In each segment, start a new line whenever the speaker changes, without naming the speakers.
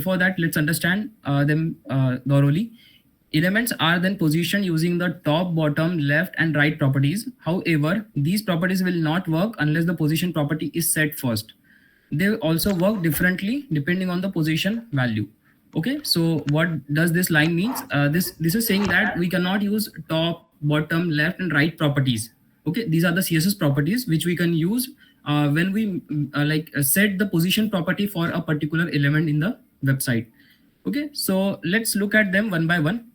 before that, let's understand them thoroughly. Elements are then positioned using the top, bottom, left, and right properties. However, these properties will not work unless the position property is set first. They also work differently depending on the position value. Okay, so what does this line means? This is saying that we cannot use top, bottom, left, and right properties. Okay, these are the CSS properties which we can use when we set the position property for a particular element in the website. Okay, so let's look at them one by one.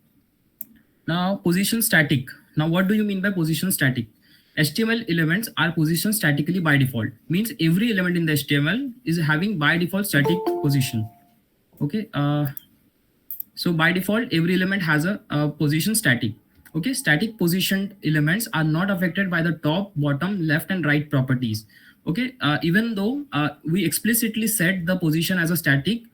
Now, position static. Now, what do you mean by position static? HTML elements are positioned statically by default. Means every element in the HTML is having by default static position. Okay. So by default, every element has a position static. Okay. Static positioned elements are not affected by the top, bottom, left, and right properties. Okay. Even though we explicitly set the position as a static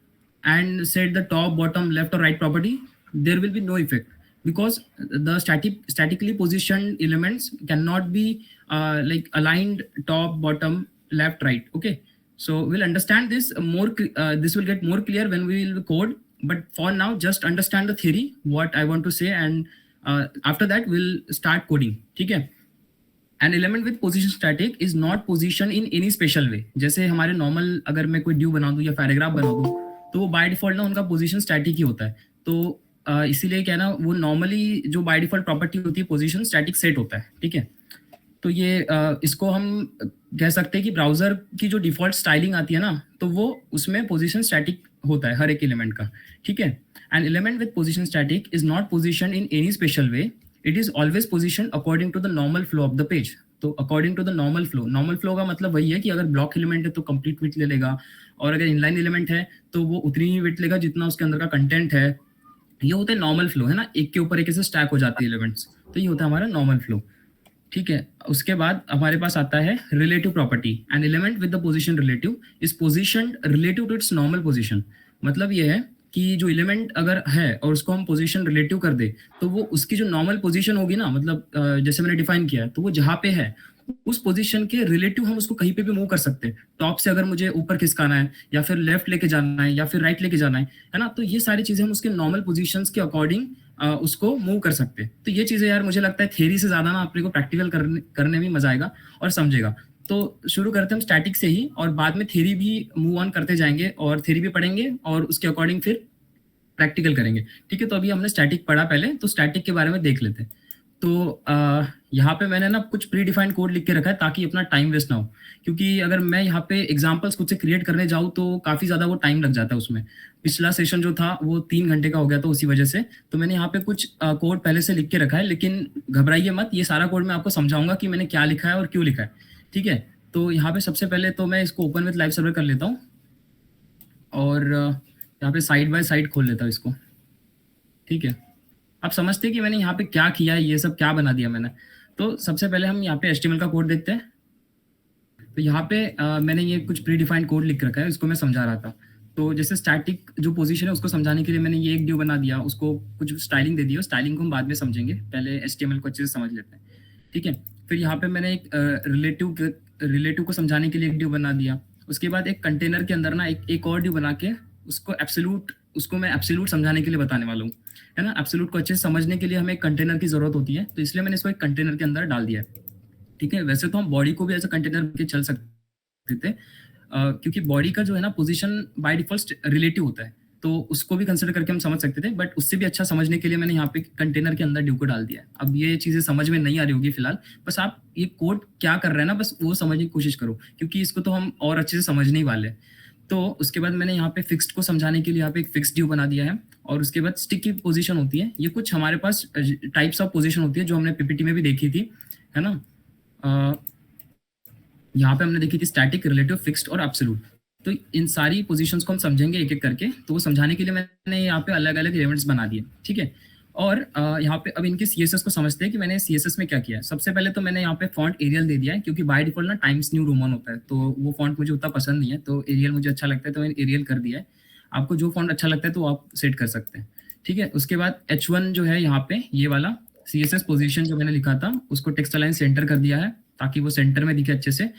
and set the top, bottom, left, or right property, there will be no effect, because the statically positioned elements cannot be aligned top, bottom, left, right. Okay, so we'll understand this more. This will get more clear when we will code. But for now, just understand the theory, what I want to say, and after that we'll start coding. Okay. An element with position static is not positioned in any special way. जैसे हमारे normal अगर मैं कोई div बना दूं या paragraph बना दूं, तो वो by default ना उनका position static ही होता है. तो इसीलिए क्या है ना, वो नॉर्मली जो बाय डिफॉल्ट प्रॉपर्टी होती है पोजीशन स्टैटिक सेट होता है. ठीक है, तो ये इसको हम कह सकते हैं कि ब्राउजर की जो डिफॉल्ट स्टाइलिंग आती है ना, तो वो उसमें पोजीशन स्टैटिक होता है हर एक एलिमेंट का. ठीक है, an element with position static is not position in any special way. It is always position according to the normal flow of the page. तो according to the normal flow का मतलब वही है कि अगर ब्लॉक एलिमेंट है तो complete width ले लेगा, और अगर इनलाइन एलिमेंट है तो वो उतनी ही विड्थ लेगा जितना उसके अंदर का कंटेंट है. ये होता है नॉर्मल फ्लो, है ना, एक के ऊपर एक ऐसे स्टैक हो जाती है एलिमेंट्स. तो ये होता है हमारा नॉर्मल फ्लो. ठीक है, उसके बाद हमारे पास आता है relative property. An element with the position relative is positioned relative to its normal position. मतलब ये है कि जो एलिमेंट अगर है और उसको हम पोजीशन रिलेटिव कर दे, तो वो उसकी जो नॉर्मल पोजीशन होगी ना, मतलब जैसे मैंने डिफाइन किया है, तो वो जहाँ पे है उस पोजीशन के रिलेटिव हम उसको कहीं पे भी मूव कर सकते हैं. टॉप से अगर मुझे ऊपर खिसकाना है, या फिर लेफ्ट लेके जाना है, या फिर राइट लेके जाना है ना, तो ये सारी चीजें हम उसके नॉर्मल पोजीशंस के अकॉर्डिंग उसको मूव कर सकते हैं. तो ये चीजें यार मुझे लगता है थ्योरी से ज्यादा ना अपने को प्रैक्टिकल करने में मजा आएगा और समझेगा. तो शुरू करते हैं हम स्टैटिक से ही, और बाद में थ्योरी भी मूव ऑन करते जाएंगे और थ्योरी भी पढ़ेंगे और उसके अकॉर्डिंग फिर प्रैक्टिकल करेंगे. ठीक है, तो अभी हमने स्टैटिक पढ़ा पहले, तो स्टैटिक के बारे में देख लेते हैं. तो यहाँ पे मैंने ना कुछ प्री डिफाइंड कोड लिख के रखा है ताकि अपना टाइम वेस्ट ना हो, क्योंकि अगर मैं यहाँ पे एग्जांपल्स खुद से क्रिएट करने जाऊँ तो काफी ज्यादा वो टाइम लग जाता है उसमें. पिछला सेशन जो था वो 3 घंटे का हो गया था उसी वजह से. तो मैंने यहाँ पे कुछ कोड पहले से लिख के रखा है, लेकिन घबराइए मत, ये सारा कोड मैं आपको समझाऊंगा कि मैंने क्या लिखा है और क्यों लिखा है. ठीक है, तो यहाँ पे सबसे पहले तो मैं इसको ओपन विथ लाइव सर्वर कर लेता हूँ, और यहाँ पे साइड बाय साइड खोल लेता हूँ इसको. ठीक है, आप समझते हैं कि मैंने यहाँ पे क्या किया है, ये सब क्या बना दिया मैंने. तो सबसे पहले हम यहाँ पे HTML का कोड देखते हैं. तो यहाँ पे मैंने ये कुछ प्री डिफाइंड कोड लिख रखा है, इसको मैं समझा रहा था. तो जैसे स्टैटिक जो पोजीशन है उसको समझाने के लिए मैंने ये एक डिव बना दिया, उसको कुछ स्टाइलिंग दे दी. स्टाइलिंग को हम बाद में समझेंगे, पहले HTML को अच्छे से समझ लेते हैं. ठीक है, फिर यहाँ पे मैंने एक रिलेटिव को समझाने के लिए एक डिव बना दिया. उसके बाद एक कंटेनर के अंदर ना एक और डिव बना के उसको मैं एब्सोल्यूट समझाने के लिए बताने वाला हूँ, है ना. एब्सोल्यूट को अच्छे से समझने के लिए हमें एक कंटेनर की जरूरत होती है, तो इसलिए मैंने इसको एक कंटेनर के अंदर डाल दिया है. ठीक है, वैसे तो हम बॉडी को भी एज अ कंटेनर के चल सकते थे, क्योंकि बॉडी का जो है ना पोजीशन बाय डिफॉल्ट रिलेटिव होता है, तो उसको भी कंसिडर करके हम समझ सकते थे. बट उससे भी अच्छा समझने के लिए मैंने यहाँ पे कंटेनर के अंदर डिव को डाल दिया है. अब ये चीजें समझ में नहीं आ रही होगी फिलहाल, बस आप ये कोड क्या कर रहे हैं ना, बस वो समझने की कोशिश करो, क्योंकि इसको तो हम और अच्छे से समझने ही वाले हैं. तो उसके बाद मैंने यहाँ पे फिक्स्ड को समझाने के लिए यहाँ पे एक फिक्स्ड डिव बना दिया है. और उसके बाद स्टिक की पोजीशन होती है. ये कुछ हमारे पास टाइप्स ऑफ पोजीशन होती है जो हमने पीपीटी में भी देखी थी, है ना. यहाँ पे हमने देखी थी स्टैटिक, रिलेटिव, फिक्स्ड और एब्सोल्यूट. तो इन सारी पोजीशंस को हम समझेंगे एक एक करके. तो वो समझाने के लिए मैंने यहाँ पे अलग अलग एलिमेंट्स बना दिए. ठीक है, और यहाँ पे अब इनके CSS को समझते हैं कि मैंने CSS में क्या किया है. सबसे पहले तो मैंने यहाँ पे फॉन्ट एरियल दे दिया है, क्योंकि बाय डिफॉल्ट ना टाइम्स न्यू रोमन होता है, तो वो फॉन्ट मुझे उतना पसंद नहीं है, तो एरियल मुझे अच्छा लगता है, तो मैंने एरियल कर दिया है. आपको जो फॉन्ट अच्छा लगता है तो आप सेट कर सकते हैं. ठीक है, उसके बाद H1 जो है यहाँ पे ये वाला CSS पोजीशन जो मैंने लिखा था उसको टेक्स्ट अलाइन सेंटर कर दिया है ताकि वो सेंटर में दिखे अच्छे से.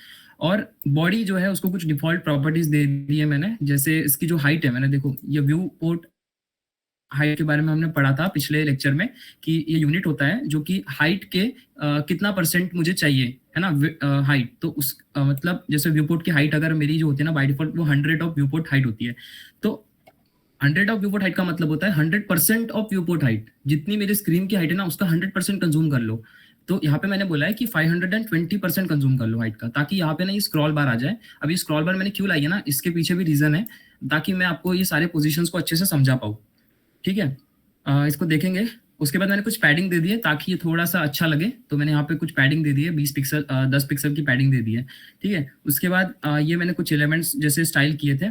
और बॉडी जो है उसको कुछ डिफॉल्ट प्रॉपर्टीज दे दी है मैंने, जैसे इसकी जो हाइट है, मैंने देखो ये व्यू पोर्ट हाइट के बारे में हमने पढ़ा था पिछले लेक्चर में कि ये यूनिट होता है जो कि हाइट के कितना परसेंट मुझे चाहिए, है ना, हाइट। तो उस मतलब जैसे व्यूपोर्ट की हाइट अगर मेरी जो होती है ना बाय डिफॉल्ट वो 100 ऑफ व्यूपोर्ट हाइट होती है, तो 100 ऑफ व्यूपोर्ट हाइट का मतलब होता है 100% ऑफ व्यूपोर्ट हाइट, जितनी मेरी स्क्रीन की हाइट है ना उसका 100% कंज्यूम कर लो। तो यहाँ पे मैंने बोला है कि 520% कंज्यूम कर लो हाइट का, ताकि यहाँ पे ना ये स्क्रॉल बार आ जाए। अब ये स्क्रॉल बार मैंने क्यों लाई है ना, इसके पीछे भी रीजन है, ताकि मैं आपको ये सारे पोजिशन को अच्छे से समझा पाऊँ। ठीक है, इसको देखेंगे। उसके बाद मैंने कुछ पैडिंग दे दी है ताकि ये थोड़ा सा अच्छा लगे, तो मैंने यहाँ पे कुछ पैडिंग दे दी है, 20 पिक्सल 10 पिक्सल की पैडिंग दे दी है। ठीक है, उसके बाद ये मैंने कुछ एलिमेंट्स जैसे स्टाइल किए थे,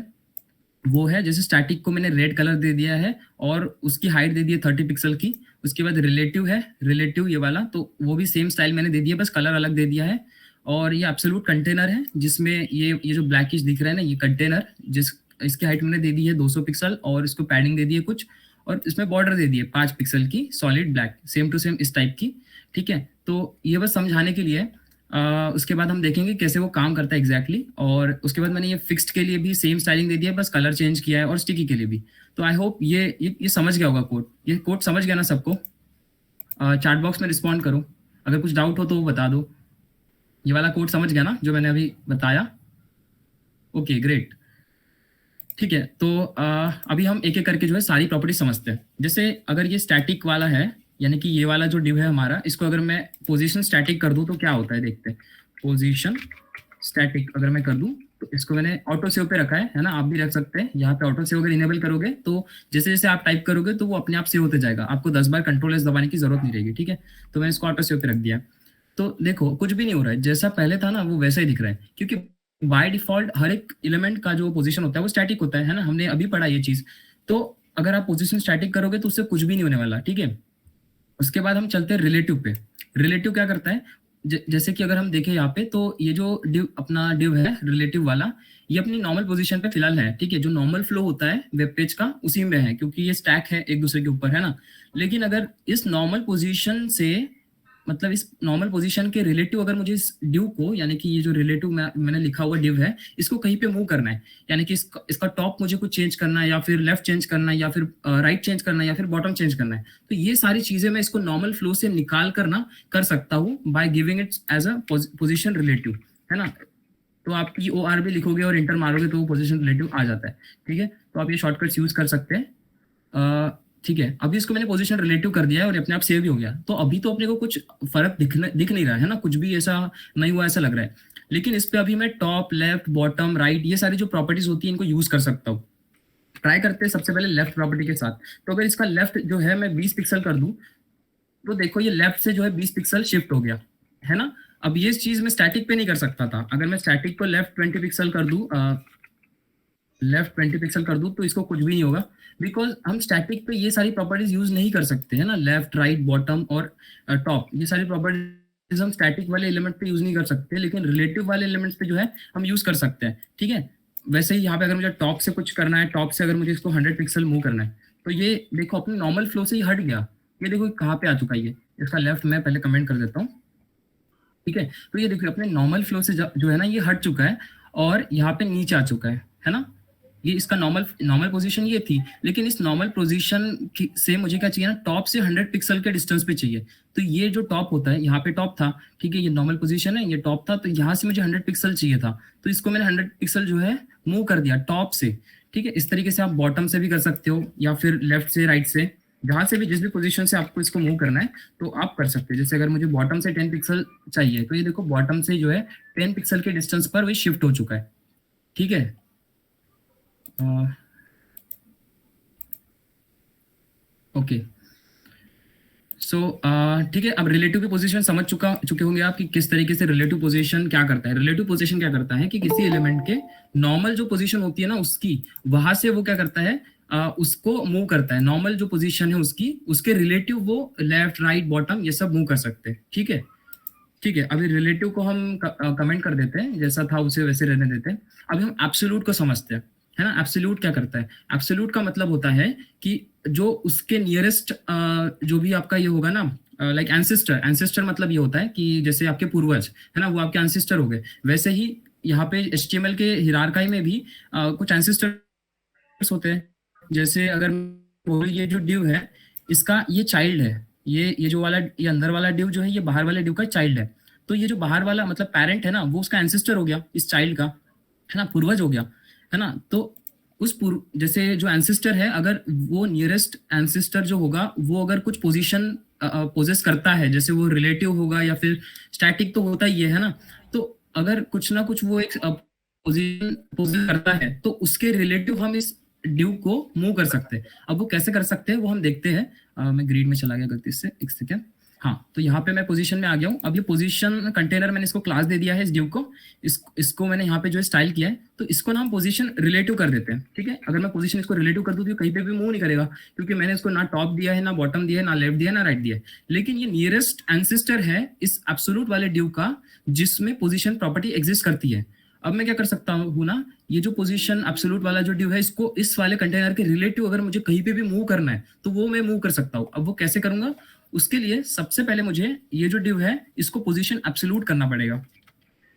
वो है जैसे स्टैटिक को मैंने रेड कलर दे दिया है और उसकी हाइट दे दी है 30 पिक्सल की। उसके बाद रिलेटिव है, रिलेटिव ये वाला, तो वो भी सेम स्टाइल मैंने दे दिया, बस कलर अलग दे दिया है। और ये एब्सोल्यूट कंटेनर है, जिसमें ये जो ब्लैकिश दिख रहा है ना, ये कंटेनर, जिस इसकी हाइट मैंने दे दी है 200 पिक्सल और इसको पैडिंग दे दी है कुछ, और इसमें बॉर्डर दे दी है 5 पिक्सल की solid black, same to same इस टाइप की। ठीक है, तो ये बस समझाने के लिए। उसके बाद हम देखेंगे कैसे वो काम करता है एग्जैक्टली। और उसके बाद मैंने ये फिक्स्ड के लिए भी सेम स्टाइलिंग दे दिया है, बस कलर चेंज किया है, और स्टिकी के लिए भी। तो आई होप ये समझ गया होगा कोड, ये कोड समझ गया ना सबको। चैट बॉक्स में रिस्पॉन्ड करो, अगर कुछ डाउट हो तो वो बता दो। ये वाला कोड समझ गया ना जो मैंने अभी बताया? Okay great. ठीक है, तो अभी हम एक एक करके जो है सारी प्रॉपर्टी समझते हैं। जैसे अगर ये स्टैटिक वाला है, यानी कि ये वाला जो डिव है हमारा, इसको अगर मैं पोजीशन स्टैटिक कर दूं तो क्या होता है, देखते हैं। पोजीशन स्टैटिक अगर मैं कर दूं तो इसको मैंने ऑटो सेव पे रखा है ना, आप भी रख सकते हैं। यहाँ पे ऑटो सेव अगर इनेबल करोगे तो जैसे जैसे आप टाइप करोगे तो वो अपने आप सेव होते जाएगा, आपको 10 बार कंट्रोल एस दबाने की जरूरत नहीं रहेगी। ठीक है, तो मैंने इसको ऑटो सेव पे रख दिया। तो देखो कुछ भी नहीं हो रहा है, जैसा पहले था ना वो वैसा ही दिख रहा है, क्योंकि बाय डिफॉल्ट हर एक एलिमेंट का जो पोजीशन होता है वो स्टैटिक होता है ना, हमने अभी पढ़ा ये चीज। तो अगर आप पोजीशन स्टैटिक करोगे तो उससे कुछ भी नहीं होने वाला। ठीक है, उसके बाद हम चलते हैं रिलेटिव पे। रिलेटिव क्या करता है, जैसे कि अगर हम देखें यहाँ पे, तो ये जो डिव अपना डिव है रिलेटिव वाला, ये अपनी नॉर्मल पोजीशन पे फिलहाल है। ठीक है, जो नॉर्मल फ्लो होता है वेब पेज का उसी में है, क्योंकि ये स्टैक है एक दूसरे के ऊपर, है ना। लेकिन अगर इस नॉर्मल पोजीशन से, मतलब इस नॉर्मल पोजीशन के रिलेटिव अगर मुझे इस डिव को, यानी कि ये जो रिलेटिव मैंने लिखा हुआ डिव है, इसको कहीं पे मूव करना है, यानी कि इसका टॉप मुझे कुछ चेंज करना है, या फिर लेफ्ट चेंज करना है, या फिर राइट चेंज करना है, या फिर बॉटम चेंज करना है, तो ये सारी चीजें मैं इसको नॉर्मल फ्लो से निकाल कर ना कर सकता हूँ by giving it as a position relative, है ना। तो आप POR भी लिखोगे और इंटर मारोगे तो वो पोजिशन रिलेटिव आ जाता है। ठीक है, तो आप ये शॉर्टकट्स यूज कर सकते हैं। ठीक है, अभी इसको मैंने पोजीशन रिलेटिव कर दिया है और अपने आप सेव भी हो गया। तो अभी तो अपने को कुछ फर्क दिख नहीं रहा है ना, कुछ भी ऐसा नहीं हुआ ऐसा लग रहा है। लेकिन इस पे अभी मैं टॉप, लेफ्ट, बॉटम, राइट, ये सारी जो प्रॉपर्टीज होती है इनको यूज कर सकता हूँ। ट्राई करते हैं सबसे पहले लेफ्ट प्रॉपर्टी के साथ। तो अगर इसका लेफ्ट जो है मैं 20 पिक्सल कर दूं, तो देखो ये लेफ्ट से जो है 20 पिक्सल शिफ्ट हो गया, है ना। अब ये चीज मैं स्टैटिक पे नहीं कर सकता था। अगर मैं स्टैटिक को लेफ्ट 20 पिक्सल कर दूं, लेफ्ट 20 पिक्सल कर दूं, तो इसको कुछ भी नहीं होगा, बिकॉज हम स्टैटिक पे ये सारी प्रॉपर्टीज यूज नहीं कर सकते, है ना। लेफ्ट, राइट, बॉटम और टॉप, ये सारी प्रॉपर्टीज हम स्टैटिक वाले एलिमेंट पे यूज नहीं कर सकते, लेकिन रिलेटिव वाले एलिमेंट्स पे जो है हम यूज कर सकते हैं। ठीक है, वैसे ही यहाँ पे अगर मुझे टॉप से कुछ करना है, टॉप से अगर मुझे इसको 100 पिक्सल मूव करना है, तो ये देखो अपने नॉर्मल फ्लो से ही हट गया। ये देखो कहाँ पे आ चुका है, ये इसका लेफ्ट मैं पहले कमेंट कर देता हूँ। ठीक है, तो ये देखिए अपने नॉर्मल फ्लो से जो है ना ये हट चुका है और यहाँ पे नीचे आ चुका है ना। ये इसका नॉर्मल पोजीशन ये थी, लेकिन इस नॉर्मल पोजीशन से मुझे क्या चाहिए ना, टॉप से 100 पिक्सल के डिस्टेंस पे चाहिए। तो ये जो टॉप होता है, यहाँ पे टॉप था, ठीक है, ये नॉर्मल पोजीशन है, ये टॉप था, तो यहाँ से मुझे 100 पिक्सल चाहिए था, तो इसको मैंने 100 पिक्सल जो है मूव कर दिया टॉप से। ठीक है, इस तरीके से आप बॉटम से भी कर सकते हो, या फिर लेफ्ट से, राइट से, जहां से भी, जिस भी पोजीशन से आपको इसको मूव करना है तो आप कर सकते हैं। जैसे अगर मुझे बॉटम से 10 पिक्सल चाहिए, तो ये देखो बॉटम से जो है 10 पिक्सल के डिस्टेंस पर वही शिफ्ट हो चुका है। ठीक है, ओके, सो ठीक है। अब रिलेटिव की पोजीशन समझ चुके होंगे आप कि किस तरीके से रिलेटिव पोजीशन क्या करता है। रिलेटिव पोजीशन क्या करता है कि किसी एलिमेंट के नॉर्मल जो पोजीशन होती है ना उसकी, वहां से वो क्या करता है, उसको मूव करता है। नॉर्मल जो पोजीशन है उसकी, उसके रिलेटिव वो लेफ्ट, राइट, बॉटम ये सब मूव कर सकते हैं। ठीक है, ठीक है, अभी रिलेटिव को हम कमेंट कर देते हैं, जैसा था उसे वैसे रहने देते हैं। अभी हम एब्सोल्यूट को समझते हैं, है ना। एब्सोल्यूट क्या करता है, एब्सोल्यूट का मतलब होता है कि जो उसके नियरेस्ट जो भी आपका ये होगा ना, लाइक एंसेस्टर मतलब ये होता है कि जैसे आपके पूर्वज है ना, वो आपके एंसेस्टर हो गए, वैसे ही यहाँ पे HTML के हिरारकाई में भी कुछ एंसेस्टर्स होते हैं। जैसे अगर ये जो div है इसका ये चाइल्ड है, ये जो वाला, ये अंदर वाला div जो है ये बाहर वाले div का चाइल्ड है। तो ये जो बाहर वाला मतलब पेरेंट है ना, वो उसका एंसेस्टर हो गया इस चाइल्ड का, है ना, पूर्वज हो गया, है ना। तो उस जैसे जो एंसेस्टर है, अगर वो नियरेस्ट एंसेस्टर जो होगा वो अगर कुछ पोजीशन पोजेस करता है, जैसे वो रिलेटिव होगा या फिर स्टैटिक तो होता ही है ना। तो अगर कुछ ना कुछ वो एक पोजीशन पोजेस करता है तो उसके रिलेटिव हम इस ड्यू को मूव कर सकते हैं। अब वो कैसे कर सकते हैं वो हम देखते हैं। मैं ग्रीड में चला गया गलती से, एक सेकेंड। हाँ, तो यहाँ पे मैं पोजीशन में आ गया हूँ। अब ये पोजीशन कंटेनर मैंने इसको क्लास दे दिया है इस ड्यू को। इसको मैंने यहाँ पे जो है स्टाइल किया है, तो इसको ना हम पोजीशन रिलेटिव कर देते हैं। ठीक है, अगर मैं पोजीशन इसको रिलेटिव कर दूँ तो कहीं पे भी मूव नहीं करेगा, क्योंकि मैंने इसको ना टॉप दिया है, ना बॉटम दिया है, ना लेफ्ट दिया है, ना राइट दिया है। लेकिन ये नियरेस्ट एंसेस्टर है इस एब्सोल्यूट वाले ड्यू का, जिसमें पोजीशन प्रॉपर्टी एग्जिस्ट करती है। अब मैं क्या कर सकता हूँ ना, ये जो पोजीशन एब्सोल्यूट वाला जो ड्यू है, इसको इस वाले कंटेनर के रिलेटिव अगर मुझे कहीं पे भी मूव करना है तो वो मैं मूव कर सकता हूँ। अब वो कैसे करूंगा, उसके लिए सबसे पहले मुझे ये जो ड्यू है इसको पोजीशन एब्सोल्यूट करना पड़ेगा,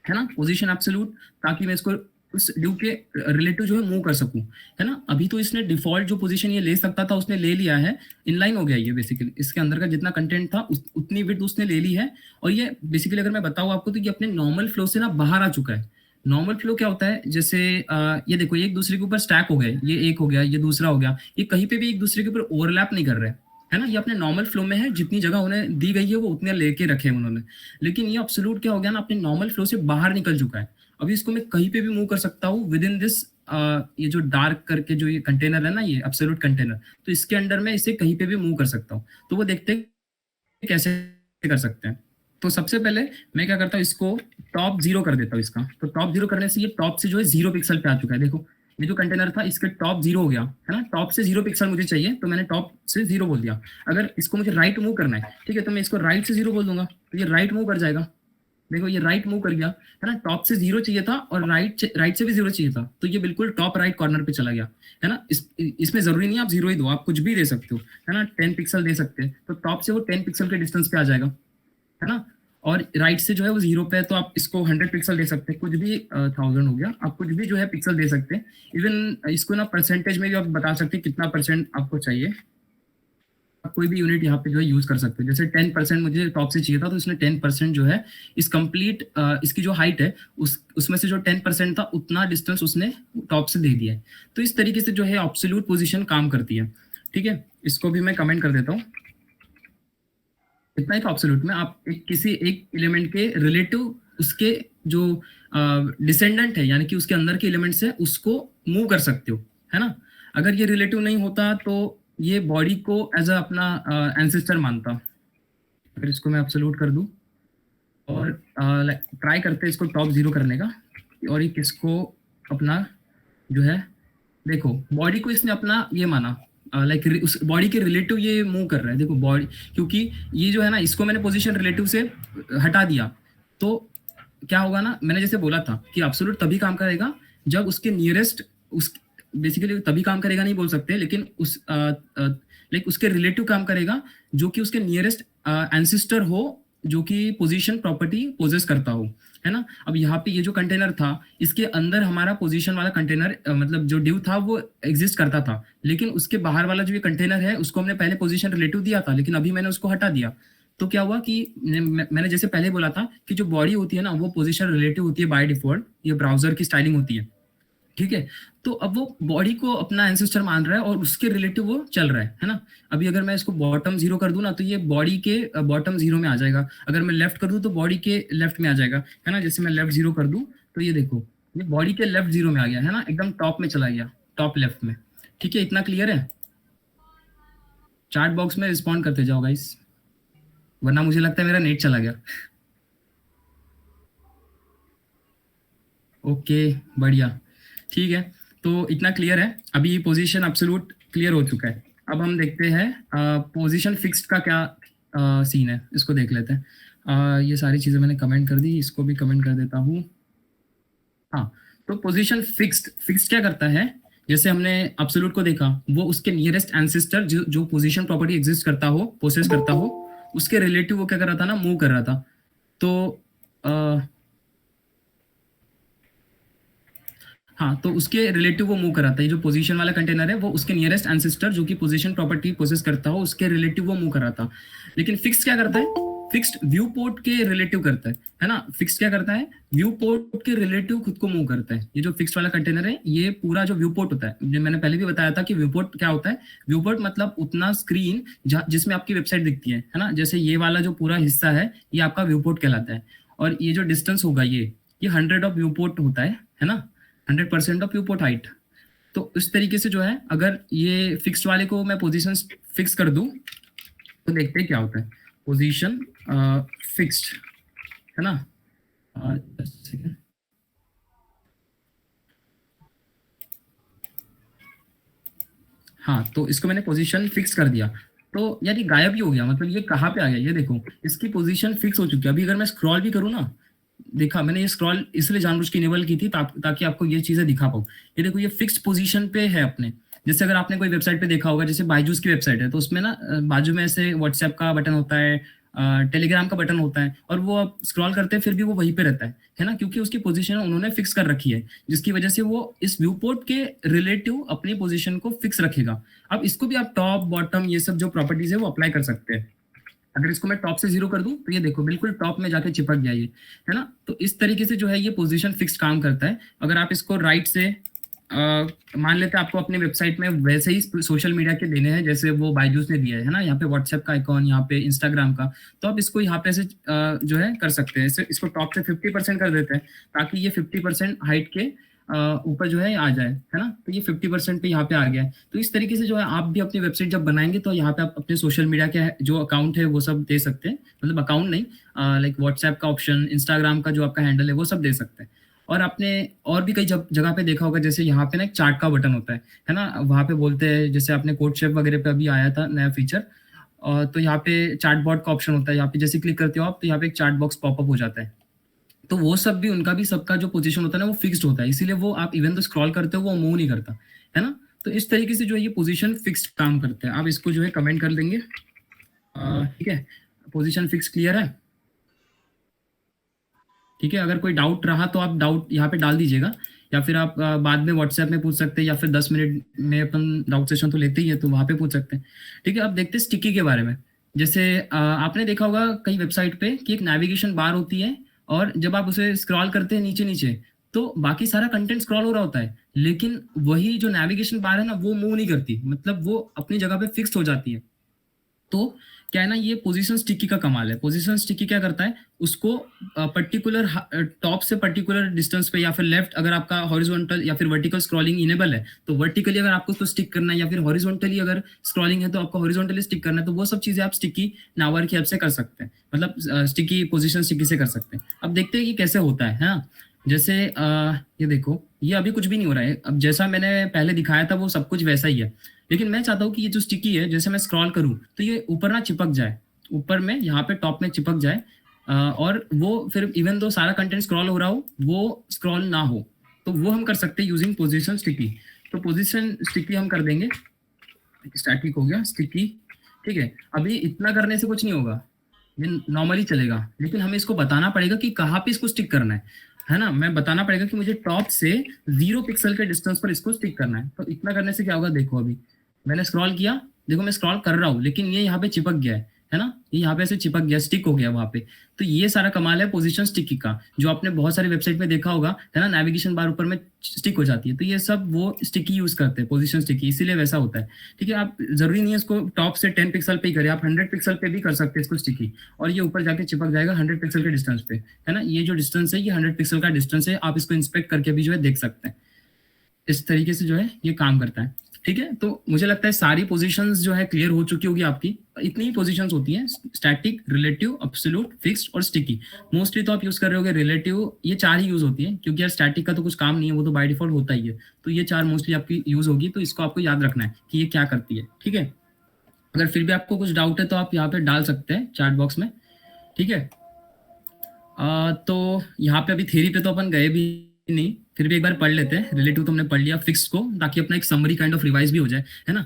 है ना, पोजीशन एब्सोल्यूट, ताकि मैं इसको उस ड्यू के रिलेटिव जो है मूव कर सकूं, है ना। अभी तो इसने डिफॉल्ट जो पोजीशन ये ले सकता था उसने ले लिया है, इनलाइन हो गया ये बेसिकली, इसके अंदर का जितना कंटेंट था उतनी विड्थ उसने ले ली है। और ये बेसिकली अगर मैं बताऊं आपको तो ये अपने नॉर्मल फ्लो से ना बाहर आ चुका है। नॉर्मल फ्लो क्या होता है, जैसे ये देखो, ये एक दूसरे के ऊपर स्टैक हो गए, ये एक हो गया, ये दूसरा हो गया, ये कहीं पे भी एक दूसरे के ऊपर ओवरलैप नहीं कर रहे, है ना। ये अपने नॉर्मल फ्लो में है, जितनी जगह उन्हें दी गई है वो उतने लेके रखे हैं उन्होंने। लेकिन ये एब्सोल्यूट क्या हो गया ना, अपने नॉर्मल फ्लो से बाहर निकल चुका है। अभी इसको मैं कहीं पे भी मूव कर सकता हूँ विद इन दिस, ये जो डार्क करके जो ये कंटेनर है ना, ये एब्सोल्यूट कंटेनर, तो इसके अंडर में इसे कहीं पे भी मूव कर सकता हूँ। तो वो देखते हैं कैसे कर सकते हैं। तो सबसे पहले मैं क्या करता हूँ, इसको टॉप 0 कर देता हूँ इसका। तो टॉप 0 करने से ये टॉप से जो है 0 पिक्सल पे आ चुका है। देखो, ये जो कंटेनर था इसके टॉप 0 हो गया, है ना। टॉप से 0 पिक्सल मुझे चाहिए, तो मैंने टॉप से 0 बोल दिया। अगर इसको मुझे राइट मूव करना है, ठीक है, तो मैं इसको राइट से 0 बोल दूंगा, तो ये राइट मूव कर जाएगा। देखो, ये राइट मूव कर गया, है ना। टॉप से 0 चाहिए था और राइट से भी 0 चाहिए था, तो ये बिल्कुल टॉप राइट कॉर्नर पे चला गया, है ना। इसमें जरूरी नहीं आप 0 ही दो, आप कुछ भी दे सकते हो, है ना। 10 पिक्सल दे सकते हैं, तो टॉप से वो 10 पिक्सल के डिस्टेंस पे आ जाएगा, है ना। और राइट से जो है वो 0 पे है, तो आप इसको 100 पिक्सल दे सकते हैं, कुछ भी 1000 हो गया, आप कुछ भी जो है पिक्सल दे सकते हैं। इवन इसको ना परसेंटेज में भी आप बता सकते हैं कितना परसेंट आपको चाहिए। आप कोई भी यूनिट यहाँ पे जो है यूज कर सकते हो। जैसे 10% मुझे टॉप से चाहिए था, तो इसने 10% जो है इस कंप्लीट इसकी जो हाइट है उसमें से जो 10% था उतना डिस्टेंस उसने टॉप से दे दिया है। तो इस तरीके से जो है एब्सोल्यूट पोजीशन काम करती है। ठीक है, इसको भी मैं कमेंट कर देता हूँ। इतना ही तो एब्सोल्यूट में आप किसी एक एलिमेंट के रिलेटिव उसके जो डिसेंडेंट है, यानी कि उसके अंदर के एलिमेंट्स है, उसको मूव कर सकते हो, है ना। अगर ये रिलेटिव नहीं होता तो ये बॉडी को एज अ अपना एंसेस्टर मानता। अगर इसको मैं एब्सोल्यूट कर दूं और ट्राई करते हैं इसको टॉप 0 करने का, और ये किसको अपना जो है, देखो बॉडी को इसने अपना ये माना, लाइक उस बॉडी के रिलेटिव ये मूव कर रहा है। देखो बॉडी, क्योंकि ये जो है ना, इसको मैंने पोजीशन रिलेटिव से हटा दिया, तो क्या होगा ना, मैंने जैसे बोला था कि एब्सोल्यूट तभी काम करेगा जब उसके नियरेस्ट, उस बेसिकली तभी काम करेगा नहीं बोल सकते, लेकिन उस लाइक उसके रिलेटिव काम करेगा जो कि उसके नियरेस्ट एंसिस्टर हो, जो कि पोजीशन प्रॉपर्टी पोजेस करता हो, है ना। अब यहाँ पे ये जो कंटेनर था, इसके अंदर हमारा पोजीशन वाला कंटेनर मतलब जो डिव था वो एग्जिस्ट करता था, लेकिन उसके बाहर वाला जो ये कंटेनर है उसको हमने पहले पोजीशन रिलेटिव दिया था, लेकिन अभी मैंने उसको हटा दिया। तो क्या हुआ कि मैंने जैसे पहले बोला था कि जो बॉडी होती है ना वो पोजीशन रिलेटिव होती है बाय डिफॉल्ट, ये ब्राउजर की स्टाइलिंग होती है, ठीक है। तो अब वो बॉडी को अपना एंसेस्टर मान रहा है और उसके रिलेटिव वो चल रहा है ना। अभी अगर मैं इसको बॉटम 0 कर दूं ना, तो ये बॉडी के बॉटम 0 में आ जाएगा। अगर मैं लेफ्ट कर दूं तो बॉडी के लेफ्ट में आ जाएगा, है ना। जैसे मैं लेफ्ट 0 कर दूं तो ये देखो, ये बॉडी के लेफ्ट 0 में आ गया, है ना, एकदम टॉप में चला गया, टॉप लेफ्ट में। ठीक है, इतना क्लियर है। चैट बॉक्स में रिस्पॉन्ड करते जाओ गाइस, वरना मुझे लगता है मेरा नेट चला गया। ओके, बढ़िया, ठीक है। तो इतना क्लियर है। अभी पोजीशन एब्सोल्यूट क्लियर हो चुका है। अब हम देखते हैं पोजीशन फिक्स्ड का क्या सीन है, इसको देख लेते हैं। ये सारी चीज़ें मैंने कमेंट कर दी, इसको भी कमेंट कर देता हूँ। हाँ, तो पोजीशन फिक्स्ड क्या करता है, जैसे हमने एब्सोल्यूट को देखा, वो उसके नियरेस्ट एंसेस्टर जो पोजीशन प्रॉपर्टी एग्जिस्ट करता हो, पोसेस करता हो, उसके रिलेटिव वो क्या कर रहा था ना, मूव कर रहा था। तो हाँ, तो उसके रिलेटिव वो मूव कराता है। ये जो पोजीशन वाला कंटेनर है वो उसके नियरेस्ट एंसेस्टर जो कि पोजीशन प्रॉपर्टी पोजेस करता हो उसके रिलेटिव वो मूव कराता। लेकिन फिक्स क्या करता है, फिक्स्ड व्यू पोर्ट के रिलेटिव करता है ना। फिक्स क्या करता है, व्यू पोर्ट के रिलेटिव खुद को मूव करता है। ये जो फिक्स्ड वाला कंटेनर है, ये पूरा जो व्यू पोर्ट होता है, जो मैंने पहले भी बताया था कि व्यू पोर्ट क्या होता है। व्यू पोर्ट मतलब उतना स्क्रीन जिसमें आपकी वेबसाइट दिखती है ना। जैसे ये वाला जो पूरा हिस्सा है ये आपका व्यू पोर्ट कहलाता है। और ये जो डिस्टेंस होगा ये 100 ऑफ व्यू पोर्ट होता है ना, 100% ऑफ व्यू पोर्ट हाइट। तो इस तरीके से जो है, अगर ये फिक्स्ड वाले को मैं पोजीशन फिक्स कर दूं तो देखते हैं क्या होता है। पोजीशन फिक्स्ड है ना। just a second. हाँ, तो इसको मैंने पोजीशन फिक्स कर दिया। तो यार ये गायब ही हो गया, मतलब ये कहाँ पे आ गया, ये देखो इसकी पोजीशन फिक्स हो चुकी है। अभी अगर मैं स्क्रॉल भी करूँ ना, देखा मैंने ये स्क्रॉल इसलिए जानबूझ के इनेबल की थी ताकि आपको ये चीजें दिखा पाऊँ। ये देखो ये फिक्स पोजीशन पे है अपने। जैसे अगर आपने कोई वेबसाइट पे देखा होगा, जैसे बायजूस की वेबसाइट है, तो उसमें ना बाजू में ऐसे व्हाट्सएप का बटन होता है, टेलीग्राम का बटन होता है, और वो आप स्क्रॉल करते हैं फिर भी वो वहीं पे रहता है ना, क्योंकि उसकी पोजीशन उन्होंने फिक्स कर रखी है, जिसकी वजह से वो इस व्यू पोर्ट के रिलेटिव अपनी पोजीशन को फिक्स रखेगा। अब इसको भी आप टॉप बॉटम ये सब जो प्रॉपर्टीज है वो अप्लाई कर सकते हैं। अगर इसको मैं टॉप से 0 कर दूं तो ये देखो बिल्कुल टॉप में जाके चिपक गया ये, है ना। तो इस तरीके से जो है ये पोजीशन फिक्स काम करता है। अगर आप इसको राइट से मान लेते हैं आपको अपने वेबसाइट में वैसे ही सोशल मीडिया के देने हैं जैसे वो बायजूस ने दिया है ना, यहाँ पे व्हाट्सएप का आइकॉन, यहाँ पे इंस्टाग्राम का, तो आप इसको यहाँ पे ऐसे जो है कर सकते हैं। इसको टॉप से 50% कर देते हैं ताकि ये 50% हाइट के ऊपर जो है आ जाए, है ना। तो ये 50% पे यहाँ पे आ गया है। तो इस तरीके से जो है आप भी अपनी वेबसाइट जब बनाएंगे तो यहाँ पे आप अपने सोशल मीडिया के जो अकाउंट है वो सब दे सकते हैं, मतलब अकाउंट नहीं, लाइक व्हाट्सएप का ऑप्शन, इंस्टाग्राम का जो आपका हैंडल है वो सब दे सकते हैं। और आपने और भी कई जगह पे देखा होगा, जैसे यहाँ पे ना एक चार्ट का बटन होता है ना, वहाँ पे बोलते हैं, जैसे आपने कोड शेप वगैरह पे अभी आया था नया फीचर, तो यहाँ पे चार्ट बॉट का ऑप्शन होता है। यहाँ पे जैसे क्लिक करते हो आप तो यहाँ पे एक चार्ट बॉक्स पॉपअप हो जाता है। तो वो सब भी उनका भी सबका जो पोजीशन होता है ना वो फिक्स्ड होता है, इसीलिए वो आप इवन तो स्क्रॉल करते हो वो मूव नहीं करता, है ना। तो इस तरीके से जो है ये पोजीशन फिक्स्ड काम करते हैं। आप इसको जो है कमेंट कर देंगे, ठीक है। पोजीशन फिक्स क्लियर है, ठीक है। अगर कोई डाउट रहा तो आप डाउट यहाँ पे डाल दीजिएगा, या फिर आप बाद में व्हाट्सएप में पूछ सकते हैं, या फिर 10 मिनट में अपन डाउट सेशन तो लेते ही है तो वहाँ पे पूछ सकते हैं, ठीक है। अब देखते हैं स्टिकी के बारे में। जैसे आपने देखा होगा कई वेबसाइट पे कि एक नेविगेशन बार होती है, और जब आप उसे स्क्रॉल करते हैं नीचे नीचे तो बाकी सारा कंटेंट स्क्रॉल हो रहा होता है, लेकिन वही जो नेविगेशन बार है ना वो मूव नहीं करती, मतलब वो अपनी जगह पे फिक्स हो जाती है। तो क्या है ना, ये पोजीशन स्टिकी का कमाल है। पोजीशन स्टिकी क्या करता है, उसको पर्टिकुलर टॉप से पर्टिकुलर डिस्टेंस पे, या फिर लेफ्ट अगर आपका हॉरिजॉन्टल या फिर वर्टिकल स्क्रॉलिंग इनेबल है तो वर्टिकली अगर आपको उसको स्टिक करना है, या फिर हॉरिजॉन्टली अगर स्क्रॉलिंग है तो आपको हॉरिजॉन्टली स्टिक करना है, तो वो सब चीजें आप स्टिकी नावर की हेल्प से कर सकते हैं, मतलब स्टिकी पोजीशन स्टिकी से कर सकते हैं। अब देखते हैं कि कैसे होता है ना। जैसे ये देखो ये अभी कुछ भी नहीं हो रहा है, अब जैसा मैंने पहले दिखाया था वो सब कुछ वैसा ही है, लेकिन मैं चाहता हूँ कि ये जो स्टिकी है जैसे मैं स्क्रॉल करूँ तो ये ऊपर ना चिपक जाए, ऊपर में यहाँ पे टॉप में चिपक जाए, और वो फिर इवन दो सारा कंटेंट स्क्रॉल हो रहा हो वो स्क्रॉल ना हो, तो वो हम कर सकते हैं यूजिंग पोजीशन स्टिकी। तो पोजीशन स्टिकी हम कर देंगे, स्टैटिक हो गया स्टिकी, ठीक है। अभी इतना करने से कुछ नहीं होगा, ये नॉर्मली चलेगा, लेकिन हमें इसको बताना पड़ेगा कि कहाँ पे इसको स्टिक करना है ना। मैं बताना पड़ेगा कि मुझे टॉप से 0 पिक्सल के डिस्टेंस पर इसको स्टिक करना है। तो इतना करने से क्या होगा, देखो अभी मैंने स्क्रॉल किया, देखो मैं स्क्रॉल कर रहा हूँ लेकिन ये यहाँ पे चिपक गया है ना, ये यहाँ पे ऐसे चिपक गया, स्टिक हो गया वहां पे। तो ये सारा कमाल है पोजीशन स्टिकी का, जो आपने बहुत सारी वेबसाइट में देखा होगा, है ना, नेविगेशन बार ऊपर में स्टिक हो जाती है, तो ये सब वो स्टिकी यूज करते हैं, पोजीशन स्टिकी, इसीलिए वैसा होता है, ठीक है। आप जरूरी नहीं है इसको टॉप से 10 पिक्सल पे ही करें, आप 100 पिक्सल पे भी कर सकते हैं इसको स्टिकी, और ये ऊपर जाके चिपक जाएगा 100 पिक्सल के डिस्टेंस पे, है ना। ये जो डिस्टेंस है ये 100 पिक्सल का डिस्टेंस है, आप इसको इंस्पेक्ट करके भी जो है देख सकते हैं। इस तरीके से जो है ये काम करता है, ठीक है। तो मुझे लगता है सारी पोजीशंस जो है क्लियर हो चुकी होगी आपकी। इतनी ही पोजीशंस होती हैं, स्टैटिक, रिलेटिव, एब्सोल्यूट, फिक्स्ड और स्टिकी। मोस्टली तो आप यूज कर रहे होगे रिलेटिव, ये 4 ही यूज होती है, क्योंकि यार स्टैटिक का तो कुछ काम नहीं है, वो तो बाय डिफॉल्ट होता ही है। तो ये 4 मोस्टली आपकी यूज होगी, तो इसको आपको याद रखना है कि ये क्या करती है, ठीक है। अगर फिर भी आपको कुछ डाउट है तो आप यहाँ पे डाल सकते हैं चैट बॉक्स में, ठीक है। तो यहाँ पे अभी थ्योरी पे तो अपन गए भी नहीं, फिर भी एक बार पढ़ लेते हैं। रिलेटिव तो हमने पढ़ लिया, फिक्स को, ताकि अपना एक समरी काइंड ऑफ रिवाइज भी हो जाए, है ना।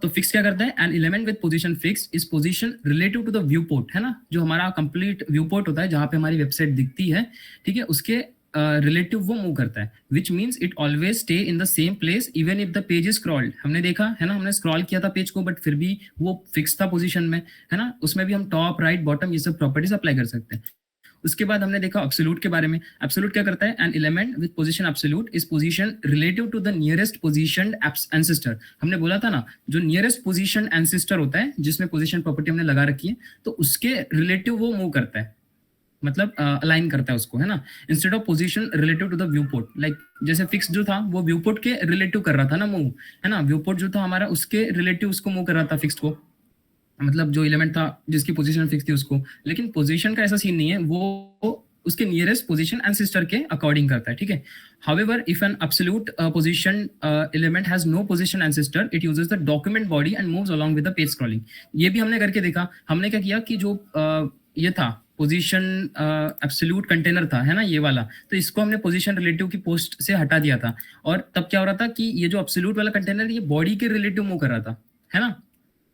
तो फिक्स क्या करता है, an element with position fix is position relative to the viewport, है ना, जो हमारा कंप्लीट व्यू पोर्ट होता है जहाँ पे हमारी वेबसाइट दिखती है, ठीक है, उसके रिलेटिव वो मूव करता है, which means it always stay in the same place even if the page is scrolled. हमने देखा है ना, हमने स्क्रॉल किया था पेज को बट फिर भी वो फिक्स था पोजीशन में, है ना। उसमें भी हम टॉप राइट बॉटम ये सब प्रॉपर्टीज अप्लाई कर सकते हैं। उसके बाद हमने देखा एब्सोल्यूट के बारे में। एब्सोल्यूट क्या करता है, an element with position absolute is position relative to the nearest position ancestor. हमने बोला था ना, जो नियरेस्ट पोजीशन एंसेस्टर होता है जिसमें पोजीशन प्रॉपर्टी हमने लगा रखी है, तो उसके रिलेटिव वो मूव करता है, मतलब अलाइन करता है उसको, है ना। Instead of position relative to the viewport, like जैसे फिक्स जो था वो व्यू पोर्ट के रिलेटिव कर रहा था ना मूव, है ना। व्यू पोर्ट जो था हमारा उसके रिलेटिव उसको मूव कर रहा था फिक्स को, मतलब जो एलिमेंट था जिसकी पोजीशन फिक्स थी उसको। लेकिन पोजीशन का ऐसा सीन नहीं है, वो उसके नियरेस्ट पोजीशन एंसेस्टर के अकॉर्डिंग करता है, ठीक है। However if an absolute position element has no position ancestor, it uses the document body and moves along with the page scrolling. ये भी हमने करके देखा। हमने क्या किया कि जो ये था पोजीशन एब्सोल्यूट कंटेनर था, है ना, ये वाला, तो इसको हमने पोजीशन रिलेटिव की पोस्ट से हटा दिया था। और तब क्या हो रहा था कि ये जो एब्सोल्यूट वाला कंटेनर ये बॉडी के रिलेटिव मूव कर रहा था, है ना,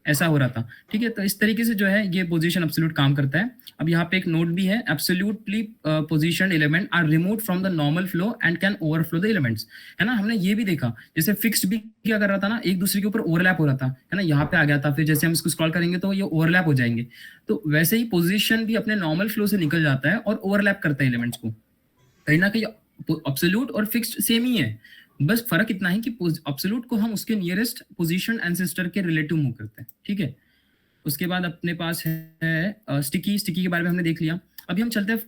ऐसा हो रहा था, ठीक है। तो इस तरीके से जो है ये पोजीशन एब्सोल्यूट काम करता है। अब यहाँ पे एक नोट भी है, absolutely positioned element are removed from the normal flow and can overflow the elements, है ना। हमने ये भी देखा, जैसे फिक्स्ड भी क्या कर रहा था ना, एक दूसरे के ऊपर ओवरलैप हो रहा था, है ना, यहाँ पे आ गया था, फिर जैसे हम इसको स्क्रॉल करेंगे तो ये ओवरलैप हो जाएंगे। तो वैसे ही पोजीशन भी अपने नॉर्मल फ्लो से निकल जाता है और ओवरलैप करता है एलिमेंट्स को। कहीं ना कहीं एब्सोल्यूट और फिक्स्ड सेम ही है, बस फर्क इतना है कि एब्सोल्यूट को हम उसके नियरेस्ट पोजीशन एंसेस्टर के रिलेटिव मूव करते हैं, ठीक है। उसके बाद अपने पास है स्टिकी। स्टिकी के बारे में हमने देख लिया। अभी हम चलते हैं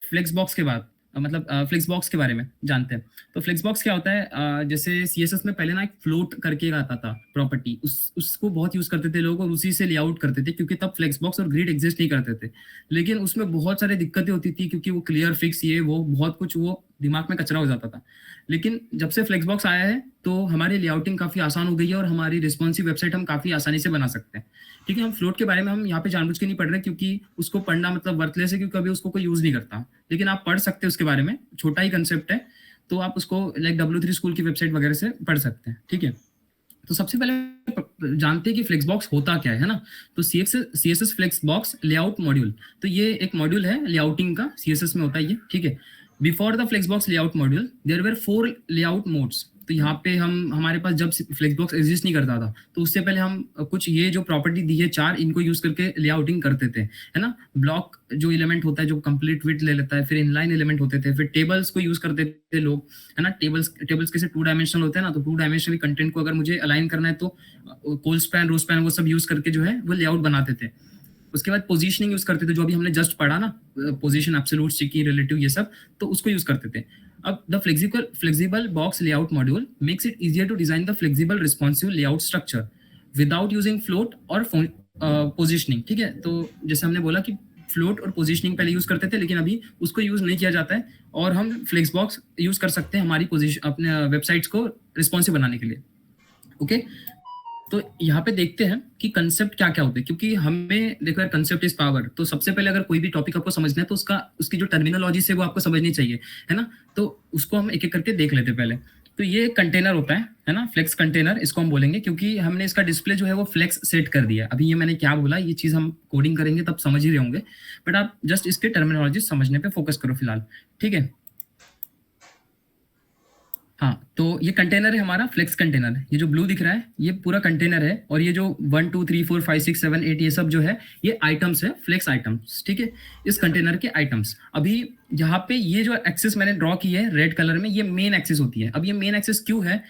फ्लेक्स बॉक्स के बाद, मतलब फ्लेक्स बॉक्स के बारे में जानते हैं। तो फ्लेक्स बॉक्स क्या होता है, जैसे सीएसएस में पहले ना एक फ्लोट करके आता था प्रॉपर्टी, उसको बहुत यूज करते थे लोग और उसी से लेआउट करते थे, क्योंकि तब फ्लेक्स बॉक्स और ग्रिड एग्जिस्ट नहीं करते थे। लेकिन उसमें बहुत सारी दिक्कतें होती थी, क्योंकि वो क्लियर फिक्स ये वो बहुत कुछ, वो दिमाग में कचरा हो जाता था। लेकिन जब से फ्लेक्स बॉक्स आया है तो हमारी लेआउटिंग काफी आसान हो गई है और हमारी रिस्पॉन्सिव वेबसाइट हम काफी आसानी से बना सकते हैं, ठीक है। हम फ्लोट के बारे में हम यहाँ पे जानबूझ के नहीं पढ़ रहे, क्योंकि उसको पढ़ना मतलब वर्थलेस है, क्योंकि कभी उसको कोई यूज नहीं करता। लेकिन आप पढ़ सकते हैं उसके बारे में, छोटा ही कंसेप्ट है, तो आप उसको लाइक W3 स्कूल की वेबसाइट वगैरह से पढ़ सकते हैं, ठीक है। तो सबसे पहले जानते हैं कि फ्लेक्स बॉक्स होता क्या है ना। तो CSS flex box layout module, तो ये एक मॉड्यूल है लेआउटिंग का, CSS में होता है ये, ठीक है। Before the flex box layout module there were 4 layout modes. तो यहाँ पे हमारे पास जब फ्लेक्स बॉक्स एग्जिस्ट नहीं करता था, तो उससे पहले हम कुछ ये जो प्रॉपर्टी दी है 4, इनको यूज करके लेआउटिंग करते थे, है ना। ब्लॉक जो एलिमेंट होता है जो कंप्लीट विड्थ ले लेता है, फिर इनलाइन एलिमेंट होते थे, फिर टेबल्स को यूज करते थे लोग, है ना। टेबल्स कैसे 2 डायमेंशनल होते हैं ना, तो 2 डायमेंशनल कंटेंट को अगर मुझे अलाइन करना है तो कोल स्पैन, रो स्पैन, वो सब यूज करके जो है वो लेआउट बनाते थे। उसके बाद पोजीशनिंग यूज करते थे, जो अभी हमने जस्ट पढ़ा ना, पोजीशन, एब्सोल्यूट, स्टिकी, रिलेटिव, ये सब, तो उसको यूज करते थे। अब the flexible box layout module makes it easier to design the flexible responsive layout structure without using float और पोजीशनिंग, ठीक है। तो जैसे हमने बोला कि फ्लोट और पोजीशनिंग पहले यूज करते थे, लेकिन अभी उसको यूज नहीं किया जाता है और हम फ्लेक्स बॉक्स यूज कर सकते हैं हमारी पोजीशन, अपने वेबसाइट्स को रिस्पॉन्सिव बनाने के लिए, ओके। तो यहाँ पे देखते हैं कि कंसेप्ट क्या क्या होते हैं, क्योंकि हमें देखो यार, कंसेप्ट इज पावर। तो सबसे पहले अगर कोई भी टॉपिक आपको समझना है तो उसकी जो टर्मिनोलॉजी से वो आपको समझनी चाहिए, है ना। तो उसको हम एक एक करके देख लेते हैं पहले। तो ये कंटेनर होता है ना, फ्लेक्स कंटेनर इसको हम बोलेंगे, क्योंकि हमने इसका डिस्प्ले जो है वो फ्लेक्स सेट कर दिया। अभी ये मैंने क्या बोला, ये चीज हम कोडिंग करेंगे तब समझ ही रहे होंगे, बट आप जस्ट इसके टर्मिनोलॉजी समझने पे फोकस करो फिलहाल, ठीक है। हाँ, तो ये कंटेनर है हमारा, फ्लेक्स कंटेनर। ये जो ब्लू दिख रहा है ये पूरा कंटेनर है, और ये जो 1 2 3 4 5 6 7 8 ये सब जो है ये आइटम्स है, फ्लेक्स आइटम्स, ठीक है। इस कंटेनर के आइटम्स। अभी यहाँ पे ये जो एक्सेस मैंने ड्रॉ की है रेड कलर में, ये मेन एक्सेस होती है। अब ये मेन एक्सेस क्यों है?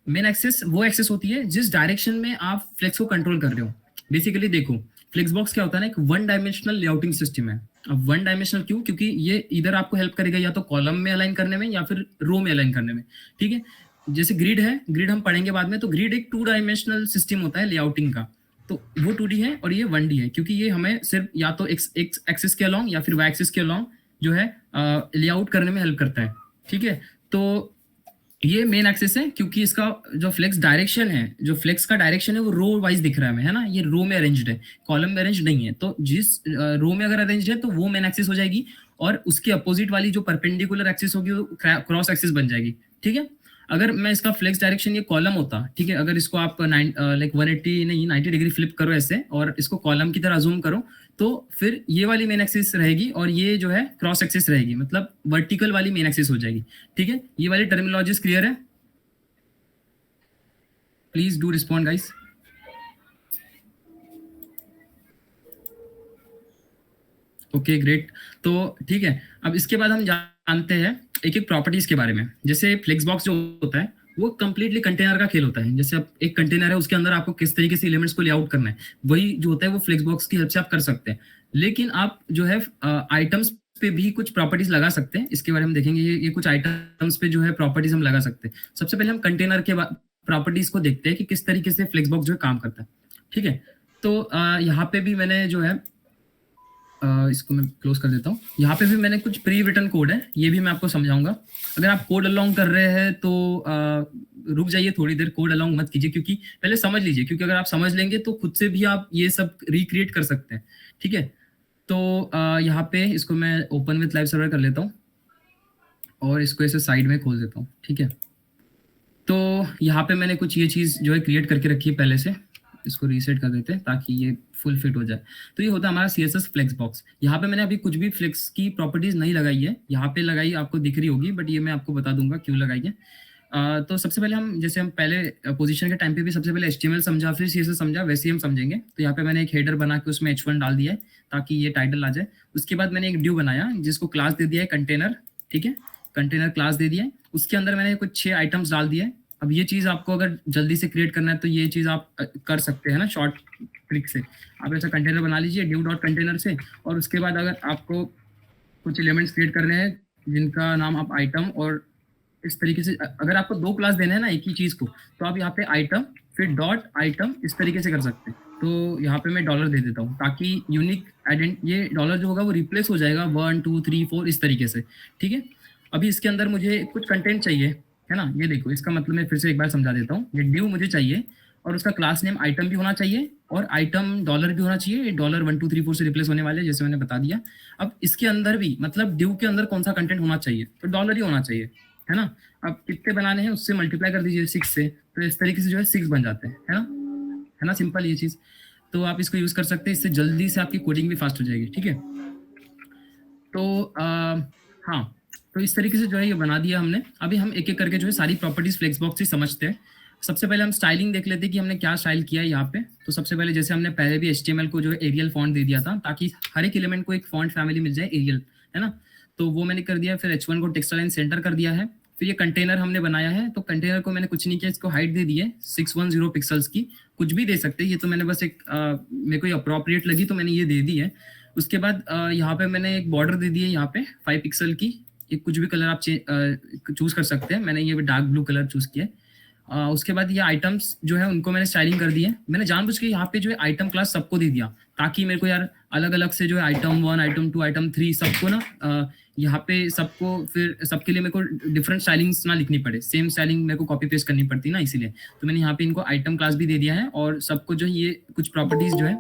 मेन एक्सेस वो एक्सेस होती है जिस डायरेक्शन में आप फ्लेक्स को कंट्रोल कर रहे हो। बेसिकली देखो, फ्लेक्स बॉक्स क्या होता है ना, एक 1 डायमेंशनल लेआउटिंग सिस्टम है। अब 1 डायमेंशनल क्यों? क्योंकि ये इधर आपको हेल्प करेगा या तो कॉलम में अलाइन करने में या फिर रो में अलाइन करने में, ठीक है। जैसे ग्रिड है, ग्रिड हम पढ़ेंगे बाद में, तो ग्रिड एक 2 डायमेंशनल सिस्टम होता है लेआउटिंग का, तो वो 2D है और ये 1D है, क्योंकि ये हमें सिर्फ या तो एक्स एक्सिस के अलोंग या फिर वाई एक्सिस के अलोंग जो है लेआउट करने में हेल्प करता है, ठीक है। तो ये मेन एक्सेस है, क्योंकि इसका जो फ्लेक्स डायरेक्शन है, जो फ्लेक्स का डायरेक्शन है वो रो वाइज दिख रहा है हमें, है ना। ये रो में अरेंज्ड है, कॉलम में अरेंज नहीं है। तो जिस रो में अगर अरेंज्ड है तो वो मेन एक्सेस हो जाएगी, और उसके अपोजिट वाली जो परपेंडिकुलर एक्सिस होगी वो क्रॉस एक्सिस बन जाएगी, ठीक है। अगर मैं इसका फ्लेक्स डायरेक्शन ये कॉलम होता, ठीक है, अगर इसको आप लाइक 180 नहीं 90 डिग्री फ्लिप करो ऐसे और इसको कॉलम की तरह जूम करो, तो फिर ये वाली मेन एक्सिस रहेगी और ये जो है क्रॉस एक्सिस रहेगी, मतलब वर्टिकल वाली मेन एक्सिस हो जाएगी। ठीक है, ये वाली टर्मिनोलॉजीज क्लियर है? Please do respond guys. Okay great. तो ठीक है, अब इसके बाद हम जानते हैं एक एक प्रॉपर्टीज के बारे में। जैसे फ्लेक्स बॉक्स जो होता है वो कंप्लीटली कंटेनर का खेल होता है। जैसे अब एक कंटेनर है, उसके अंदर आपको किस तरीके से एलिमेंट्स को लेआउट करना है, वही जो होता है वो फ्लेक्स बॉक्स की हेल्प से आप कर सकते हैं। लेकिन आप जो है आइटम्स पे भी कुछ प्रॉपर्टीज लगा सकते हैं, इसके बारे में देखेंगे। ये कुछ आइटम्स पे जो है प्रॉपर्टीज हम लगा सकते हैं। सबसे पहले हम कंटेनर के प्रॉपर्टीज को देखते हैं कि किस तरीके से फ्लेक्स बॉक्स जो है काम करता है। ठीक है, तो यहाँ पे भी मैंने जो है इसको मैं क्लोज कर देता हूँ। यहाँ पे भी मैंने कुछ प्री रिटन कोड है, ये भी मैं आपको समझाऊंगा। अगर आप कोड अलोंग कर रहे हैं तो रुक जाइए थोड़ी देर, कोड अलोंग मत कीजिए, क्योंकि पहले समझ लीजिए, क्योंकि अगर आप समझ लेंगे तो खुद से भी आप ये सब रिक्रिएट कर सकते हैं। ठीक है, तो यहाँ पे इसको मैं ओपन विथ लाइव सर्वर कर लेता हूँ और इसको ऐसे साइड में खोल देता हूँ। ठीक है, तो यहाँ पे मैंने कुछ ये चीज़ जो है क्रिएट करके रखी है पहले से। इसको रीसेट कर देते हैं ताकि ये फुल फिट हो जाए। तो ये होता है हमारा CSS फ्लेक्स बॉक्स। यहाँ पे मैंने अभी कुछ भी फ्लेक्स की प्रॉपर्टीज नहीं लगाई है, यहाँ पे लगाई आपको दिख रही होगी, बट ये मैं आपको बता दूंगा क्यों लगाई है। तो सबसे पहले हम, जैसे हम पहले पोजीशन के टाइम पे भी सबसे पहले HTML समझा फिर CSS समझा, वैसे ही हम समझेंगे। तो यहाँ पे मैंने एक हेडर बना के उसमें H1 डाल दिया है ताकि ये टाइटल आ जाए। उसके बाद मैंने एक ड्यू बनाया जिसको क्लास दे दिया है कंटेनर। ठीक है, कंटेनर क्लास दे दिया है, उसके अंदर मैंने कुछ 6 आइटम्स डाल दिए। अब ये चीज आपको अगर जल्दी से क्रिएट करना है तो ये चीज आप कर सकते हैं ना, शॉर्ट ट्रिक से। आप ऐसा कंटेनर बना लीजिए ड्यू डॉट कंटेनर से, और उसके बाद अगर आपको कुछ एलिमेंट्स क्रिएट करने हैं जिनका नाम आप आइटम, और इस तरीके से अगर आपको 2 क्लास देने हैं ना एक ही चीज को, तो आप यहाँ पे आइटम फिर डॉट आइटम इस तरीके से कर सकते हैं। तो यहाँ पे मैं डॉलर दे देता हूँ ताकि यूनिक ये डॉलर जो होगा वो रिप्लेस हो जाएगा 1 2 3 4 इस तरीके से। ठीक है, अभी इसके अंदर मुझे कुछ कंटेंट चाहिए, है ना। ये देखो, इसका मतलब मैं फिर से एक बार समझा देता हूँ। ये ड्यू मुझे चाहिए और उसका क्लास नेम आइटम भी होना चाहिए और आइटम डॉलर भी होना चाहिए। डॉलर 1 2 3 4 से रिप्लेस होने वाले, जैसे मैंने बता दिया। अब इसके अंदर भी, मतलब ड्यू के अंदर कौन सा कंटेंट होना चाहिए, तो डॉलर ही होना चाहिए, है ना। अब कितने बनाने हैं उससे मल्टीप्लाई कर दीजिए 6 से, तो इस तरीके से जो है 6 बन जाते हैं, है ना सिंपल ये चीज। तो आप इसको यूज कर सकते हैं, इससे जल्दी से आपकी कोडिंग भी फास्ट हो जाएगी। ठीक है, तो हाँ, तो इस तरीके से जो है ये बना दिया हमने। अभी हम एक एक करके जो है सारी प्रॉपर्टीज फ्लेक्स बॉक्स से समझते हैं। सबसे पहले हम स्टाइलिंग देख लेते हैं कि हमने क्या स्टाइल किया है यहाँ पे। तो सबसे पहले जैसे हमने पहले भी HTML को जो है एरियल फॉन्ट दे दिया था ताकि हर एक एलिमेंट को एक फॉन्ट फैमिली मिल जाए एरियल, है ना। तो वो मैंने कर दिया। फिर H1 को टेक्स्ट लाइन सेंटर कर दिया है। फिर ये कंटेनर हमने बनाया है, तो कंटेनर को मैंने कुछ नहीं किया, इसको हाइट दे दी है 610 पिक्सल्स की। कुछ भी दे सकते हैं, ये तो मैंने बस एक मेरे को अप्रोप्रिएट लगी तो मैंने ये दे दी है। उसके बाद यहाँ पे मैंने एक बॉर्डर दे दी है यहाँ पे 5 पिक्सल की। ये कुछ भी कलर आप चूज कर सकते हैं, मैंने ये डार्क ब्लू कलर चूज किया है। उसके बाद ये आइटम्स जो है उनको मैंने स्टाइलिंग कर दी है। मैंने जानबूझ के यहाँ पे जो है आइटम क्लास सबको दे दिया ताकि मेरे को यार अलग अलग से जो है आइटम 1 आइटम 2 आइटम 3 सबको ना यहाँ पे सबको, फिर सबके लिए मेरे को डिफरेंट स्टाइलिंग्स ना लिखनी पड़े, सेम स्टाइलिंग मेरे को कॉपी पेस्ट करनी पड़ती ना, इसीलिए तो मैंने यहाँ पे इनको आइटम क्लास भी दे दिया है और सबको जो है ये कुछ प्रॉपर्टीज जो है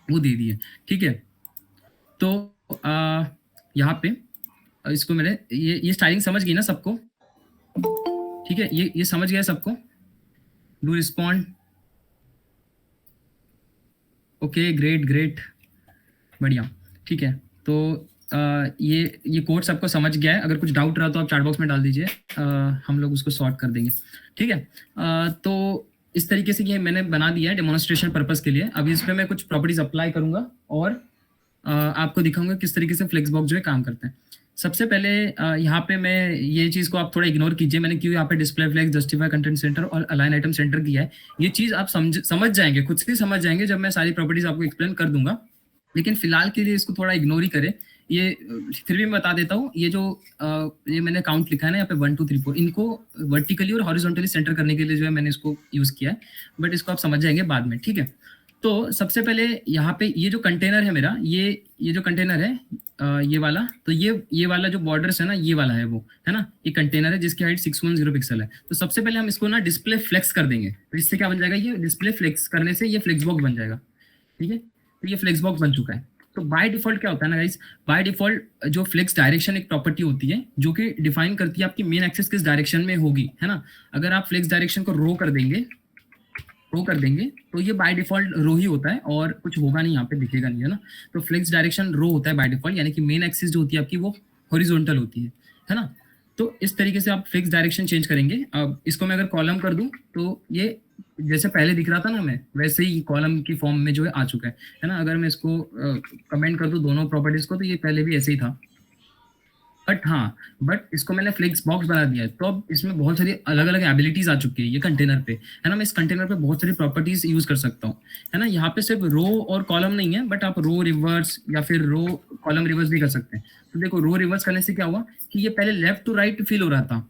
वो दे दी है। ठीक है, तो यहाँ पे इसको मैंने ये स्टाइलिंग समझ गई ना सबको? ठीक है, ये समझ गया सबको? Do respond. ओके ग्रेट, बढ़िया। ठीक है, तो ये कोड सबको समझ गया है। अगर कुछ डाउट रहा तो आप चैट बॉक्स में डाल दीजिए, हम लोग उसको सॉर्ट कर देंगे। ठीक है, तो इस तरीके से ये मैंने बना दिया है डेमोन्स्ट्रेशन पर्पस के लिए। अभी इस पर मैं कुछ प्रॉपर्टीज अप्लाई करूंगा और आपको दिखाऊंगा किस तरीके से फ्लेक्स बॉक्स जो है काम करते हैं। सबसे पहले यहाँ पे मैं ये चीज़ को आप थोड़ा इग्नोर कीजिए, मैंने क्यों यहाँ पे display flex, justify content center और अलाइन आइटम सेंटर किया है। ये चीज़ आप समझ जाएंगे, खुद से समझ जाएंगे जब मैं सारी प्रॉपर्टीज आपको एक्सप्लेन कर दूंगा। लेकिन फिलहाल के लिए इसको थोड़ा इग्नोर ही करें। ये फिर भी मैं बता देता हूँ, ये जो ये मैंने काउंट लिखा है ना यहाँ पे 1 2 3 4, इनको वर्टिकली और हॉरिजॉन्टली सेंटर करने के लिए जो है मैंने इसको यूज किया है, बट इसको आप समझ जाएंगे बाद में। ठीक है, तो सबसे पहले यहाँ पे ये जो कंटेनर है मेरा, ये जो कंटेनर है ये वाला, तो ये वाला जो बॉर्डर्स है ना, ये वाला है वो, है ना। ये कंटेनर है जिसकी हाइट 610 पिक्सल है। तो सबसे पहले हम इसको ना डिस्प्ले फ्लेक्स कर देंगे, तो इससे क्या बन जाएगा, ये डिस्प्ले फ्लेक्स करने से ये फ्लेक्स बॉक्स बन जाएगा। ठीक है, तो ये फ्लेक्स बॉक्स बन चुका है। तो बाय डिफॉल्ट क्या होता है ना गाइस, बाय डिफॉल्ट जो फ्लेक्स डायरेक्शन एक प्रॉपर्टी होती है जो कि डिफाइन करती है आपकी मेन एक्सिस किस डायरेक्शन में होगी, है ना। अगर आप फ्लेक्स डायरेक्शन को रो कर देंगे शो कर देंगे तो ये बाय डिफॉल्ट रो ही होता है और कुछ होगा नहीं, यहाँ पे दिखेगा नहीं, है ना। तो फ्लेक्स डायरेक्शन रो होता है बाय डिफॉल्ट, यानी कि मेन एक्सिस जो होती है आपकी वो हॉरिजॉन्टल होती है ना। तो इस तरीके से आप फिक्स डायरेक्शन चेंज करेंगे। अब इसको मैं अगर कॉलम कर दूं तो ये जैसे पहले दिख रहा था ना मैं, वैसे ही कॉलम की फॉर्म में जो है आ चुका है ना। अगर मैं इसको कमेंट कर दूं दोनों प्रॉपर्टीज को, तो ये पहले भी ऐसे ही था, बट इसको मैंने फ्लेक्स बॉक्स बना दिया है, तो अब इसमें बहुत सारी अलग अलग एबिलिटीज आ चुकी है ये कंटेनर पे, है ना। मैं इस कंटेनर पे बहुत सारी प्रॉपर्टीज यूज कर सकता हूँ, है ना। यहाँ पे सिर्फ रो और कॉलम नहीं है, बट आप रो रिवर्स या फिर रो कॉलम रिवर्स भी कर सकते हैं। तो देखो रो रिवर्स करने से क्या हुआ कि ये पहले लेफ्ट टू राइट फील हो रहा था,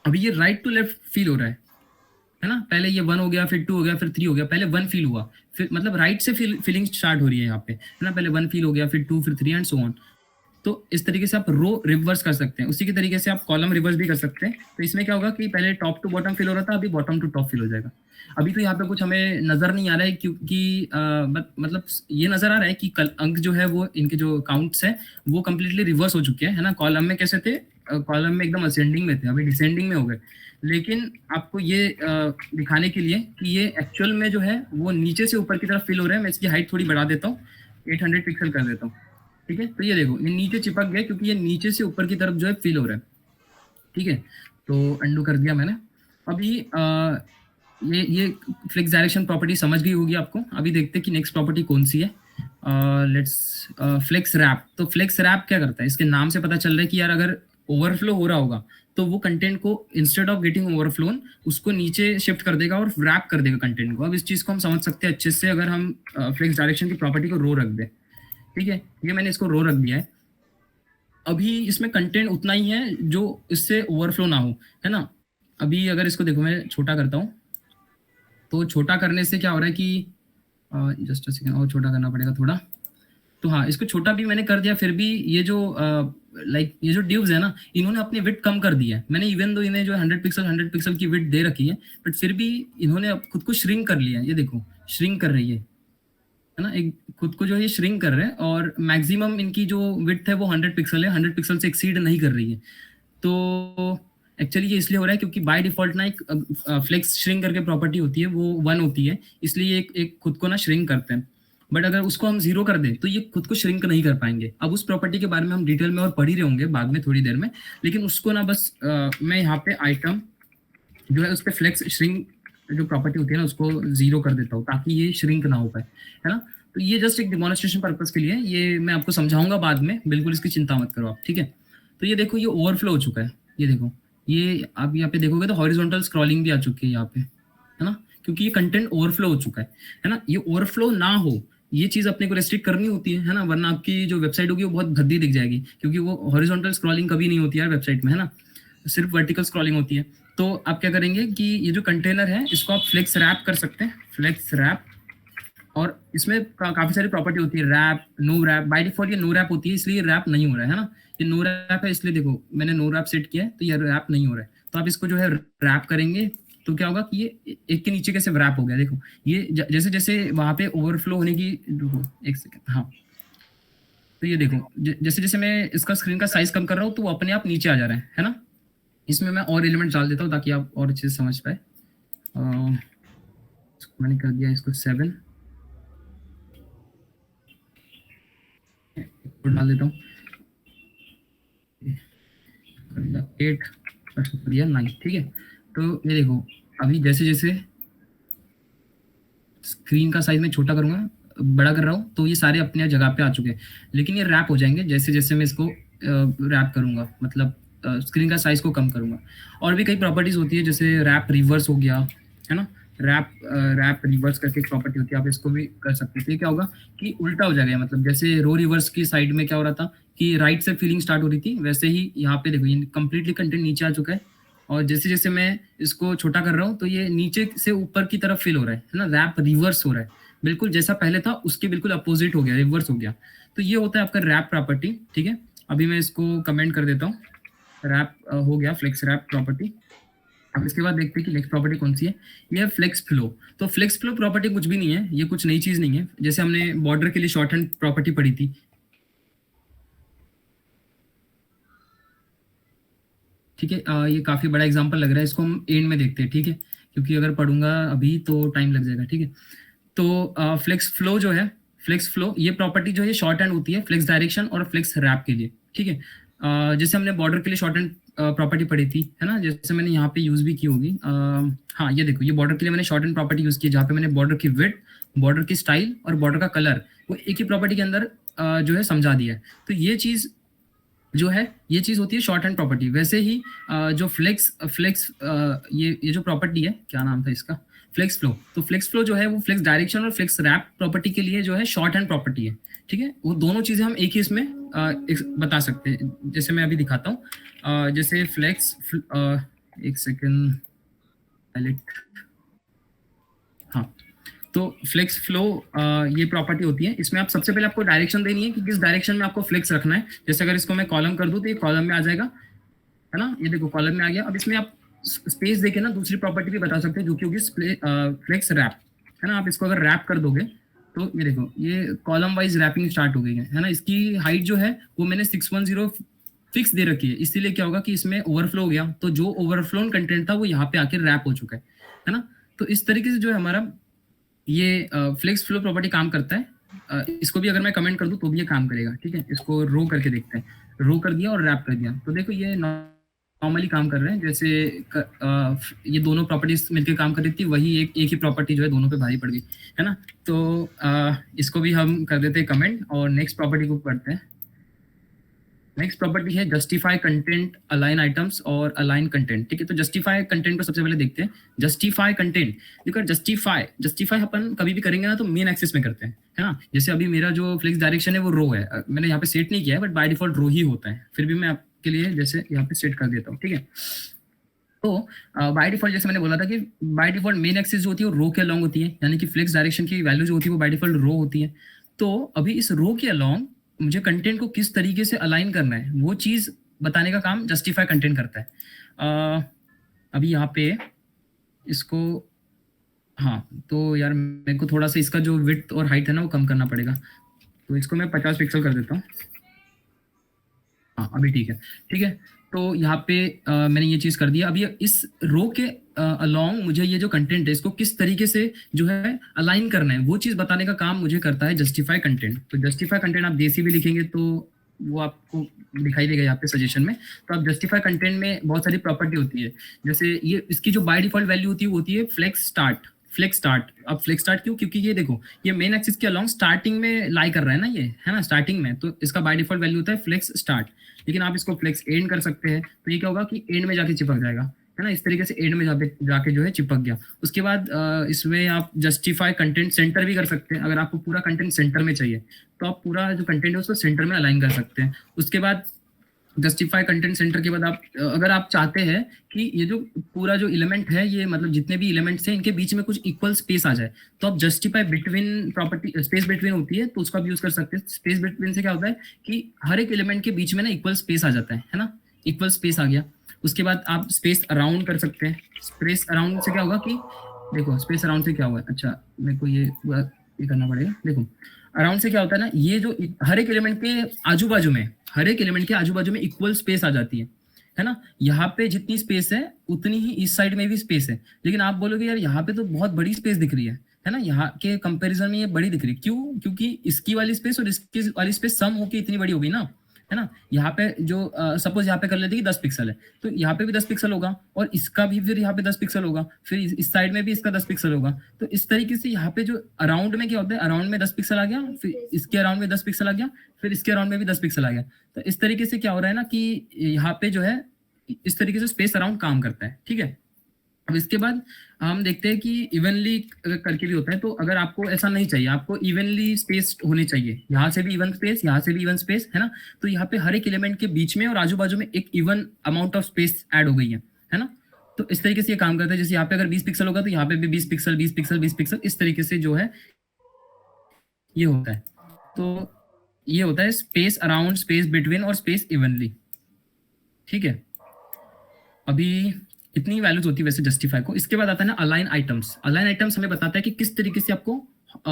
अभी ये राइट टू लेफ्ट फील हो रहा है ना। पहले ये 1 हो गया, फिर 2 हो गया, फिर 3 हो गया, पहले 1 फील हुआ, फिर मतलब राइट से फीलिंग स्टार्ट हो रही है यहाँ पे, है ना। पहले 1 फील हो गया, फिर 2, फिर 3 एंड सो ऑन। तो इस तरीके से आप रो रिवर्स कर सकते हैं, उसी के तरीके से आप कॉलम रिवर्स भी कर सकते हैं। तो इसमें क्या होगा कि पहले टॉप टू बॉटम फिल हो रहा था, अभी बॉटम टू टॉप फिल हो जाएगा। अभी तो यहाँ पे कुछ हमें नजर नहीं आ रहा है, क्योंकि मतलब ये नजर आ रहा है कि अंक जो है वो इनके जो काउंट्स है वो कंप्लीटली रिवर्स हो चुके हैं, है ना। कॉलम में कैसे थे, कॉलम में एकदम असेंडिंग में थे, अभी डिसेंडिंग में हो गए। लेकिन आपको ये दिखाने के लिए कि ये एक्चुअल में जो है वो नीचे से ऊपर की तरफ फिल हो रहा है, मैं इसकी हाइट थोड़ी बढ़ा देता हूँ, 800 पिक्सल कर देता हूँ, ठीक है। तो ये देखो ये नीचे चिपक गया, क्योंकि ये नीचे से ऊपर की तरफ जो है फील हो रहा है, ठीक है। तो अंडू कर दिया मैंने। अभी ये फ्लेक्स डायरेक्शन प्रॉपर्टी समझ गई होगी आपको। अभी देखते हैं कि नेक्स्ट प्रॉपर्टी कौन सी है। Let's flex wrap. तो फ्लेक्स रैप क्या करता है, इसके नाम से पता चल रहा है कि यार अगर ओवरफ्लो हो रहा होगा तो वो कंटेंट को इंस्टेड ऑफ गेटिंग ओवरफ्लोन उसको नीचे शिफ्ट कर देगा और रैप कर देगा कंटेंट को। अब इस चीज को हम समझ सकते हैं अच्छे से अगर हम फ्लेक्स डायरेक्शन की प्रॉपर्टी को रो रख दें, ठीक है। ये मैंने इसको रो रख दिया है। अभी इसमें कंटेंट उतना ही है जो इससे ओवरफ्लो ना हो, है ना। अभी अगर इसको देखो मैं छोटा करता हूँ, तो छोटा करने से क्या हो रहा है कि जस्ट सेकंड और छोटा करना पड़ेगा थोड़ा। तो हाँ, इसको छोटा भी मैंने कर दिया, फिर भी ये जो ये जो ड्यूब्स है ना, इन्होंने अपनी विड्थ कम कर दी है। मैंने इवन दो इन्हें जो 100 पिक्सल की विड्थ दे रखी है, बट फिर भी इन्होंने खुद को श्रिंक कर लिया है। ये देखो श्रिंक कर रही है ना, एक खुद को जो ये श्रिंक कर रहे हैं, और मैक्सिमम इनकी जो विड्थ है वो 100 पिक्सल है, 100 पिक्सल से एक्सीड नहीं कर रही है। तो एक्चुअली ये इसलिए हो रहा है क्योंकि बाय डिफॉल्ट ना एक फ्लेक्स श्रिंक करके प्रॉपर्टी होती है, वो 1 होती है, इसलिए एक खुद को ना श्रिंक करते हैं। बट अगर उसको हम 0 कर दें तो ये खुद को श्रिंक नहीं कर पाएंगे। अब उस प्रॉपर्टी के बारे में हम डिटेल में और पढ़ ही रहे होंगे बाद में थोड़ी देर में, लेकिन उसको ना बस मैं यहाँ पे आइटम जो है उस पर फ्लेक्स श्रिंक जो प्रॉपर्टी होती है ना उसको 0 कर देता हूँ, ताकि ये श्रिंक ना हो पाए, है ना। तो ये जस्ट एक डिमॉन्स्ट्रेशन पर्पज के लिए, ये मैं आपको समझाऊंगा बाद में, बिल्कुल इसकी चिंता मत करो आप, ठीक है। तो ये देखो ये ओवरफ्लो हो चुका है, ये देखो ये आप यहाँ पे देखोगे तो हॉरिजॉन्टल स्क्रॉलिंग भी आ चुकी है यहाँ पे, है ना, क्योंकि ये कंटेंट ओवरफ्लो हो चुका है ना। ये ओवरफ्लो ना हो ये चीज अपने को रेस्ट्रिक्ट करनी होती है ना, वरना आपकी जो वेबसाइट होगी वो बहुत भद्दी दिख जाएगी, क्योंकि वो हॉरिजॉन्टल स्क्रॉलिंग कभी नहीं होती है वेबसाइट में, है ना, सिर्फ वर्टिकल स्क्रॉलिंग होती है। तो आप क्या करेंगे कि ये जो कंटेनर है इसको आप फ्लेक्स रैप कर सकते हैं, फ्लेक्स रैप। और इसमें काफी सारी प्रॉपर्टी होती है, wrap, no wrap. By default ये नो रैप होती है, इसलिए रैप नहीं हो रहा है ना। ये नो रैप है, इसलिए देखो मैंने नो रैप सेट किया है तो ये रैप नहीं हो रहा है। तो आप इसको जो है रैप करेंगे तो क्या होगा कि ये एक के नीचे कैसे रैप हो गया, देखो ये जैसे जैसे वहां पे ओवरफ्लो होने की, देखो एक सेकेंड, हाँ। तो ये देखो जैसे जैसे मैं इसका स्क्रीन का साइज कम कर रहा हूँ तो वो अपने आप नीचे आ जा रहा है ना। इसमें मैं और एलिमेंट डाल देता हूँ ताकि आप और अच्छे से समझ पाए। मैंने कर दिया इसको 7, डाल देता हूँ 8, कर दिया 9, ठीक है। तो ये देखो अभी जैसे जैसे स्क्रीन का साइज मैं छोटा करूंगा, बड़ा कर रहा हूँ, तो ये सारे अपने जगह पे आ चुके हैं, लेकिन ये रैप हो जाएंगे जैसे जैसे मैं इसको रैप करूंगा, मतलब स्क्रीन का साइज को कम करूंगा। और भी कई प्रॉपर्टीज होती है, जैसे रैप रिवर्स हो गया, है ना। रैप रिवर्स करके एक प्रॉपर्टी होती है, आप इसको भी कर सकते हैं। क्या होगा कि उल्टा हो जाएगा, मतलब जैसे रो रिवर्स की साइड में क्या हो रहा था कि राइट से फीलिंग स्टार्ट हो रही थी, वैसे ही यहाँ पे देखो ये कंप्लीटली कंटेंट नीचे आ चुका है, और जैसे जैसे मैं इसको छोटा कर रहा हूँ तो ये नीचे से ऊपर की तरफ फील हो रहा है ना। रैप रिवर्स हो रहा है, बिल्कुल जैसा पहले था उसके बिल्कुल अपोजिट हो गया, रिवर्स हो गया। तो ये होता है आपका रैप प्रॉपर्टी, ठीक है। अभी मैं इसको कमेंट कर देता हूँ, रैप हो गया, फ्लेक्स रैप प्रॉपर्टी। अब इसके बाद देखते हैं कि नेक्स्ट प्रॉपर्टी कौन सी है। ये है फ्लेक्स फ्लो। तो फ्लेक्स फ्लो प्रॉपर्टी कुछ भी नहीं है, ये कुछ नई चीज नहीं है, जैसे हमने बॉर्डर के लिए शॉर्ट हैंड प्रॉपर्टी पढ़ी थी। ठीक है, ये काफी बड़ा एग्जांपल लग रहा है, इसको हम एंड में देखते हैं, ठीक है, क्योंकि अगर पढ़ूंगा अभी तो टाइम लग जाएगा, ठीक है। तो फ्लेक्स फ्लो जो है, फ्लेक्स फ्लो ये प्रॉपर्टी जो है शॉर्ट हैंड होती है फ्लेक्स डायरेक्शन और फ्लेक्स रैप के लिए, ठीक है। जैसे हमने बॉर्डर के लिए शॉर्ट हैंड प्रॉपर्टी पढ़ी थी, है ना, जैसे मैंने यहाँ पे यूज भी की होगी। हाँ, ये देखो, ये बॉर्डर के लिए मैंने शॉर्ट हैंड प्रॉपर्टी यूज की, जहाँ पे मैंने बॉर्डर की विड्थ, बॉर्डर की स्टाइल और बॉर्डर का कलर वो एक ही प्रॉपर्टी के अंदर जो है समझा दिया है। तो ये चीज जो है, ये चीज होती है शॉर्ट हैंड प्रॉपर्टी। वैसे ही जो फ्लेक्स फ्लेक्स ये जो प्रॉपर्टी है, क्या नाम था इसका, फ्लेक्स फ्लो। तो फ्लेक्स फ्लो जो है वो फ्लेक्स डायरेक्शन और फ्लेक्स रैप प्रॉपर्टी के लिए जो है शॉर्ट हैंड प्रॉपर्टी है, ठीक है। वो दोनों चीजें हम एक ही इसमें बता सकते हैं। जैसे मैं अभी दिखाता हूँ, जैसे फ्लेक्स, एक सेकेंड, हाँ, तो फ्लेक्स फ्लो ये प्रॉपर्टी होती है। इसमें आप सबसे पहले आपको डायरेक्शन देनी है कि किस डायरेक्शन में आपको फ्लेक्स रखना है। जैसे अगर इसको मैं कॉलम कर दूं तो ये कॉलम में आ जाएगा, है ना, ये देखो कॉलम में आ गया। अब इसमें आप स्पेस देके ना दूसरी प्रॉपर्टी भी बता सकते हैं, जो कि होगी फ्लेक्स रैप, है ना। आप इसको अगर रैप कर दोगे तो ये देखो, ये कॉलम वाइज रैपिंग स्टार्ट हो गई है ना। इसकी हाइट जो है वो मैंने 610 फिक्स दे रखी है, इसीलिए क्या होगा कि इसमें ओवरफ्लो हो गया, तो जो ओवरफ्लोन कंटेंट था वो यहाँ पे आके रैप हो चुका है ना। तो इस तरीके से जो है हमारा ये फ्लेक्स फ्लो प्रॉपर्टी काम करता है। इसको भी अगर मैं कमेंट कर दूं तो भी ये काम करेगा, ठीक है। इसको रो करके देखते हैं, रो कर दिया और रैप कर दिया, तो देखो ये नॉर्मली काम कर रहे हैं। जैसे ये दोनों प्रॉपर्टीज मिलकर काम कर रही थी, वही एक ही प्रॉपर्टी जो है दोनों पे भारी पड़ गई, है ना। तो इसको भी हम कर देते हैं कमेंट और नेक्स्ट प्रॉपर्टी को पढ़ते हैं। नेक्स्ट प्रॉपर्टी है जस्टिफाई कंटेंट, अलाइन आइटम्स और अलाइन कंटेंट, ठीक है। तो जस्टिफाई कंटेंट को सबसे पहले देखते हैं। जस्टिफाई कंटेंट, देखो जस्टिफाई अपन कभी भी करेंगे ना तो मेन एक्सिस में करते हैं, है ना। जैसे अभी मेरा जो फ्लेक्स डायरेक्शन है वो रो है, मैंने यहाँ पे सेट नहीं किया है, बट बाय डिफॉल्ट रो ही होता है। फिर भी मैं आपके लिए जैसे यहाँ पे सेट कर देता हूँ, ठीक है। तो बाय डिफॉल्ट जैसे मैंने बोला था कि बाय डिफॉल्ट मेन एक्सिस जो होती है वो रो के अलॉन्ग होती है, यानी कि फ्लेक्स डायरेक्शन की वैल्यू जो होती है वो बाय डिफॉल्ट रो होती है। तो अभी इस रो के अलॉन्ग मुझे कंटेंट को किस तरीके से अलाइन करना है वो चीज बताने का काम जस्टिफाई कंटेंट करता है। अभी यहाँ पे इसको, हाँ, तो यार मेरे को थोड़ा सा इसका जो विड्थ और हाइट है ना वो कम करना पड़ेगा, तो इसको मैं 50 पिक्सल कर देता हूँ। हाँ, अभी ठीक है, ठीक है। तो यहाँ पे मैंने ये चीज कर दिया। अभी इस रो के अलोंग मुझे ये जो कंटेंट है इसको किस तरीके से जो है अलाइन करना है वो चीज बताने का काम मुझे करता है जस्टिफाई कंटेंट। तो जस्टिफाई कंटेंट आप देसी भी लिखेंगे तो वो आपको दिखाई देगा यहाँ पे सजेशन में। तो आप जस्टिफाई कंटेंट में बहुत सारी प्रॉपर्टी होती है, जैसे ये इसकी जो बाय डिफॉल्ट वैल्यू होती है वो होती है फ्लेक्स स्टार्ट। फ्लेक्स स्टार्ट, अब फ्लेक्स स्टार्ट क्यों, क्योंकि ये देखो ये मेन एक्सिस के अलोंग स्टार्टिंग में लाई कर रहा है ना, ये है ना स्टार्टिंग में, तो इसका बाय डिफॉल्ट वैल्यू होता है फ्लेक्स स्टार्ट। लेकिन आप इसको फ्लेक्स एंड कर सकते हैं, तो ये क्या होगा कि एंड में जाके चिपक जाएगा, है ना। इस तरीके से एंड में जाके जो है चिपक गया। उसके बाद इसमें आप जस्टिफाई कंटेंट सेंटर भी कर सकते हैं। अगर आपको पूरा कंटेंट सेंटर में चाहिए तो आप पूरा जो कंटेंट है उसको सेंटर में अलाइन कर सकते हैं। उसके बाद जस्टिफाई कंटेंट सेंटर के बाद आप अगर आप चाहते हैं कि ये जो पूरा जो एलिमेंट है, ये मतलब जितने भी एलिमेंट्स हैं इनके बीच में कुछ इक्वल स्पेस आ जाए, तो आप justify between property, space between होती है तो उसका भी यूज कर सकते हैं। स्पेस बिटवीन से क्या होता है कि हर एक एलिमेंट के बीच में ना इक्वल स्पेस आ जाता है ना, इक्वल स्पेस आ गया। उसके बाद आप स्पेस अराउंड कर सकते हैं। स्पेस अराउंड से क्या होगा कि देखो, स्पेस अराउंड से क्या हुआ, अच्छा मेरे को ये करना पड़ेगा। देखो अराउंड से क्या होता है ना, ये जो हर एक एलिमेंट के आजू बाजू में, हर एक एलिमेंट के आजू बाजू में इक्वल स्पेस आ जाती है ना। यहाँ पे जितनी स्पेस है उतनी ही इस साइड में भी स्पेस है। लेकिन आप बोलोगे यार यहाँ पे तो बहुत बड़ी स्पेस दिख रही है ना, यहाँ के कंपैरिजन में ये बड़ी दिख रही है। क्यों? क्योंकि इसकी वाली स्पेस और इसकी वाली स्पेस सम होके इतनी बड़ी होगी ना, है ना। यहाँ पे जो सपोज यहाँ पे कर लेते कि 10 पिक्सल है, तो यहाँ पे भी 10 पिक्सल होगा और इसका भी फिर यहाँ पे 10 पिक्सल होगा, फिर इस साइड में भी इसका 10 पिक्सल होगा। तो इस तरीके से यहाँ पे जो अराउंड में क्या होता है, अराउंड में 10 पिक्सल आ गया, फिर इसके अराउंड में 10 पिक्सल आ गया, फिर इसके अराउंड में भी 10 पिक्सल आ गया। तो इस तरीके से क्या हो रहा है ना कि यहाँ पे जो है इस तरीके से स्पेस अराउंड काम करता है, ठीक है। अब इसके बाद हम देखते हैं कि इवनली करके भी होता है। तो अगर आपको ऐसा नहीं चाहिए, आपको इवनली स्पेस होने चाहिए, यहाँ से भी इवन स्पेस, यहाँ से भी इवन स्पेस, है ना। तो यहाँ पे हर एक एलिमेंट के बीच में और आजू बाजू में एक even amount of space add हो गई है ना। तो इस तरीके से ये काम करता है। जैसे यहाँ पे अगर 20 पिक्सल होगा तो यहाँ पे भी 20 पिक्सल 20 पिक्सल 20 पिक्सल, इस तरीके से जो है ये होता है। तो ये होता है स्पेस अराउंड, स्पेस बिटवीन और स्पेस इवनली, ठीक है। अभी इतनी वैल्यूज होती है वैसे जस्टिफाई को। इसके बाद आता है ना अलाइन आइटम्स। अलाइन आइटम्स हमें बताता है कि किस तरीके से आपको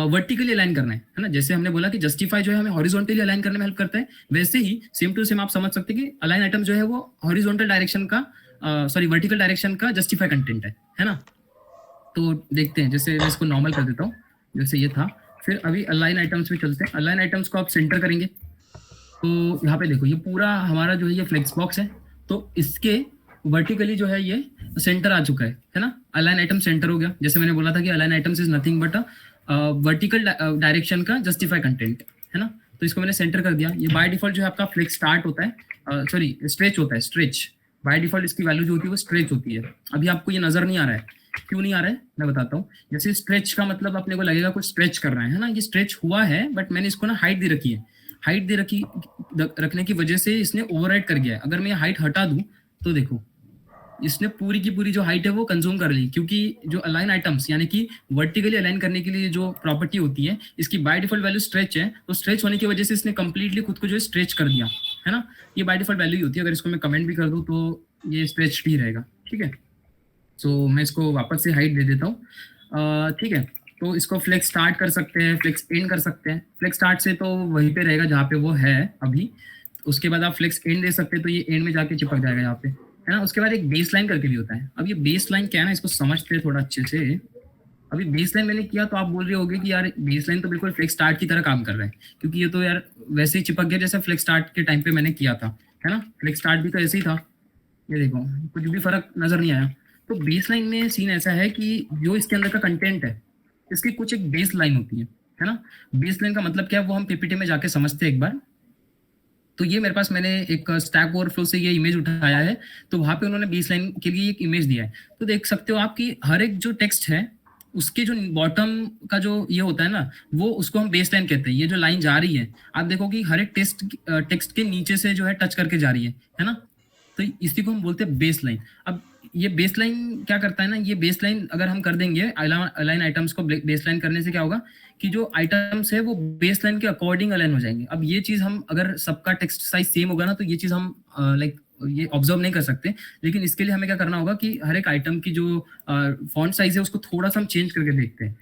वर्टिकली अलाइन करना है ना। जैसे हमने बोला कि जस्टिफाई जो है हमें हॉरिजॉन्टली अलाइन करने में हेल्प करता है, वैसे ही सेम टू सेम आप समझ सकते हैं कि अलाइन आइटम जो है वो हॉरिजॉन्टल डायरेक्शन का, सॉरी वर्टिकल डायरेक्शन का जस्टिफाई कंटेंट है ना। तो देखते हैं, जैसे मैं इसको नॉर्मल कर देता हूँ, जैसे ये था। फिर अभी अलाइन आइटम्स पे चलते हैं। अलाइन आइटम्स को आप सेंटर करेंगे तो यहाँ पे देखो ये पूरा हमारा जो है ये फ्लेक्स बॉक्स है, तो इसके वर्टिकली जो है ये सेंटर आ चुका है ना। अलाइन आइटम सेंटर हो गया। जैसे मैंने बोला था कि align items is nothing but vertical direction का जस्टिफाई कंटेंट, है ना। तो इसको मैंने सेंटर कर दिया। ये बाय डिफॉल्ट जो है आपका फ्लेक्स स्टार्ट होता है, सॉरी स्ट्रेच होता है, स्ट्रेच बाय डिफॉल्ट इसकी वैल्यू जो होती है वो स्ट्रेच होती है। अभी आपको ये नजर नहीं आ रहा है, क्यों नहीं आ रहा है मैं बताता हूँ। जैसे स्ट्रेच का मतलब अपने को लगेगा कुछ स्ट्रेच कर रहे हैं, है ना। ये स्ट्रेच हुआ है बट मैंने इसको ना हाइट दे रखी है। हाइट दे रखी रखने की वजह से इसने ओवरराइड कर गया है। अगर मैं ये हाइट हटा दूं तो देखो इसने पूरी की पूरी जो हाइट है वो कंज्यूम कर ली, क्योंकि जो अलाइन आइटम्स यानी कि वर्टिकली अलाइन करने के लिए जो प्रॉपर्टी होती है इसकी बाय डिफॉल्ट वैल्यू स्ट्रेच है, तो स्ट्रेच होने की वजह से इसने कंप्लीटली खुद को जो है स्ट्रेच कर दिया, है ना। ये बाय डिफॉल्ट वैल्यू ही होती है। अगर इसको मैं कमेंट भी कर दूं तो ये स्ट्रेच ही रहेगा, ठीक है। सो मैं इसको वापस से हाइट दे देता हूँ, ठीक है। तो इसको फ्लेक्स स्टार्ट कर सकते हैं, फ्लेक्स एंड कर सकते हैं। फ्लेक्स स्टार्ट से तो वहीं पे रहेगा जहाँ पे वो है अभी। उसके बाद आप फ्लेक्स एंड दे सकते हैं, तो ये एंड में जाके चिपक जाएगा यहाँ पे, है ना। उसके बाद एक बेस लाइन करके भी होता है। अब ये बेस लाइन क्या है ना, इसको समझते हैं थोड़ा अच्छे से। अभी बेस लाइन मैंने किया तो आप बोल रहे होगे कि यार बेस लाइन तो बिल्कुल फ्लेक्स स्टार्ट की तरह काम कर रहा है, क्योंकि ये तो यार वैसे ही चिपक गया जैसे फ्लेक्स स्टार्ट के टाइम पे मैंने किया था, है ना। फ्लेक्स स्टार्ट भी तो ऐसे ही था। ये देखो कुछ भी फर्क नजर नहीं आया। तो बेस लाइन में सीन ऐसा है कि जो इसके अंदर का कंटेंट है इसकी कुछ एक बेस लाइन होती है ना। बेस लाइन का मतलब क्या है वो हम पीपीटी में जाके समझते हैं एक बार। तो ये मेरे पास मैंने एक स्टैक ओवरफ्लो से ये इमेज उठाया है, तो वहां पे उन्होंने बेस लाइन के लिए एक इमेज दिया है। तो देख सकते हो आप कि हर एक जो टेक्स्ट है उसके जो बॉटम का जो ये होता है ना, वो उसको हम बेस लाइन कहते हैं। ये जो लाइन जा रही है आप देखो कि हर एक टेक्स्ट के नीचे से जो है टच करके जा रही है ना। तो इसी को हम बोलते हैं बेस लाइन। अब ये बेस लाइन क्या करता है ना, ये बेस लाइन अगर हम कर देंगे अलाइन आइटम्स को बेस लाइन करने से क्या होगा कि जो आइटम्स है वो बेस लाइन के अकॉर्डिंग अलाइन हो जाएंगे। अब ये चीज हम अगर सबका टेक्स्ट साइज सेम होगा ना तो ये चीज हम लाइक ये ऑब्जर्व नहीं कर सकते। लेकिन इसके लिए हमें क्या करना होगा कि हर एक आइटम की जो फॉन्ट साइज है उसको थोड़ा सा हम चेंज करके देखते हैं।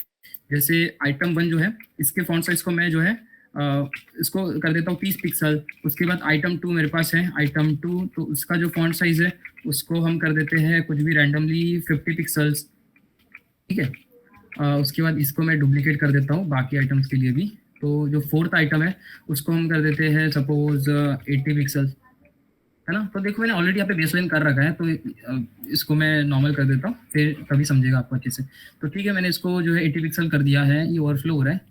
जैसे आइटम 1 जो है इसके फॉन्ट साइज को मैं जो है इसको कर देता हूँ 30 पिक्सल। उसके बाद आइटम 2 मेरे पास है, आइटम 2 तो उसका जो फॉन्ट साइज है उसको हम कर देते हैं कुछ भी रैंडमली 50 पिक्सल्स, ठीक है। उसके बाद इसको मैं डुप्लीकेट कर देता हूँ बाकी आइटम्स के लिए भी। तो जो फोर्थ आइटम है उसको हम कर देते हैं सपोज 80 पिक्सल, है ना। तो देखो मैंने ऑलरेडी यहाँ पे बेसलाइन कर रखा है, तो इसको मैं नॉर्मल कर देता हूँ, फिर तभी समझेगा आपको अच्छे से। तो ठीक है मैंने इसको जो है 80 पिक्सल कर दिया है। ये ओवरफ्लो हो रहा है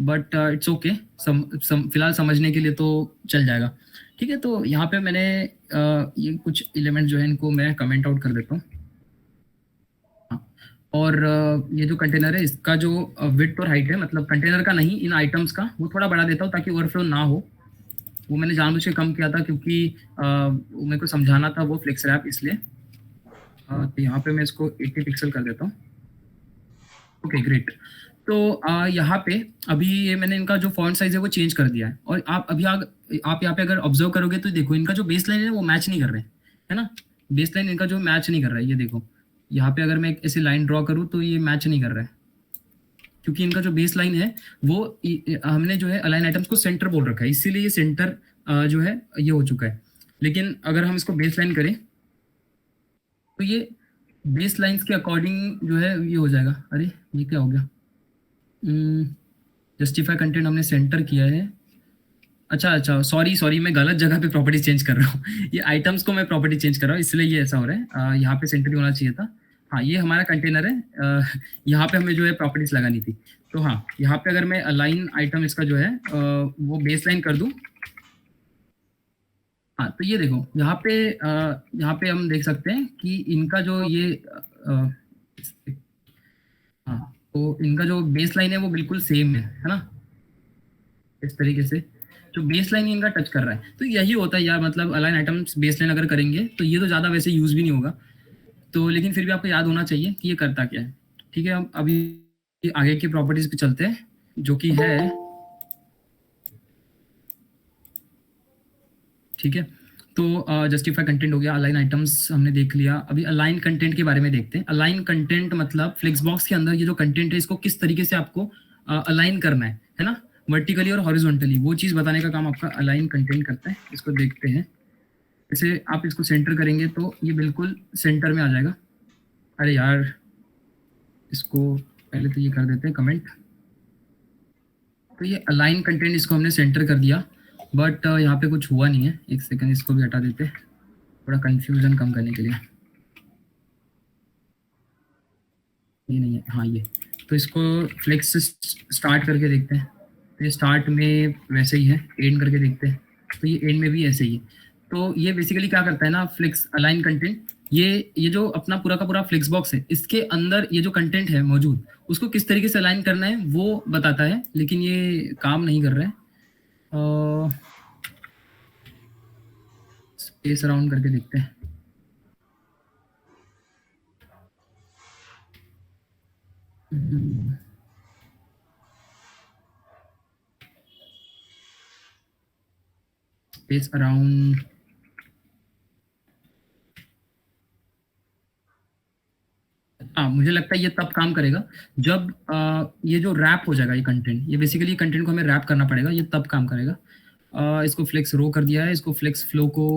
बट इट्स ओके, फिलहाल समझने के लिए तो चल जाएगा, ठीक है। तो यहाँ पे मैंने ये कुछ एलिमेंट जो है इनको मैं कमेंट आउट कर देता हूँ। और ये जो कंटेनर है इसका जो विड्थ और हाइट है, मतलब कंटेनर का नहीं इन आइटम्स का, वो थोड़ा बढ़ा देता हूँ ताकि ओवरफ्लो ना हो। वो मैंने जानबूझ के कम किया था क्योंकि मेरे को समझाना था वो फ्लेक्स रैप, इसलिए। तो यहाँ पे मैं इसको 80 पिक्सल कर देता हूँ। Okay great. तो यहाँ पे अभी ये मैंने इनका जो फॉन्ट साइज है वो चेंज कर दिया है। और आप अभी आप यहाँ पे अगर ऑब्जर्व करोगे तो देखो इनका जो बेस लाइन है वो मैच नहीं कर रहे हैं, है ना। बेस लाइन इनका जो मैच नहीं कर रहा है, ये देखो यहाँ पे अगर मैं एक ऐसी लाइन ड्रॉ करूँ तो ये मैच नहीं कर रहा है, क्योंकि इनका जो बेस लाइन है वो हमने जो है अलाइन आइटम्स को सेंटर बोल रखा है, इसीलिए ये सेंटर जो है ये हो चुका है। लेकिन अगर हम इसको बेस लाइन करें तो ये बेस लाइन्स के अकॉर्डिंग जो है ये हो जाएगा। अरे ये क्या हो गया, जस्टिफाई कंटेंट हमने सेंटर किया है। अच्छा सॉरी मैं गलत जगह पे प्रॉपर्टी चेंज कर रहा हूँ। ये आइटम्स को मैं प्रॉपर्टी चेंज कर रहा हूँ इसलिए ये ऐसा हो रहा है। यहाँ पे सेंटर ही होना चाहिए था। हाँ ये हमारा कंटेनर है, यहाँ पे हमें जो है प्रॉपर्टीज लगानी थी। तो हाँ यहाँ पे अगर मैं अलाइन आइटम इसका जो है वो बेस लाइन कर दूँ, हाँ तो ये देखो यहाँ पे हम देख सकते हैं कि इनका जो ये हाँ तो इनका जो बेस लाइन है वो बिल्कुल सेम है ना। इस तरीके से जो बेस लाइन इनका टच कर रहा है, तो यही होता है यार, मतलब अलाइन आइटम्स बेस लाइन अगर करेंगे तो ये तो ज़्यादा वैसे यूज़ भी नहीं होगा, तो लेकिन फिर भी आपको याद होना चाहिए कि ये करता क्या है, ठीक है। हम अभी आगे की प्रॉपर्टीज पे चलते हैं जो कि है, ठीक है। तो जस्टिफाई कंटेंट हो गया, अलाइन आइटम्स हमने देख लिया। अभी अलाइन कंटेंट के बारे में देखते हैं। अलाइन कंटेंट मतलब फ्लेक्स बॉक्स के अंदर ये जो कंटेंट है इसको किस तरीके से आपको अलाइन करना है ना, वर्टिकली और हॉरिजॉन्टली, वो चीज़ बताने का काम आपका अलाइन कंटेंट करता है। इसको देखते हैं। जैसे आप इसको सेंटर करेंगे तो ये बिल्कुल सेंटर में आ जाएगा। अरे यार इसको पहले तो ये कर देते हैं कमेंट। तो ये अलाइन कंटेंट इसको हमने सेंटर कर दिया, बट यहाँ पे कुछ हुआ नहीं है। एक सेकंड, इसको भी हटा देते थोड़ा कंफ्यूजन कम करने के लिए। ये नहीं है, हाँ ये। तो इसको फ्लेक्स से स्टार्ट करके देखते हैं। तो ये स्टार्ट में वैसे ही है, एंड करके देखते हैं तो ये एंड में भी ऐसे ही है। तो ये बेसिकली क्या करता है ना, फ्लेक्स अलाइन कंटेंट, ये जो अपना पूरा का पूरा फ्लेक्स बॉक्स है, इसके अंदर ये जो कंटेंट है मौजूद, उसको किस तरीके से अलाइन करना है वो बताता है, लेकिन ये काम नहीं कर रहा है। स्पेस अराउंड करके देखते हैं। स्पेस अराउंड, हाँ मुझे लगता है ये तब काम करेगा जब ये जो रैप हो जाएगा, ये कंटेंट, ये बेसिकली कंटेंट को हमें रैप करना पड़ेगा, ये तब काम करेगा। इसको फ्लेक्स रो कर दिया है, इसको फ्लेक्स फ्लो को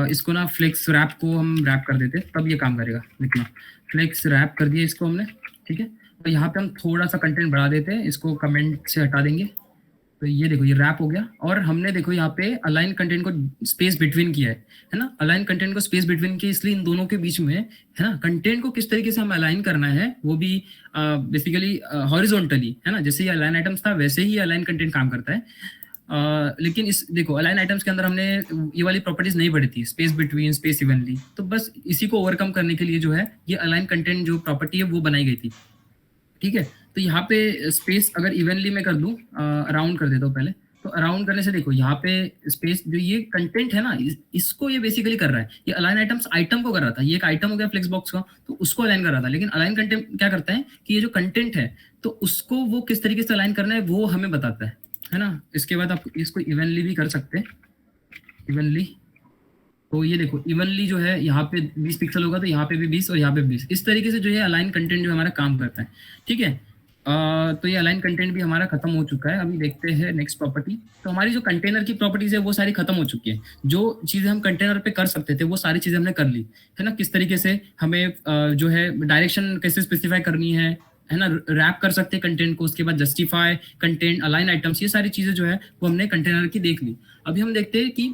इसको ना फ्लेक्स रैप को हम रैप कर देते, तब ये काम करेगा। देखना, फ्लेक्स रैप कर दिया इसको हमने, ठीक है। तो यहाँ पे हम थोड़ा सा कंटेंट बढ़ा देते हैं, इसको कमेंट से हटा देंगे। तो ये देखो ये रैप हो गया, और हमने देखो यहाँ पे अलाइन कंटेंट को स्पेस बिटवीन किया है ना। अलाइन कंटेंट को स्पेस बिटवीन किया, इसलिए इन दोनों के बीच में है ना, कंटेंट को किस तरीके से हमें अलाइन करना है वो भी बेसिकली हॉरिजॉन्टली है ना। जैसे ये अलाइन आइटम्स था वैसे ही अलाइन कंटेंट काम करता है। लेकिन इस देखो अलाइन आइटम्स के अंदर हमने ये वाली प्रॉपर्टीज नहीं पढ़ी थी, स्पेस बिटवीन, स्पेस इवनली। तो बस इसी को ओवरकम करने के लिए जो है ये अलाइन कंटेंट जो प्रॉपर्टी है वो बनाई गई थी, ठीक है। तो यहाँ पे स्पेस अगर इवनली में कर दूं, अराउंड कर देता हूँ पहले। तो अराउंड करने से देखो यहाँ पे स्पेस जो ये कंटेंट है ना, इसको ये बेसिकली कर रहा है। ये अलाइन आइटम्स आइटम को कर रहा था, ये एक आइटम हो गया फ्लेक्स बॉक्स का, तो उसको अलाइन कर रहा था। लेकिन अलाइन कंटेंट क्या करता है कि ये जो कंटेंट है तो उसको वो किस तरीके से अलाइन करना है वो हमें बताता है ना। इसके बाद आप इसको इवनली भी कर सकते हैं, इवनली। तो ये देखो इवनली जो है यहाँ पे 20 पिक्सल होगा तो यहाँ पे भी 20 और यहाँ पे 20, इस तरीके से जो है अलाइन कंटेंट जो हमारा काम करता है, ठीक है। तो ये अलाइन कंटेंट भी हमारा खत्म हो चुका है। अभी देखते हैं नेक्स्ट प्रॉपर्टी। तो हमारी जो कंटेनर की प्रॉपर्टीज है वो सारी खत्म हो चुकी है। जो चीजें हम कंटेनर पे कर सकते थे वो सारी चीजें हमने कर ली है ना। किस तरीके से हमें जो है डायरेक्शन कैसे स्पेसिफाई करनी है ना, रैप कर सकते हैं कंटेंट को, उसके बाद जस्टिफाई कंटेंट, अलाइन आइटम्स, ये सारी चीजें जो है वो हमने कंटेनर की देख ली। अभी हम देखते हैं कि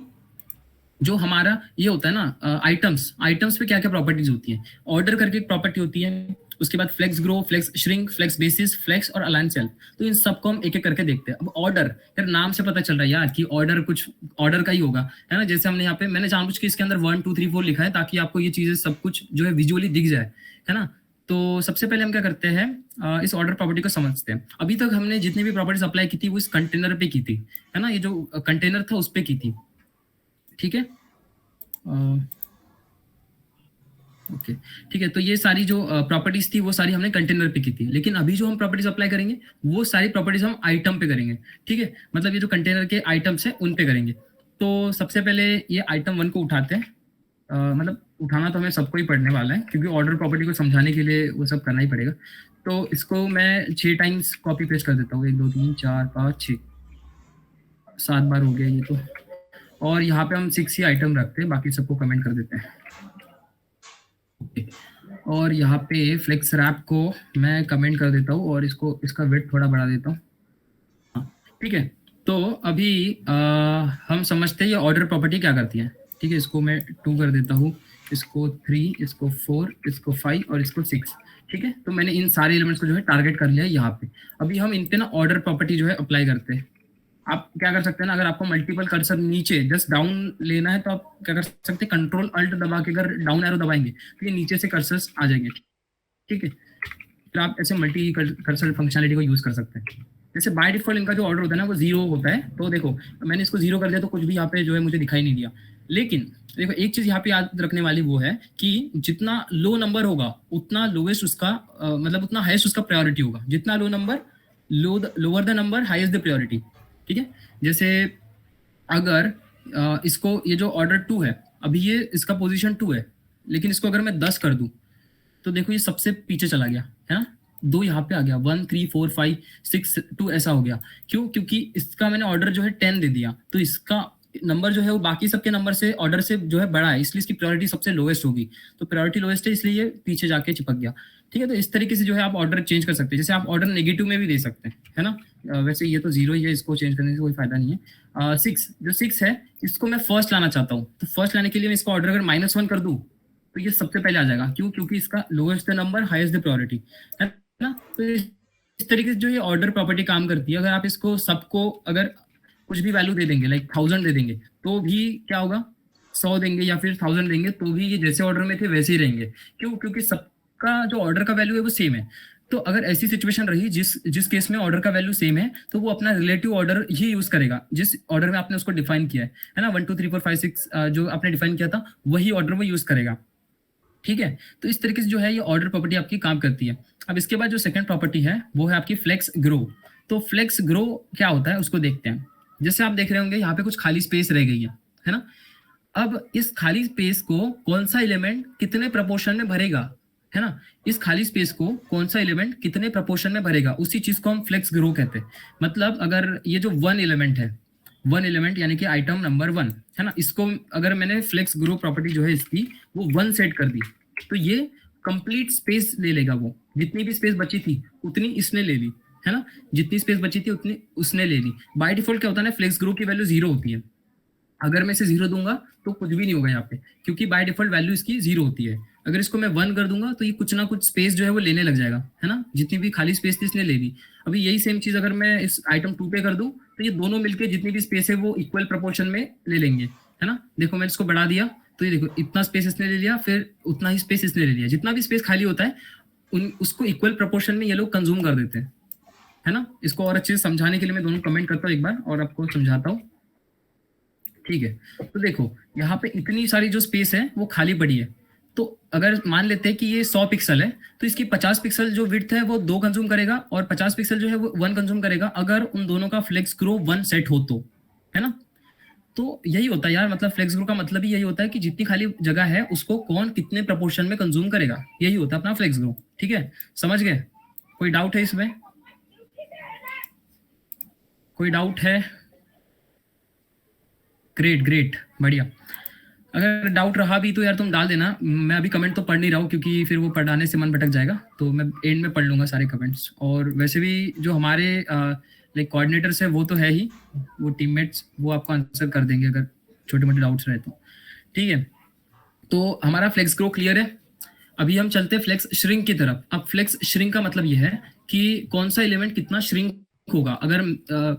जो हमारा ये होता है ना आइटम्स पे क्या क्या प्रॉपर्टीज होती है। ऑर्डर करके एक प्रॉपर्टी होती है, उसके बाद flex grow, flex shrink, flex basis, flex और अलाइन सेल। तो इन सबको हम एक एक करके देखते हैं। अब ऑर्डर, यार नाम से पता चल रहा है यार कि ऑर्डर कुछ ऑर्डर का ही होगा है ना। जैसे हमने यहाँ पे मैंने जानबूझ के इसके अंदर 1 2 3 4 लिखा है ताकि आपको ये चीजें सब कुछ जो है विजुअली दिख जाए है ना। तो सबसे पहले हम क्या करते हैं, इस ऑर्डर प्रॉपर्टी को समझते हैं। अभी तक हमने जितनी भी प्रॉपर्टीज अप्लाई की थी वो इस कंटेनर पे की थी है ना, ये जो कंटेनर था उस पे की थी, ठीक है। ओके ठीक है। तो ये सारी जो प्रॉपर्टीज थी वो सारी हमने कंटेनर पे की थी, लेकिन अभी जो हम प्रॉपर्टीज अप्लाई करेंगे वो सारी प्रॉपर्टीज हम आइटम पे करेंगे, ठीक है। मतलब ये जो कंटेनर के आइटम्स है उन पे करेंगे। तो सबसे पहले ये आइटम 1 को उठाते हैं। मतलब उठाना तो हमें सबको ही पढ़ने वाला है क्योंकि ऑर्डर प्रॉपर्टी को समझाने के लिए वो सब करना ही पड़ेगा। तो इसको मैं 6 टाइम्स कॉपी पेस्ट कर देता हूँ, 1 2 3 4 5 6 7 बार हो गया ये तो। और यहाँ पे हम 6 ही आइटम रखते हैं, बाकी सबको कमेंट कर देते हैं। और यहाँ पे फ्लेक्स रैप को मैं कमेंट कर देता हूँ और इसको इसका वेट थोड़ा बढ़ा देता हूँ, हाँ ठीक है। तो अभी हम समझते हैं ये ऑर्डर प्रॉपर्टी क्या करती है, ठीक है। इसको मैं 2 कर देता हूँ, इसको 3, इसको 4, इसको 5 और इसको 6, ठीक है। तो मैंने इन सारे एलिमेंट्स को जो है टारगेट कर लिया है यहाँ पे। अभी हम इन पे ना ऑर्डर प्रॉपर्टी जो है अप्लाई करते हैं। आप क्या कर सकते हैं ना, अगर आपको मल्टीपल कर्सर नीचे जस्ट डाउन लेना है तो आप क्या कर सकते हैं, कंट्रोल अल्ट दबा के अगर डाउन एरो दबाएंगे तो ये नीचे से कर्सर्स आ जाएंगे, ठीक है। फिर आप ऐसे मल्टी कर्सर फंक्शनलिटी को यूज कर सकते हैं। जैसे बाय डिफॉल्ट इनका जो ऑर्डर होता है ना वो 0 होता है। तो देखो मैंने इसको 0 कर दिया तो कुछ भी यहाँ पे जो है मुझे दिखाई नहीं दिया। लेकिन देखो एक चीज यहाँ पे याद रखने वाली वो है कि जितना लो नंबर होगा उतना लोवेस्ट उसका मतलब उतना हाईएस्ट उसका प्रायोरिटी होगा। जितना low number, lower the number highest the priority, ठीक है। जैसे अगर इसको ये जो ऑर्डर 2 है, अभी ये इसका पोजीशन 2 है, लेकिन इसको अगर मैं 10 कर दूं तो देखो ये सबसे पीछे चला गया है ना। 2 यहाँ पे आ गया, 1 3 4 5 6 2 ऐसा हो गया। क्यों? क्योंकि इसका मैंने ऑर्डर जो है 10 दे दिया, तो इसका नंबर जो है वो बाकी सबके नंबर से ऑर्डर से जो है बड़ा है, इसलिए इसकी प्रायोरिटी सबसे लोएस्ट होगी। तो प्रायोरिटी लोएस्ट है इसलिए ये पीछे जाके चिपक गया। ठीक है, तो इस तरीके से जो है आप ऑर्डर चेंज कर सकते हैं। जैसे आप ऑर्डर नेगेटिव में भी दे सकते हैं, है ना। वैसे ये तो 0 ही है, इसको चेंज करने से कोई फायदा नहीं है। 6 जो 6 है इसको मैं फर्स्ट लाना चाहता हूँ, तो फर्स्ट लाने के लिए मैं इसका ऑर्डर अगर -1 कर दूं तो ये सबसे पहले आ जाएगा। क्यों? क्योंकि इसका lowest the number highest the priority, है ना। तो इस तरीके से जो ये ऑर्डर प्रॉपर्टी काम करती है, अगर आप इसको सबको अगर कुछ भी वैल्यू दे देंगे, लाइक 1000 दे देंगे, तो भी क्या होगा, 100 देंगे या फिर 1000 देंगे तो भी ये जैसे ऑर्डर में थे वैसे ही रहेंगे। क्यों? क्योंकि सबका जो ऑर्डर का वैल्यू है वो सेम है। तो अगर ऐसी सिचुएशन रही जिस केस में ऑर्डर का वैल्यू सेम है, तो वो अपना रिलेटिव ऑर्डर ही यूज करेगा जिस ऑर्डर में आपने उसको डिफाइन किया है ना। 1 2 3 4 5 6 जो आपने डिफाइन किया था वही ऑर्डर वो यूज करेगा। ठीक है, तो इस तरीके से जो है ये ऑर्डर प्रॉपर्टी आपकी काम करती है। अब इसके बाद जो सेकंड प्रॉपर्टी है वो है आपकी फ्लेक्स ग्रो। तो फ्लेक्स ग्रो क्या होता है उसको देखते हैं। जैसे आप देख रहे होंगे यहाँ पे कुछ खाली स्पेस रह गई है ना। अब इस खाली स्पेस को कौन सा एलिमेंट कितने प्रपोर्शन में भरेगा, है ना। इस खाली स्पेस को कौन सा एलिमेंट कितने प्रपोर्शन में भरेगा, उसी चीज को हम फ्लेक्स ग्रो कहते हैं। मतलब अगर ये जो वन एलिमेंट है, वन एलिमेंट यानी कि आइटम नंबर 1 है ना, इसको अगर मैंने फ्लेक्स ग्रो प्रॉपर्टी जो है इसकी वो 1 सेट कर दी, तो ये कंप्लीट स्पेस ले लेगा। वो जितनी भी स्पेस बची थी उतनी इसने ले ली, है ना। जितनी स्पेस बची थी उतनी उसने ले ली। बाय डिफॉल्ट क्या होता है ना, फ्लेक्स ग्रो की वैल्यू 0 होती है। अगर मैं इसे 0 दूंगा तो कुछ भी नहीं होगा यहाँ पे, क्योंकि बाय डिफॉल्ट वैल्यू इसकी 0 होती है। अगर इसको मैं 1 कर दूंगा तो ये कुछ ना कुछ स्पेस जो है वो लेने लग जाएगा, है ना। जितनी भी खाली स्पेस थी इसने ले ली। अभी यही सेम चीज अगर मैं इस आइटम 2 पे कर दूं तो ये दोनों मिलकर जितनी भी स्पेस है वो इक्वल प्रपोर्शन में ले लेंगे, है ना। देखो मैं इसको बढ़ा दिया तो ये देखो इतना स्पेस इसने ले लिया, फिर उतना ही स्पेस इसने ले लिया। जितना भी स्पेस खाली होता है उसको इक्वल प्रपोर्शन में ये लोग कंज्यूम कर देते हैं, है ना। इसको और अच्छे से समझाने के लिए मैं दोनों कमेंट करता हूँ एक बार और आपको समझाता हूँ। ठीक है, तो देखो यहाँ पे इतनी सारी जो स्पेस है वो खाली पड़ी है। तो अगर मान लेते हैं कि ये 100 पिक्सल है तो इसकी 50 पिक्सल जो विड्थ है वो 2 कंज्यूम करेगा और 50 पिक्सल जो है वो 1 कंज्यूम करेगा, अगर उन दोनों का फ्लेक्स ग्रो 1 सेट हो तो, है ना। तो यही होता है यार, मतलब फ्लेक्स ग्रो का मतलब ही यही होता है कि जितनी खाली जगह है उसको कौन कितने प्रपोर्शन में कंज्यूम करेगा, यही होता है अपना फ्लेक्स ग्रो। ठीक है, समझ गए? कोई डाउट है इसमें? कोई डाउट है? ग्रेट ग्रेट, बढ़िया। अगर डाउट रहा भी तो यार तुम डाल देना। मैं अभी कमेंट तो पढ़ नहीं रहा हूँ क्योंकि फिर वो पढ़ाने से मन भटक जाएगा, तो मैं एंड में पढ़ लूंगा सारे कमेंट्स। और वैसे भी जो हमारे लाइक कोऑर्डिनेटर्स है वो तो है ही, वो टीममेट्स वो आपको आंसर कर देंगे अगर छोटे मोटे डाउट्स रहे तो। ठीक है, तो हमारा फ्लेक्स ग्रो क्लियर है। अभी हम चलते हैं फ्लेक्स श्रिंक की तरफ। अब फ्लेक्स श्रिंक का मतलब यह है कि कौन सा एलिमेंट कितना श्रिंक होगा। अगर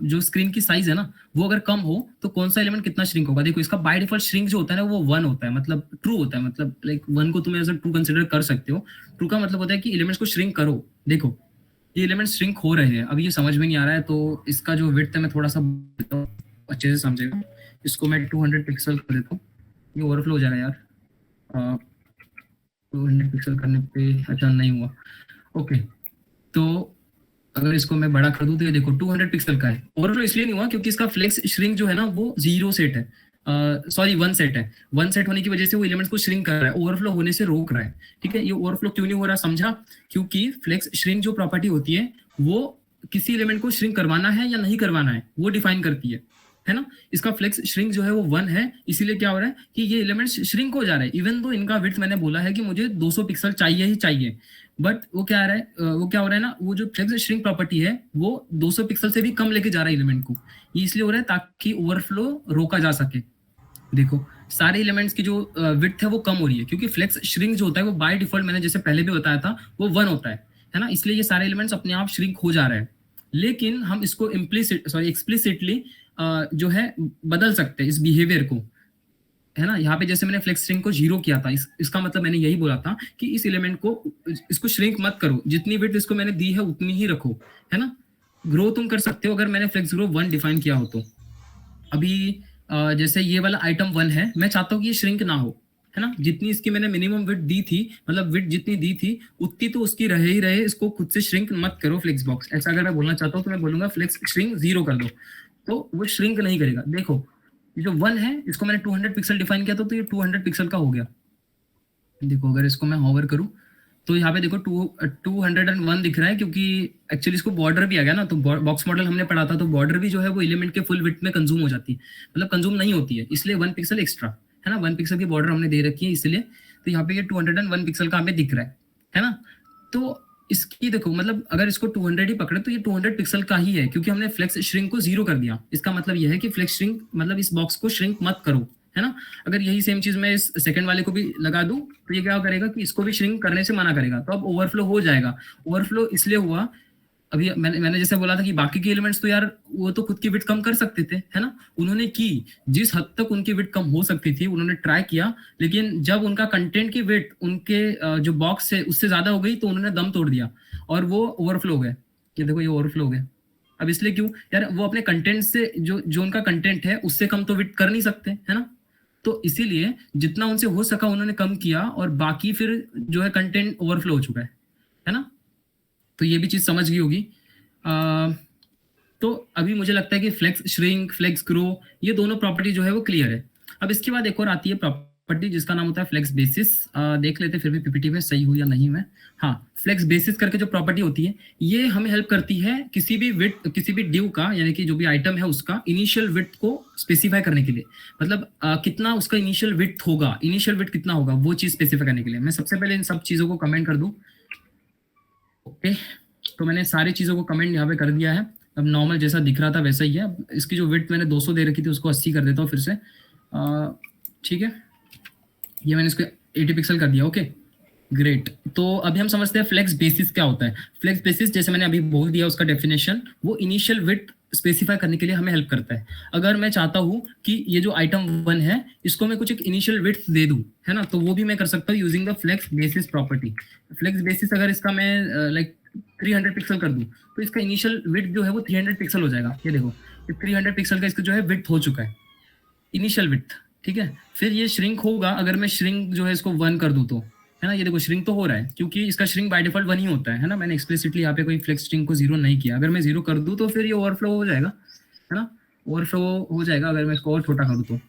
जो स्क्रीन की साइज है ना वो अगर कम हो तो कौन सा एलिमेंट कितना श्रिंक होगा। देखो इसका बाय डिफॉल्ट श्रिंक जो होता है ना वो 1 होता है, मतलब ट्रू होता है। मतलब लाइक 1 को तुम एज अ ट्रू कंसिडर कर सकते हो। ट्रू का मतलब होता है कि एलिमेंट्स को श्रिंक करो। देखो ये एलिमेंट श्रिंक हो रहे हैं, अभी ये समझ में नहीं आ रहा है तो इसका जो विड्थ है मैं थोड़ा सा अच्छे से समझेगा। इसको मैं 200 पिक्सल कर देता हूँ, ये ओवरफ्लो हो जाएगा यार। 200 पिक्सल करने पे अच्छा नहीं हुआ। ओके, तो अगर इसको मैं बड़ा कर दूं तो ये देखो 200 पिक्सल का है। ओवरफ्लो इसलिए नहीं हुआ क्योंकि इसका फ्लेक्स श्रिंक जो है ना वो 0 सेट है, सॉरी 1 सेट है। 1 सेट होने की वजह से वो एलिमेंट्स को श्रिंक कर रहा है, ओवरफ्लो होने से रोक रहा है। ठीक है, ये ओवरफ्लो क्यों नहीं हो रहा समझा? क्योंकि फ्लेक्स श्रिंक जो प्रॉपर्टी होती है वो किसी एलिमेंट को श्रिंक करवाना है या नहीं करवाना है वो डिफाइन करती है ना। इसका फ्लेक्स श्रिंक जो है वो 1 है, इसीलिए क्या हो रहा है कि ये एलिमेंट्स श्रिंक हो जा रहे हैं। इवन दो इनका विड्थ मैंने बोला है कि मुझे 200 पिक्सल चाहिए ही चाहिए, बट वो क्या आ रहा है, वो क्या हो रहा है ना, वो जो फ्लेक्स श्रिंक प्रॉपर्टी है वो 200 पिक्सल से भी कम लेके जा रहा है एलिमेंट को। ये इसलिए हो रहा है ताकि ओवरफ्लो रोका जा सके। देखो सारे एलिमेंट्स की जो विड्थ है वो कम हो रही है क्योंकि फ्लेक्स श्रिंक जो होता है वो बाय डिफॉल्ट मैंने जैसे पहले भी बताया था वो 1 होता है ना। इसलिए ये सारे एलिमेंट्स अपने आप श्रिंक हो जा रहे हैं। लेकिन हम इसको एक्सप्लिसिटली जो है बदल सकते हैं इस बिहेवियर को, है ना। यहाँ पे जैसे मैंने फ्लेक्स श्रिंक को 0 किया था, इसका मतलब मैंने यही बोला था कि इस एलिमेंट को इसको श्रिंक मत करो, जितनी विड्थ इसको मैंने दी है उतनी ही रखो, है ना। ग्रो तुम कर सकते हो अगर मैंने फ्लेक्स ग्रो 1 डिफाइन किया हो तो। अभी जैसे ये वाला आइटम 1 है, मैं चाहता हूँ कि ये श्रिंक ना हो, है ना। जितनी इसकी मैंने मिनिमम विड्थ दी थी, मतलब विड्थ जितनी दी थी उतनी तो उसकी रहे ही रहे, इसको खुद से श्रिंक मत करो फ्लेक्स बॉक्स। ऐसा अगर मैं बोलना चाहता हूँ तो मैं बोलूंगा फ्लेक्स श्रिंक 0 कर दो, तो वो श्रिंक नहीं करेगा। देखो जो 1 है इसको मैंने 200 पिक्सल डिफाइन किया था तो ये 200 पिक्सल का हो गया। देखो अगर इसको मैं हॉवर करूं तो यहाँ पे देखो 201 दिख रहा है, क्योंकि एक्चुअली इसको बॉर्डर भी आ गया ना, तो बॉक्स मॉडल हमने पढ़ा था, तो बॉर्डर भी जो है वो एलिमेंट के फुल विड्थ में कंज्यूम हो जाती है, मतलब कंज्यूम नहीं होती है, इसलिए 1 पिक्सल एक्स्ट्रा है ना, 1 पिक्सल की बॉर्डर हमने दे रखी है इसलिए। तो यहाँ पे ये 201 पिक्सल का हमें दिख रहा है ना। तो इसकी देखो मतलब अगर इसको 200 ही पकड़े तो ये 200 पिक्सल का ही है, क्योंकि हमने फ्लेक्स श्रिंक को 0 कर दिया। इसका मतलब यह है कि फ्लेक्स श्रिंक मतलब इस बॉक्स को श्रिंक मत करो, है ना। अगर यही सेम चीज मैं इस सेकंड वाले को भी लगा दूं तो ये क्या करेगा कि इसको भी श्रिंक करने से मना करेगा, तो अब ओवरफ्लो हो जाएगा। ओवरफ्लो इसलिए हुआ, अभी मैंने जैसे बोला था कि बाकी के एलिमेंट्स तो यार वो तो खुद की विड्थ कम कर सकते थे, है ना। उन्होंने की, जिस हद तक उनकी विड्थ कम हो सकती थी उन्होंने ट्राई किया, लेकिन जब उनका कंटेंट की विड्थ उनके जो बॉक्स है उससे ज्यादा हो गई तो उन्होंने दम तोड़ दिया और वो ओवरफ्लो हो गए। ये देखो ये ओवरफ्लो हो गया। अब इसलिए क्यों यार, वो अपने कंटेंट से जो जो उनका कंटेंट है उससे कम तो विड्थ कर नहीं सकते, है ना। तो इसीलिए जितना उनसे हो सका उन्होंने कम किया, और बाकी फिर जो है कंटेंट ओवरफ्लो हो चुका है ना। तो ये भी चीज समझ गई होगी। तो अभी मुझे लगता है कि फ्लेक्स श्रिंक, फ्लेक्स ग्रो, ये दोनों प्रॉपर्टी जो है वो क्लियर है। अब इसके बाद एक और आती है प्रॉपर्टी जिसका नाम होता है फ्लेक्स बेसिस। देख लेते फिर भी पीपीटी में सही हुई या नहीं में। हाँ, फ्लेक्स बेसिस करके जो प्रॉपर्टी होती है ये हमें हेल्प करती है किसी भी विड्थ, किसी भी ड्यू का, यानी कि जो भी आइटम है उसका इनिशियल विड्थ को स्पेसिफाई करने के लिए, मतलब कितना उसका इनिशियल विड्थ होगा, इनिशियल विड्थ कितना होगा वो चीज स्पेसिफाई करने के लिए। मैं सबसे पहले इन सब चीजों को कमेंट कर दूं। ओके, तो मैंने सारी चीजों को कमेंट यहाँ पे कर दिया है। अब नॉर्मल जैसा दिख रहा था वैसा ही है। इसकी जो विड्थ मैंने 200 दे रखी थी उसको 80 कर देता हूँ फिर से। ठीक है, ये मैंने इसको 80 पिक्सल कर दिया। Okay great. तो अभी हम समझते हैं फ्लेक्स बेसिस क्या होता है। फ्लेक्स बेसिस जैसे मैंने अभी बोल दिया उसका डेफिनेशन, वो इनिशियल विड्थ स्पेसिफाई करने के लिए हमें हेल्प करता है। अगर मैं चाहता हूँ कि ये जो आइटम 1 है इसको मैं कुछ एक इनिशियल विड्थ दे दूं, है ना, तो वो भी मैं कर सकता हूँ using the flex basis property. Flex basis अगर इसका मैं लाइक 300 पिक्सल कर दूं तो इसका इनिशियल विड्थ जो है वो 300 पिक्सल हो जाएगा। ये देखो, 300 पिक्सल का इसका जो है विड्थ हो चुका है, इनिशियल विड्थ। ठीक है, फिर ये श्रिंक होगा अगर मैं श्रिंक जो है इसको 1 कर दूं तो, है ना। ये देखो श्रिंक तो हो रहा है क्योंकि इसका श्रिंक बाय डिफॉल्ट 1 ही होता है ना। मैंने एक्सप्लिसिटली यहाँ पे कोई फ्लेक्स श्रिंक को 0 नहीं किया। अगर मैं 0 कर दूं तो फिर ये ओवरफ्लो हो जाएगा, है ना, ओवरफ्लो हो जाएगा अगर मैं इसको और छोटा करूँ तो।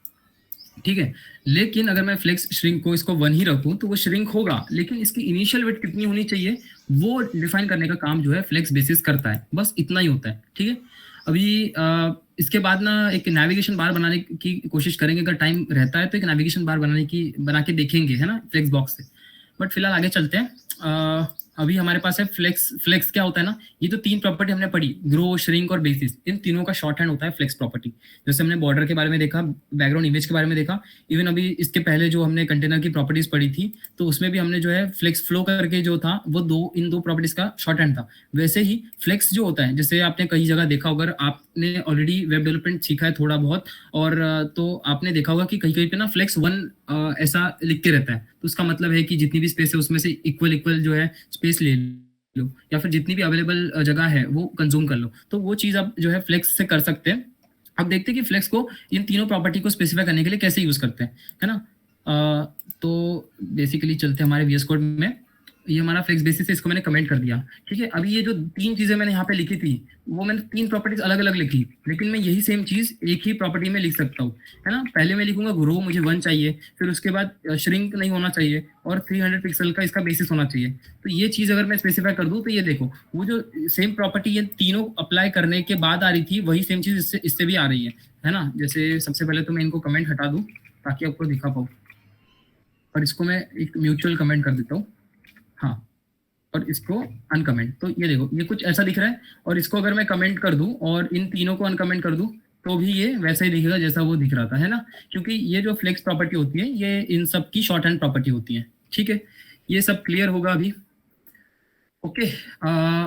ठीक है, लेकिन अगर मैं फ्लेक्स श्रिंक को इसको 1 ही रखूं तो वो श्रिंक होगा, लेकिन इसकी इनिशियल विड्थ कितनी होनी चाहिए वो डिफाइन करने का काम जो है फ्लेक्स बेसिस करता है। बस इतना ही होता है। ठीक है, अभी इसके बाद ना एक नेविगेशन बार बनाने की कोशिश करेंगे, अगर टाइम रहता है तो एक नेविगेशन बार बना के देखेंगे, है ना, फ्लेक्स बॉक्स से। बट फिलहाल आगे चलते हैं। अभी हमारे पास है फ्लेक्स। फ्लेक्स क्या होता है ना, ये तो 3 प्रॉपर्टी हमने पढ़ी, ग्रो, श्रिंक और बेसिस, इन तीनों का शॉर्ट हैंड होता है फ्लेक्स प्रॉपर्टी। जैसे हमने बॉर्डर के बारे में देखा, बैकग्राउंड इमेज के बारे में देखा, इवन अभी इसके पहले जो हमने कंटेनर की प्रॉपर्टीज पढ़ी थी तो उसमें भी हमने जो है फ्लेक्स फ्लो करके जो था वो इन दो प्रॉपर्टीज का शॉर्ट हैंड था। वैसे ही फ्लेक्स जो होता है, जैसे आपने कई जगह देखा होगा, आपने ऑलरेडी वेब डेवलपमेंट सीखा है थोड़ा बहुत, और तो आपने देखा होगा कि कहीं कहीं पे ना फ्लेक्स 1 ऐसा लिख के रहता है, तो उसका मतलब है कि जितनी भी स्पेस है उसमें से इक्वल जो है स्पेस ले लो, या फिर जितनी भी अवेलेबल जगह है वो कंज्यूम कर लो। तो वो चीज आप जो है फ्लेक्स से कर सकते हैं। अब देखते हैं कि फ्लेक्स को इन तीनों प्रॉपर्टी को स्पेसिफाई करने के लिए कैसे यूज करते हैं, है ना। तो बेसिकली चलते हैं हमारे VS कोड में। ये हमारा फ्लेक्स बेसिस है, इसको मैंने कमेंट कर दिया। ठीक है, अभी ये जो 3 चीजें मैंने यहाँ पे लिखी थी वो मैंने 3 प्रॉपर्टीज अलग अलग लिखी, लेकिन मैं यही सेम चीज एक ही प्रॉपर्टी में लिख सकता हूँ, है ना। पहले मैं लिखूंगा ग्रो, मुझे 1 चाहिए, फिर उसके बाद श्रिंक नहीं होना चाहिए, और 300 पिक्सल का इसका बेसिस होना चाहिए। तो ये चीज अगर मैं स्पेसिफाई कर दूं तो ये देखो, वो जो सेम प्रॉपर्टी ये तीनों अप्लाई करने के बाद आ रही थी वही सेम चीज इससे भी आ रही है ना। जैसे सबसे पहले तो मैं इनको कमेंट हटा दूं ताकि आपको दिखा पाऊँ, और इसको मैं एक म्यूचुअल कमेंट कर देता हूँ, हाँ, और इसको अनकमेंट। तो ये देखो ये कुछ ऐसा दिख रहा है, और इसको अगर मैं कमेंट कर दूं और इन तीनों को अनकमेंट कर दूं तो भी ये वैसा ही दिखेगा जैसा वो दिख रहा था, है ना। क्योंकि ये जो फ्लेक्स प्रॉपर्टी होती है ये इन सब की शॉर्ट हैंड प्रॉपर्टी होती है। ठीक है, ये सब क्लियर होगा अभी। ओके,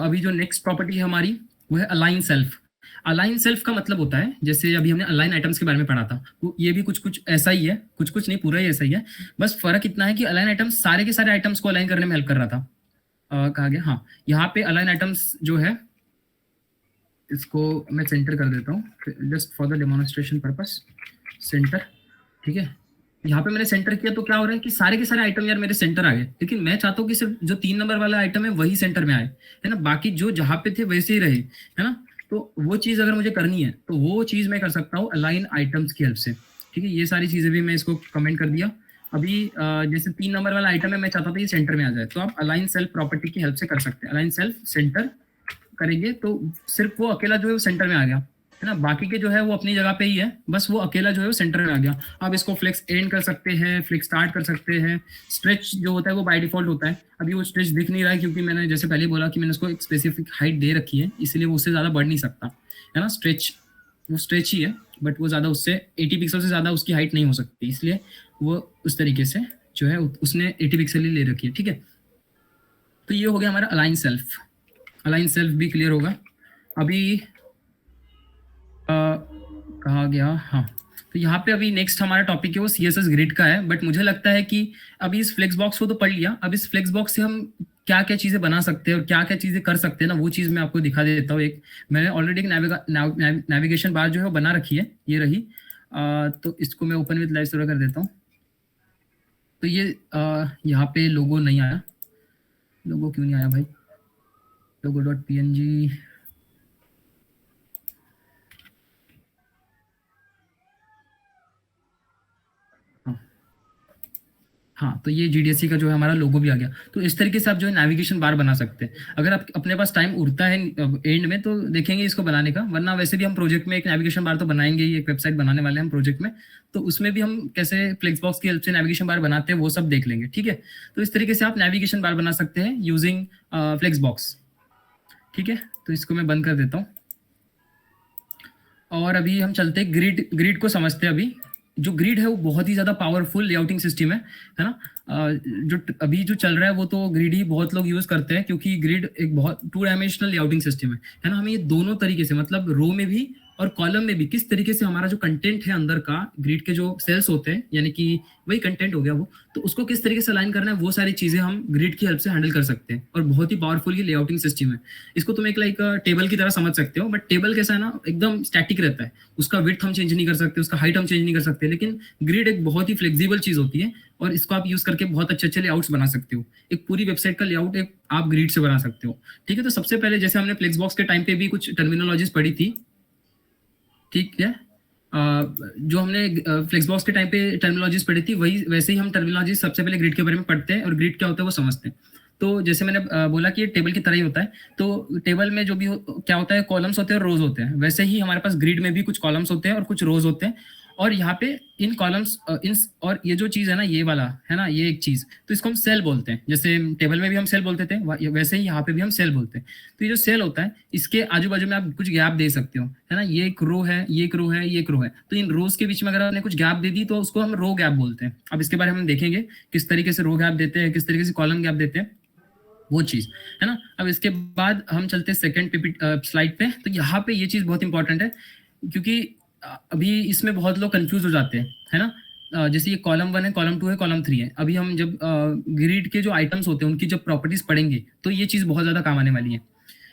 अभी जो नेक्स्ट प्रॉपर्टी है हमारी वो है अलाइन सेल्फ। अलाइन सेल्फ का मतलब होता है, जैसे अभी हमने अलाइन आइटम्स के बारे में पढ़ा था, तो ये भी कुछ कुछ ऐसा ही है, कुछ कुछ नहीं, पूरा ही ऐसा ही है। बस फर्क इतना है कि अलाइन आइटम्स सारे के सारे आइटम्स को अलाइन करने में हेल्प कर रहा था। कहा गया, हाँ, यहाँ पे अलाइन आइटम्स जो है इसको मैं सेंटर कर देता हूँ just for the demonstration purpose, centre. ठीक है, यहाँ पे मैंने सेंटर किया तो क्या हो रहा है कि सारे के सारे आइटम यार मेरे सेंटर आ गए, लेकिन मैं चाहता हूँ कि सिर्फ जो 3 नंबर वाला आइटम है वही सेंटर में आए, है ना, बाकी जो जहाँ पे थे वैसे ही रहे, है ना। तो वो चीज अगर मुझे करनी है तो वो चीज मैं कर सकता हूँ अलाइन आइटम्स की हेल्प से। ठीक है, ये सारी चीजें भी मैं इसको कमेंट कर दिया। अभी जैसे 3 नंबर वाला आइटम है, मैं चाहता था ये सेंटर में आ जाए, तो आप अलाइन सेल्फ प्रॉपर्टी की हेल्प से कर सकते हैं। अलाइन सेल्फ सेंटर करेंगे तो सिर्फ वो अकेला जो है वो सेंटर में आ गया, है ना। बाकी के जो है वो अपनी जगह पे ही है, बस वो अकेला जो है वो सेंटर में आ गया। आप इसको फ्लेक्स एंड कर सकते हैं, फ्लेक्स स्टार्ट कर सकते हैं। स्ट्रेच जो होता है वो बाय डिफॉल्ट होता है। अभी वो स्ट्रेच दिख नहीं रहा है क्योंकि मैंने जैसे पहले बोला कि मैंने उसको एक स्पेसिफिक हाइट दे रखी है, इसलिए वो उससे ज़्यादा बढ़ नहीं सकता, है ना। स्ट्रेच वो स्ट्रेच ही है, बट वो ज़्यादा उससे 80 पिक्सल से ज़्यादा उसकी हाइट नहीं हो सकती, इसलिए वो उस तरीके से जो है उसने 80 पिक्सल ही ले रखी है, ठीक है। तो ये हो गया हमारा अलाइन सेल्फ। अलाइन सेल्फ भी क्लियर होगा। अभी कहा गया, हाँ, तो यहाँ पे अभी नेक्स्ट हमारा टॉपिक है वो CSS ग्रिड का है। बट मुझे लगता है कि अभी इस फ्लेक्स बॉक्स को तो पढ़ लिया, अब इस फ्लेक्स बॉक्स से हम क्या क्या चीजें बना सकते हैं और क्या क्या चीजें कर सकते हैं ना, वो चीज मैं आपको दिखा देता हूँ। एक मैंने ऑलरेडी एक नेविगेशन बार जो है वो बना रखी है, ये रही। तो इसको मैं ओपन विद लाइव स्टोर कर देता हूँ। तो ये यहाँ पे लोगो नहीं आया, लोगो क्यों नहीं आया भाई, logo.png, हाँ, तो ये GDSC का जो है हमारा लोगो भी आ गया। तो इस तरीके से आप जो है नेविगेशन बार बना सकते हैं, अगर आप अपने पास टाइम उड़ता है एंड में तो देखेंगे इसको बनाने का। वरना वैसे भी हम प्रोजेक्ट में एक नेविगेशन बार तो बनाएंगे ही, एक वेबसाइट बनाने वाले हैं हम प्रोजेक्ट में, तो उसमें भी हम कैसे फ्लेक्स बॉक्स की हेल्प से नेविगेशन बार बनाते हैं वो सब देख लेंगे, ठीक है। तो इस तरीके से आप नेविगेशन बार बना सकते हैं यूजिंग फ्लेक्स बॉक्स, ठीक है। तो इसको मैं बंद कर देता हूँ और अभी हम चलते हैं ग्रिड को समझते हैं। अभी जो ग्रिड है वो बहुत ही ज़्यादा पावरफुल लेआउटिंग सिस्टम है ना। जो अभी जो चल रहा है वो तो ग्रिड ही बहुत लोग यूज़ करते हैं, क्योंकि ग्रिड एक बहुत 2 डायमेंशनल लेआउटिंग सिस्टम है ना। हमें ये दोनों तरीके से, मतलब रो में भी और कॉलम में भी, किस तरीके से हमारा जो कंटेंट है अंदर का, ग्रिड के जो सेल्स होते हैं, यानी कि वही कंटेंट हो गया वो, तो उसको किस तरीके से अलाइन करना है, वो सारी चीज़ें हम ग्रिड की हेल्प से हैंडल कर सकते हैं। और बहुत ही पावरफुल ये लेआउटिंग सिस्टम है। इसको तुम एक लाइक टेबल की तरह समझ सकते हो, बट टेबल कैसा है ना, एकदम स्टैटिक रहता है, उसका विड्थ हम चेंज नहीं कर सकते, उसका हाइट हम चेंज नहीं कर सकते। लेकिन ग्रिड एक बहुत ही फ्लेक्सिबल चीज होती है और इसको आप यूज करके बहुत अच्छे अच्छे लेआउट्स बना सकते हो। एक पूरी वेबसाइट का लेआउट एक आप ग्रिड से बना सकते हो, ठीक है। तो सबसे पहले जैसे हमने फ्लेक्स बॉक्स के टाइम पे भी कुछ टर्मिनोलॉजीज पढ़ी थी, ठीक है। जो हमने फ्लेक्स बॉक्स के टाइम पे टर्मिनोलॉजीज पढ़ी थी, वही वैसे ही हम टर्मिनोलॉजी सबसे पहले ग्रिड के बारे में पढ़ते हैं और ग्रिड क्या होता है वो समझते हैं। तो जैसे मैंने बोला कि ये टेबल की तरह ही होता है। तो टेबल में जो भी क्या होता है, कॉलम्स होते हैं और रोज होते हैं, वैसे ही हमारे पास ग्रिड में भी कुछ कॉलम्स होते हैं और कुछ रोज होते हैं। और यहाँ पे इन कॉलम्स इन और ये जो चीज है ना, ये वाला है ना, ये एक चीज, तो इसको हम सेल बोलते हैं। जैसे टेबल में भी हम सेल बोलते थे, वैसे ही यहाँ पे भी हम सेल बोलते हैं। तो ये जो सेल होता है, इसके आजू बाजू में आप कुछ गैप दे सकते हो, है ना। ये एक रो है, ये एक रो है, ये एक रो है। तो इन रोज के बीच में अगर आपने कुछ गैप दे दी तो उसको हम रो गैप बोलते हैं। अब इसके बारे में हम देखेंगे किस तरीके से रो गैप देते हैं, किस तरीके से कॉलम गैप देते हैं, वो चीज, है ना। अब इसके बाद हम चलते हैं सेकंड स्लाइड पे। तो यहाँ पे ये चीज बहुत इंपॉर्टेंट है, क्योंकि अभी इसमें बहुत लोग कंफ्यूज हो जाते हैं, है ना। जैसे ये कॉलम 1 है, कॉलम 2 है, कॉलम 3 है। अभी हम जब ग्रिड के जो आइटम्स होते हैं उनकी जब प्रॉपर्टीज पढ़ेंगे तो ये चीज बहुत ज्यादा काम आने वाली है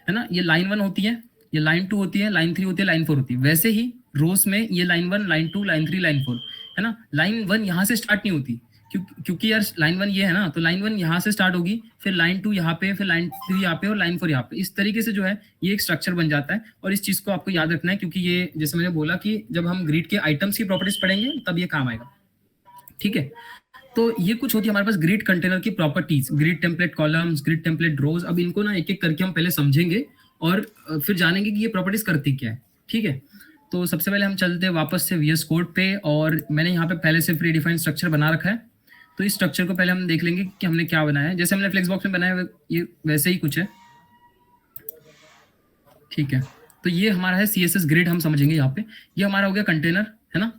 ना। ये लाइन 1 होती है, ये लाइन 2 होती है, लाइन 3 होती है, लाइन 4 होती है। वैसे ही रोज में ये लाइन 1, लाइन 2, लाइन 3, लाइन 4, है ना। लाइन 1 यहाँ से स्टार्ट नहीं होती, क्योंकि यार लाइन 1 ये है ना, तो लाइन 1 यहाँ से स्टार्ट होगी, फिर लाइन 2 यहाँ पे, फिर लाइन 3 यहाँ पे और लाइन 4 यहाँ पे। इस तरीके से जो है ये एक स्ट्रक्चर बन जाता है। और इस चीज को आपको याद रखना है, क्योंकि ये जैसे मैंने बोला कि जब हम ग्रिड के आइटम्स की प्रॉपर्टीज पढ़ेंगे तब ये काम आएगा, ठीक है। तो ये कुछ होती है हमारे पास ग्रिड कंटेनर की properties, grid template columns, grid template rows. अब इनको ना एक एक करके हम पहले समझेंगे और फिर जानेंगे कि ये प्रॉपर्टीज करती क्या है, ठीक है। तो सबसे पहले हम चलते हैं वापस से VS कोड पे, और मैंने यहाँ पे पहले से प्री डिफाइंड स्ट्रक्चर बना रखा है। तो इस स्ट्रक्चर को पहले हम देख लेंगे कि हमने क्या बनाया है। जैसे हमने फ्लेक्स बॉक्स में बनाया ये वैसे ही कुछ है, ठीक है। तो ये हमारा है CSS ग्रिड, हम समझेंगे यहाँ पे। ये हमारा हो गया कंटेनर, है ना।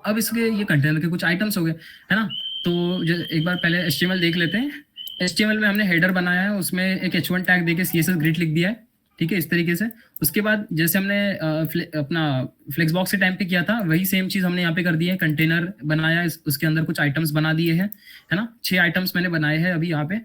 अब इसके ये कंटेनर के कुछ आइटम्स हो गए, है ना। तो एक बार पहले HTML देख लेते हैं। HTML में हमने हेडर बनाया है, उसमें एक h1 टैग देके CSS ग्रिड लिख दिया है, ठीक है, इस तरीके से। उसके बाद जैसे हमने अपना फ्लेक्स बॉक्स के टाइम पे किया था, वही सेम चीज हमने यहाँ पे कर दी है। कंटेनर बनाया, उसके अंदर कुछ आइटम्स बना दिए हैं, है ना। 6 आइटम्स मैंने बनाए हैं अभी यहाँ पे।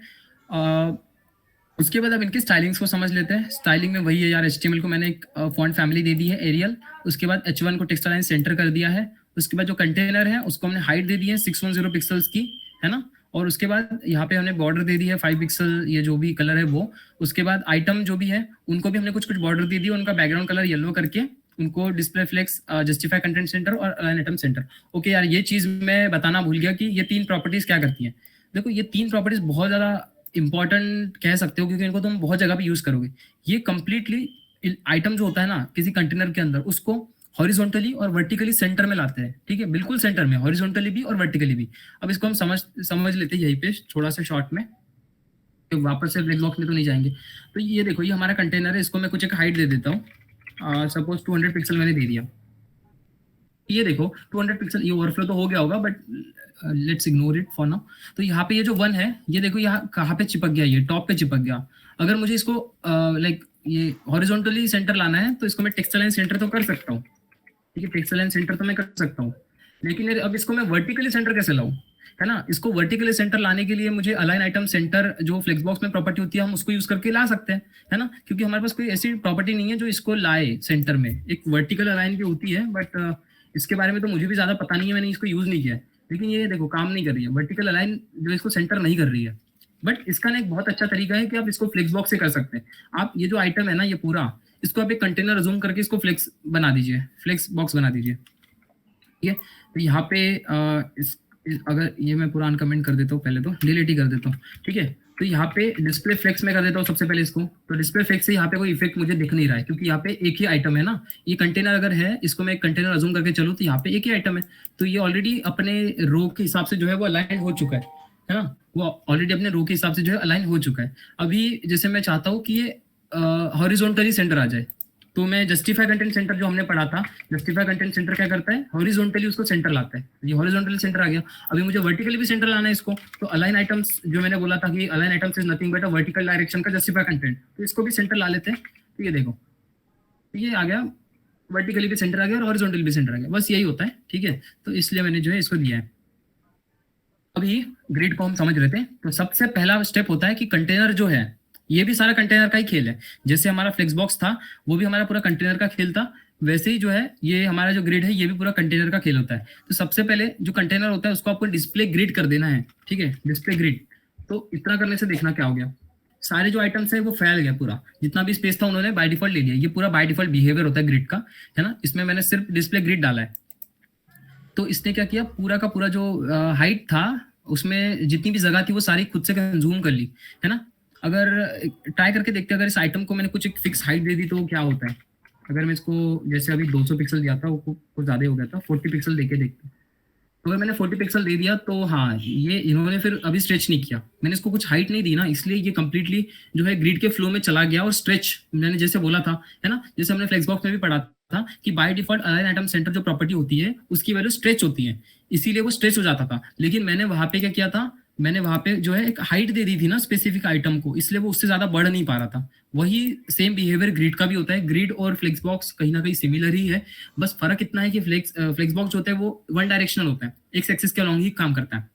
उसके बाद अब इनकी स्टाइलिंग्स को समझ लेते हैं। स्टाइलिंग में वही है यार, HTML को मैंने एक फॉन्ट फैमिली दे दी है एरियल। उसके बाद H1 को टेक्स्ट अलाइन सेंटर कर दिया है। उसके बाद जो कंटेनर है उसको हमने हाइट दे दी है 610 पिक्सल्स की, है ना। और उसके बाद यहाँ पे हमने बॉर्डर दे दी है 5 पिक्सल, ये जो भी कलर है वो। उसके बाद आइटम जो भी है उनको भी हमने कुछ कुछ बॉर्डर दे दी, उनका बैकग्राउंड कलर येलो करके उनको display flex, justify content center और अलाइन आइटम सेंटर। ओके यार, ये चीज मैं बताना भूल गया कि ये 3 प्रॉपर्टीज क्या करती हैं। देखो ये 3 प्रॉपर्टीज बहुत ज्यादा इंपॉर्टेंट कह सकते हो, क्योंकि इनको तुम बहुत जगह पे यूज करोगे। ये कंप्लीटली आइटम जो होता है ना किसी कंटेनर के अंदर, उसको हॉरिजॉन्टली और वर्टिकली सेंटर में लाते हैं। ठीक है, बिल्कुल सेंटर में, हॉरिजॉन्टली भी और वर्टिकली भी। अब इसको हम समझ लेते हैं यहीं पे थोड़ा सा शॉर्ट में, तो वापस से ब्लैक बॉक्स में तो नहीं जाएंगे। तो ये देखो, ये हमारा कंटेनर है, इसको मैं कुछ एक हाइट दे देता हूँ, सपोज 200 पिक्सल मैंने दे दिया। ये देखो 200 पिक्सल, ये ओवरफ्लो तो हो गया होगा, but let's ignore it for now. तो यहाँ पे ये जो 1 है, ये देखो यहाँ कहाँ पे चिपक गया, ये टॉप पे चिपक गया। अगर मुझे इसको लाइक ये हॉरिजॉन्टली सेंटर लाना है, तो इसको मैं टेक्स्ट लाइन सेंटर तो कर सकता हूँ। ठीक है, टेक्स्ट लाइन सेंटर तो मैं कर सकता हूँ, लेकिन अब इसको मैं वर्टिकली सेंटर कैसे लाऊं, है ना। इसको वर्टिकली सेंटर लाने के लिए मुझे अलाइन आइटम सेंटर जो फ्लेक्सबॉक्स में प्रॉपर्टी होती है, हम उसको यूज करके ला सकते हैं, है ना, क्योंकि हमारे पास कोई ऐसी प्रॉपर्टी नहीं है जो इसको लाए सेंटर में। एक वर्टिकल अलाइन भी होती है, बट इसके बारे में तो मुझे भी ज्यादा पता नहीं है, मैंने इसको यूज नहीं किया है। लेकिन ये देखो काम नहीं कर रही है, वर्टिकल अलाइन जो इसको सेंटर नहीं कर रही है। बट इसका ना एक बहुत अच्छा तरीका है कि आप इसको फ्लेक्सबॉक्स से कर सकते हैं। आप ये जो आइटम है ना, ये पूरा, इसको आप एक कंटेनर अज्यूम करके इसको फ्लेक्स बना दीजिए, फ्लेक्स बॉक्स बना दीजिए। ठीक है, तो यहाँ पे अगर ये मैं पूरा अनकमेंट कर देता हूँ, पहले तो डिलीट ही कर देता हूँ। ठीक है, तो यहाँ पे डिस्प्ले फ्लेक्स में कर देता हूँ सबसे पहले इसको। तो डिस्प्ले फ्लेक्स से यहाँ पे कोई इफेक्ट मुझे दिख नहीं रहा है, क्योंकि यहाँ पे एक ही आइटम है ना। ये कंटेनर अगर है, इसको मैं एक कंटेनर अज्यूम करके चलूँ, तो यहाँ पे एक ही आइटम है, तो ये ऑलरेडी अपने रो के हिसाब से जो है वो अलाइन हो चुका है ना। वो ऑलरेडी अपने रो के हिसाब से जो है अलाइन हो चुका है। अभी जैसे मैं चाहता हूँ कि ये हॉरिजॉन्टली सेंटर आ जाए, तो मैं जस्टिफाई कंटेंट सेंटर जो हमने पढ़ा था, जस्टिफाई कंटेंट सेंटर क्या करता है, हॉरिजॉन्टली उसको सेंटर लाता है। ये हॉरिजॉन्टली सेंटर आ गया। अभी मुझे वर्टिकली भी सेंटर लाना है इसको, तो अलाइन आइटम्स जो मैंने बोला था कि align items is nothing but a vertical direction का जस्टिफाई कंटेंट, तो इसको भी सेंटर ला लेते हैं। तो ये देखो, ये आ गया, वर्टिकली भी सेंटर आ गया और हॉरिजॉन्टली भी सेंटर आ गया। बस यही होता है। ठीक है, तो इसलिए मैंने जो है इसको दिया है। अभी ग्रिड को हम समझ रहे थे, तो सबसे पहला स्टेप होता है कि कंटेनर जो है, ये भी सारा कंटेनर का ही खेल है। जैसे हमारा फ्लेक्स बॉक्स था, वो भी हमारा पूरा कंटेनर का खेल था, वैसे ही जो है ये हमारा जो ग्रिड है, ये भी पूरा कंटेनर का खेल होता है। तो सबसे पहले जो कंटेनर होता है उसको आपको डिस्प्ले ग्रिड कर देना है। ठीक है, डिस्प्ले ग्रिड। तो इतना करने से देखना क्या हो गया, सारे जो आइटम्स है वो फैल गया, पूरा जितना भी स्पेस था उन्होंने बाय डिफॉल्ट ले लिया। ये पूरा बाय डिफॉल्ट बिहेवियर होता है ग्रिड का, है ना। इसमें मैंने सिर्फ डिस्प्ले ग्रिड डाला है, तो इसने क्या किया, पूरा का पूरा जो हाइट था, उसमें जितनी भी जगह थी वो सारी खुद से कंज्यूम कर ली, है ना। अगर ट्राई करके देखते हैं, अगर इस आइटम को मैंने कुछ एक फिक्स हाइट दे दी तो क्या होता है। अगर मैं इसको जैसे अभी 200 पिक्सल दिया था, वो कुछ ज्यादा हो गया था, 40 पिक्सल देके देखते हैं। तो अगर मैंने 40 पिक्सल दे दिया, तो हाँ, ये इन्होंने फिर अभी स्ट्रेच नहीं किया, मैंने इसको कुछ हाइट नहीं दी ना, इसलिए ये कंप्लीटली जो है ग्रिड के फ्लो में चला गया। और स्ट्रेच मैंने जैसे बोला था, है ना, जैसे हमने फ्लेक्सबॉक्स में भी पढ़ा था कि by default align item centre जो प्रॉपर्टी होती है उसकी वैल्यू स्ट्रेच होती है, इसीलिए वो स्ट्रेच हो जाता था। लेकिन मैंने वहां पे क्या किया था, मैंने वहां पे जो है एक हाइट दे दी थी ना स्पेसिफिक आइटम को, इसलिए वो उससे ज्यादा बढ़ नहीं पा रहा था। वही सेम बिहेवियर ग्रिड का भी होता है। ग्रिड और फ्लेक्सबॉक्स कहीं ना कहीं सिमिलर ही है, बस फर्क इतना है कि फ्लेक्सबॉक्स जो होता है वो वन डायरेक्शनल होता है, एक्स एक्सिस के अलॉन्ग ही काम करता है।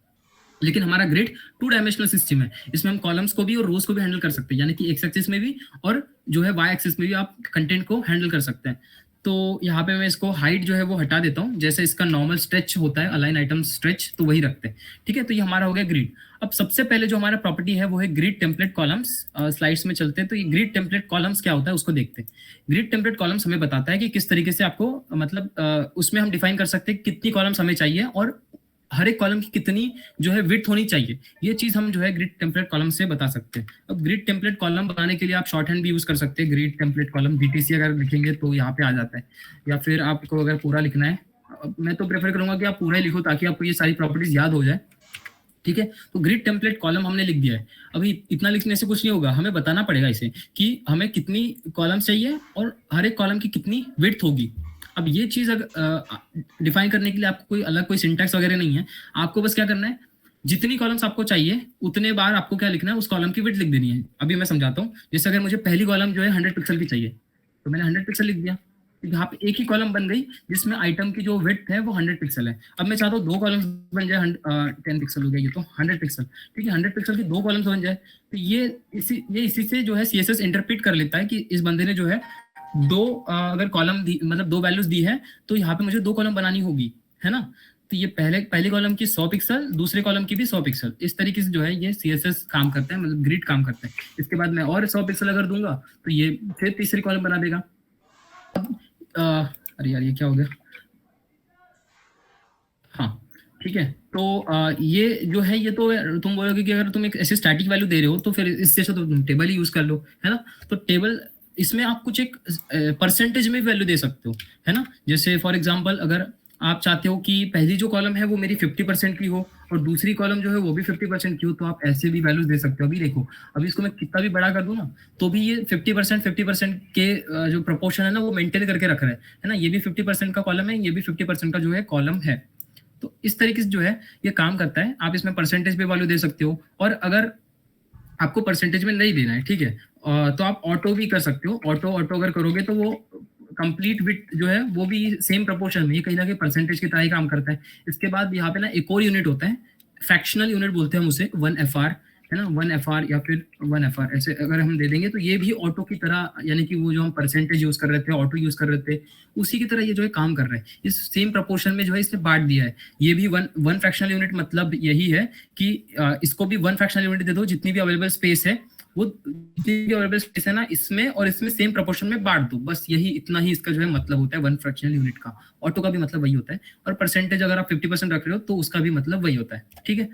लेकिन हमारा ग्रिड 2 डायमेंशनल सिस्टम है, इसमें हम कॉलम्स को भी और रोज को भी हैंडल कर सकते हैं, यानी कि एक्स एक्सिस में भी और जो है वाई एक्सिस में भी आप कंटेंट को हैंडल कर सकते हैं। तो यहाँ पे मैं इसको हाइट जो है वो हटा देता हूँ, जैसे इसका नॉर्मल स्ट्रेच होता है अलाइन आइटम स्ट्रेच, तो वही रखते हैं। ठीक है, तो ये हमारा हो गया ग्रिड। अब सबसे पहले जो हमारा प्रॉपर्टी है वो है ग्रिड टेम्पलेट कॉलम्स। स्लाइड्स में चलते हैं, तो ये ग्रिड टेम्पलेट कॉलम्स क्या होता है उसको देखते हैं। ग्रिड टेम्पलेट कॉलम्स हमें बताता है कि किस तरीके से आपको मतलब उसमें हम डिफाइन कर सकते हैं कितनी कॉलम्स हमें चाहिए और हर एक कॉलम की कितनी जो है विड्थ होनी चाहिए। ये चीज हम जो है ग्रिड टेम्पलेट कॉलम से बता सकते हैं। अब ग्रिड टेम्पलेट कॉलम बनाने के लिए आप शॉर्ट हैंड भी यूज कर सकते हैं। ग्रिड टेम्पलेट कॉलम बीटीसी अगर लिखेंगे तो यहाँ पे आ जाता है, या फिर आपको अगर पूरा लिखना है, मैं तो प्रेफर करूंगा कि आप पूरा ही लिखो ताकि आपको ये सारी प्रॉपर्टीज याद हो जाए। ठीक है, तो ग्रिड टेम्पलेट कॉलम हमने लिख दिया है। अभी इतना लिखने से कुछ नहीं होगा, हमें बताना पड़ेगा इसे कि हमें कितनी कॉलम चाहिए और हर एक कॉलम की कितनी विड्थ होगी। अब ये चीज डिफाइन करने के लिए आपको कोई अलग कोई सिंटैक्स वगैरह नहीं है, आपको बस क्या करना है, जितनी कॉलम्स आपको चाहिए उतने बार आपको क्या लिखना है, उस कॉलम की विड्थ लिख देनी है। अभी मैं समझाता हूँ। जैसे अगर मुझे पहली कॉलम जो है 100 पिक्सल की चाहिए, तो मैंने 100 पिक्सल लिख दिया। यहाँ पे एक ही कॉलम बन गई जिसमें आइटम की जो विड्थ है वो 100 पिक्सल है। अब मैं चाहता हूँ 2 कॉलम्स बन जाए, 10 पिक्सल हो गया, ये तो 100 पिक्सल। ठीक है, 100 पिक्सल की 2 कॉलम्स बन जाए, तो ये इसी से जो है CSS इंटरप्रेट कर लेता है कि इस बंदे ने जो है अगर कॉलम दी, मतलब 2 वैल्यूज दी है, तो यहाँ पे मुझे 2 कॉलम बनानी होगी, है ना। तो ये पहली कॉलम की 100 पिक्सल, दूसरे कॉलम की भी 100 पिक्सल, इस तरीके से जो है ये CSS काम करता है, मतलब ग्रिड काम करता है। इसके बाद मैं और 100 पिक्सल अगर दूंगा तो ये फिर तीसरी कॉलम बना देगा। अब अरे यार ये क्या हो गया, हाँ ठीक है। तो ये जो है ये तो तुम बोलोगे कि अगर तुम एक ऐसे स्टैटिक वैल्यू दे रहे हो तो फिर इससे अच्छा तो तुम टेबल ही यूज कर लो, है ना। तो टेबल इसमें आप कुछ एक परसेंटेज में वैल्यू दे सकते हो, है ना। जैसे फॉर एग्जांपल अगर आप चाहते हो कि पहली जो कॉलम है वो मेरी 50% की हो और दूसरी कॉलम जो है वो भी 50% की हो, तो आप ऐसे भी वैल्यूज दे सकते हो। अभी देखो, अभी इसको मैं कितना भी बड़ा कर दूं ना तो भी ये 50% के जो प्रोपोर्शन है ना वो मेंटेन करके रख रहा है ना। ये भी 50% का कॉलम है, ये भी 50% का जो है कॉलम है। तो इस तरीके से जो है ये काम करता है। आप इसमें परसेंटेज पे वैल्यू दे सकते हो, और अगर आपको परसेंटेज में नहीं देना है, ठीक है, तो आप ऑटो भी कर सकते हो। ऑटो ऑटो अगर करोगे तो वो कंप्लीट विथ जो है वो भी सेम प्रोपोर्शन में, ये कहीं ना कहीं परसेंटेज की तरह ही काम करता है। इसके बाद यहाँ पे ना एक और यूनिट होता है, फ्रैक्शनल यूनिट बोलते हैं हम उसे, 1 FR, है ना। 1 FR या फिर 1 FR ऐसे अगर हम दे देंगे तो ये भी ऑटो की तरह, यानी कि वो जो हम परसेंटेज यूज कर रहे थे, ऑटो यूज कर रहे थे, उसी की तरह ये जो है काम कर रहे हैं। इस सेम प्रोपोर्शन में जो है इसने बांट दिया है। ये भी वन फ्रैक्शनल यूनिट मतलब यही है कि इसको भी वन फ्रैक्शनल यूनिट दे दो, जितनी भी अवेलेबल स्पेस है वो, जितनी भी अवेलेबल स्पेस है ना इसमें और इसमें सेम प्रोपोर्शन में बांट दो। बस यही इतना ही इसका जो है मतलब होता है वन फ्रैक्शनल यूनिट का। ऑटो का भी मतलब वही होता है, और परसेंटेज अगर आप 50% रख रहे हो तो उसका भी मतलब वही होता है, ठीक है।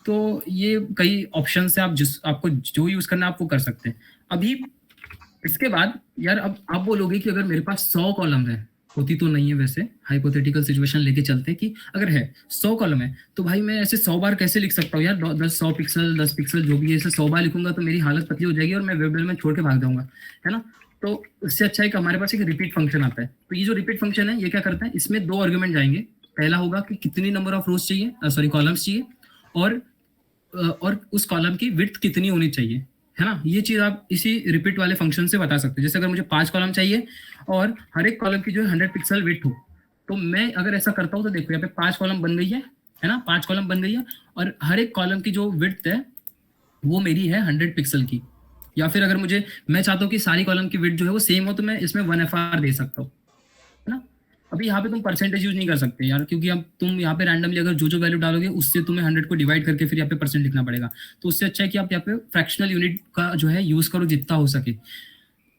तो ये कई ऑप्शन है, आप जिस आपको जो यूज करना है आप वो कर सकते हैं। अभी इसके बाद यार अब आप बोलोगे कि अगर मेरे पास 100 कॉलम है, होती तो नहीं है वैसे, हाइपोथेटिकल सिचुएशन लेके चलते कि अगर है 100 कॉलम है तो भाई मैं ऐसे 100 बार कैसे लिख सकता हूँ यार, 100 पिक्सल 10 पिक्सल जो भी है, ऐसे 100 बार लिखूंगा तो मेरी हालत पतली हो जाएगी और मैं वेब डेवलपमेंट छोड़ के भाग जाऊंगा, है ना। तो उससे अच्छा है कि हमारे पास एक रिपीट फंक्शन आता है। तो ये जो रिपीट फंक्शन है ये क्या करता है, इसमें 2 आर्गुमेंट जाएंगे। पहला होगा कि कितनी नंबर ऑफ रोज चाहिए, सॉरी कॉलम्स चाहिए, और उस कॉलम की विड्थ कितनी होनी चाहिए, है ना। ये चीज आप इसी रिपीट वाले फंक्शन से बता सकते हैं। जैसे अगर मुझे 5 कॉलम चाहिए और हर एक कॉलम की जो है 100 पिक्सल विड्थ हो, तो मैं अगर ऐसा करता हूँ तो देखो यहाँ पे 5 कॉलम बन गई है ना, 5 कॉलम बन गई है, और हर एक कॉलम की जो विड्थ है वो मेरी है 100 पिक्सल की। या फिर अगर मैं चाहता हूँ कि सारी कॉलम की विड्थ जो है वो सेम हो, तो मैं इसमें 1 FR दे सकता हूँ, है ना। अभी यहाँ पे तुम परसेंटेज यूज नहीं कर सकते यार, क्योंकि अब तुम यहाँ पे रैंडमली अगर जो जो वैल्यू डालोगे उससे तुम्हें 100 को डिवाइड करके फिर यहाँ पे परसेंट लिखना पड़ेगा। तो उससे अच्छा है कि आप यहाँ पे फ्रैक्शनल यूनिट का जो है यूज करो जितना हो सके।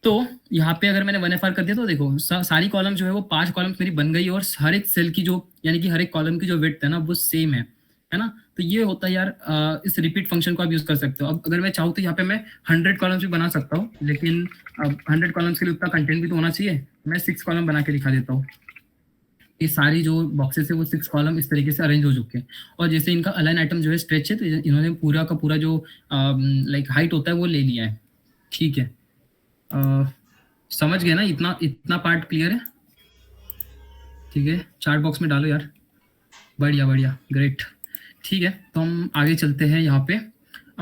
तो यहाँ पे अगर मैंने 1 FR कर दिया तो देखो सारी कॉलम जो है वो 5 कॉलम मेरी बन गई, और हर एक सेल की जो, यानी कि हर एक कॉलम की जो विड्थ है ना वो सेम है ना। तो ये होता है यार, इस रिपीट फंक्शन को आप यूज कर सकते हो। अब अगर मैं चाहूँ तो यहाँ पे मैं 100 कॉलम्स भी बना सकता हूँ, लेकिन अब 100 कॉलम्स के लिए उतना कंटेंट भी तो होना चाहिए। मैं 6 कॉलम बना के दिखा देता हूँ। ये सारी जो बॉक्सेस है वो 6 कॉलम इस तरीके से अरेंज हो चुके हैं, और जैसे इनका अलाइन आइटम जो है स्ट्रेच है, तो इन्होंने पूरा का पूरा जो लाइक हाइट होता है वो ले लिया है, ठीक है। समझ गए ना, इतना इतना पार्ट क्लियर है, ठीक है। चार्ट बॉक्स में डालो यार, बढ़िया बढ़िया, ग्रेट, ठीक है। तो हम आगे चलते हैं यहाँ पे।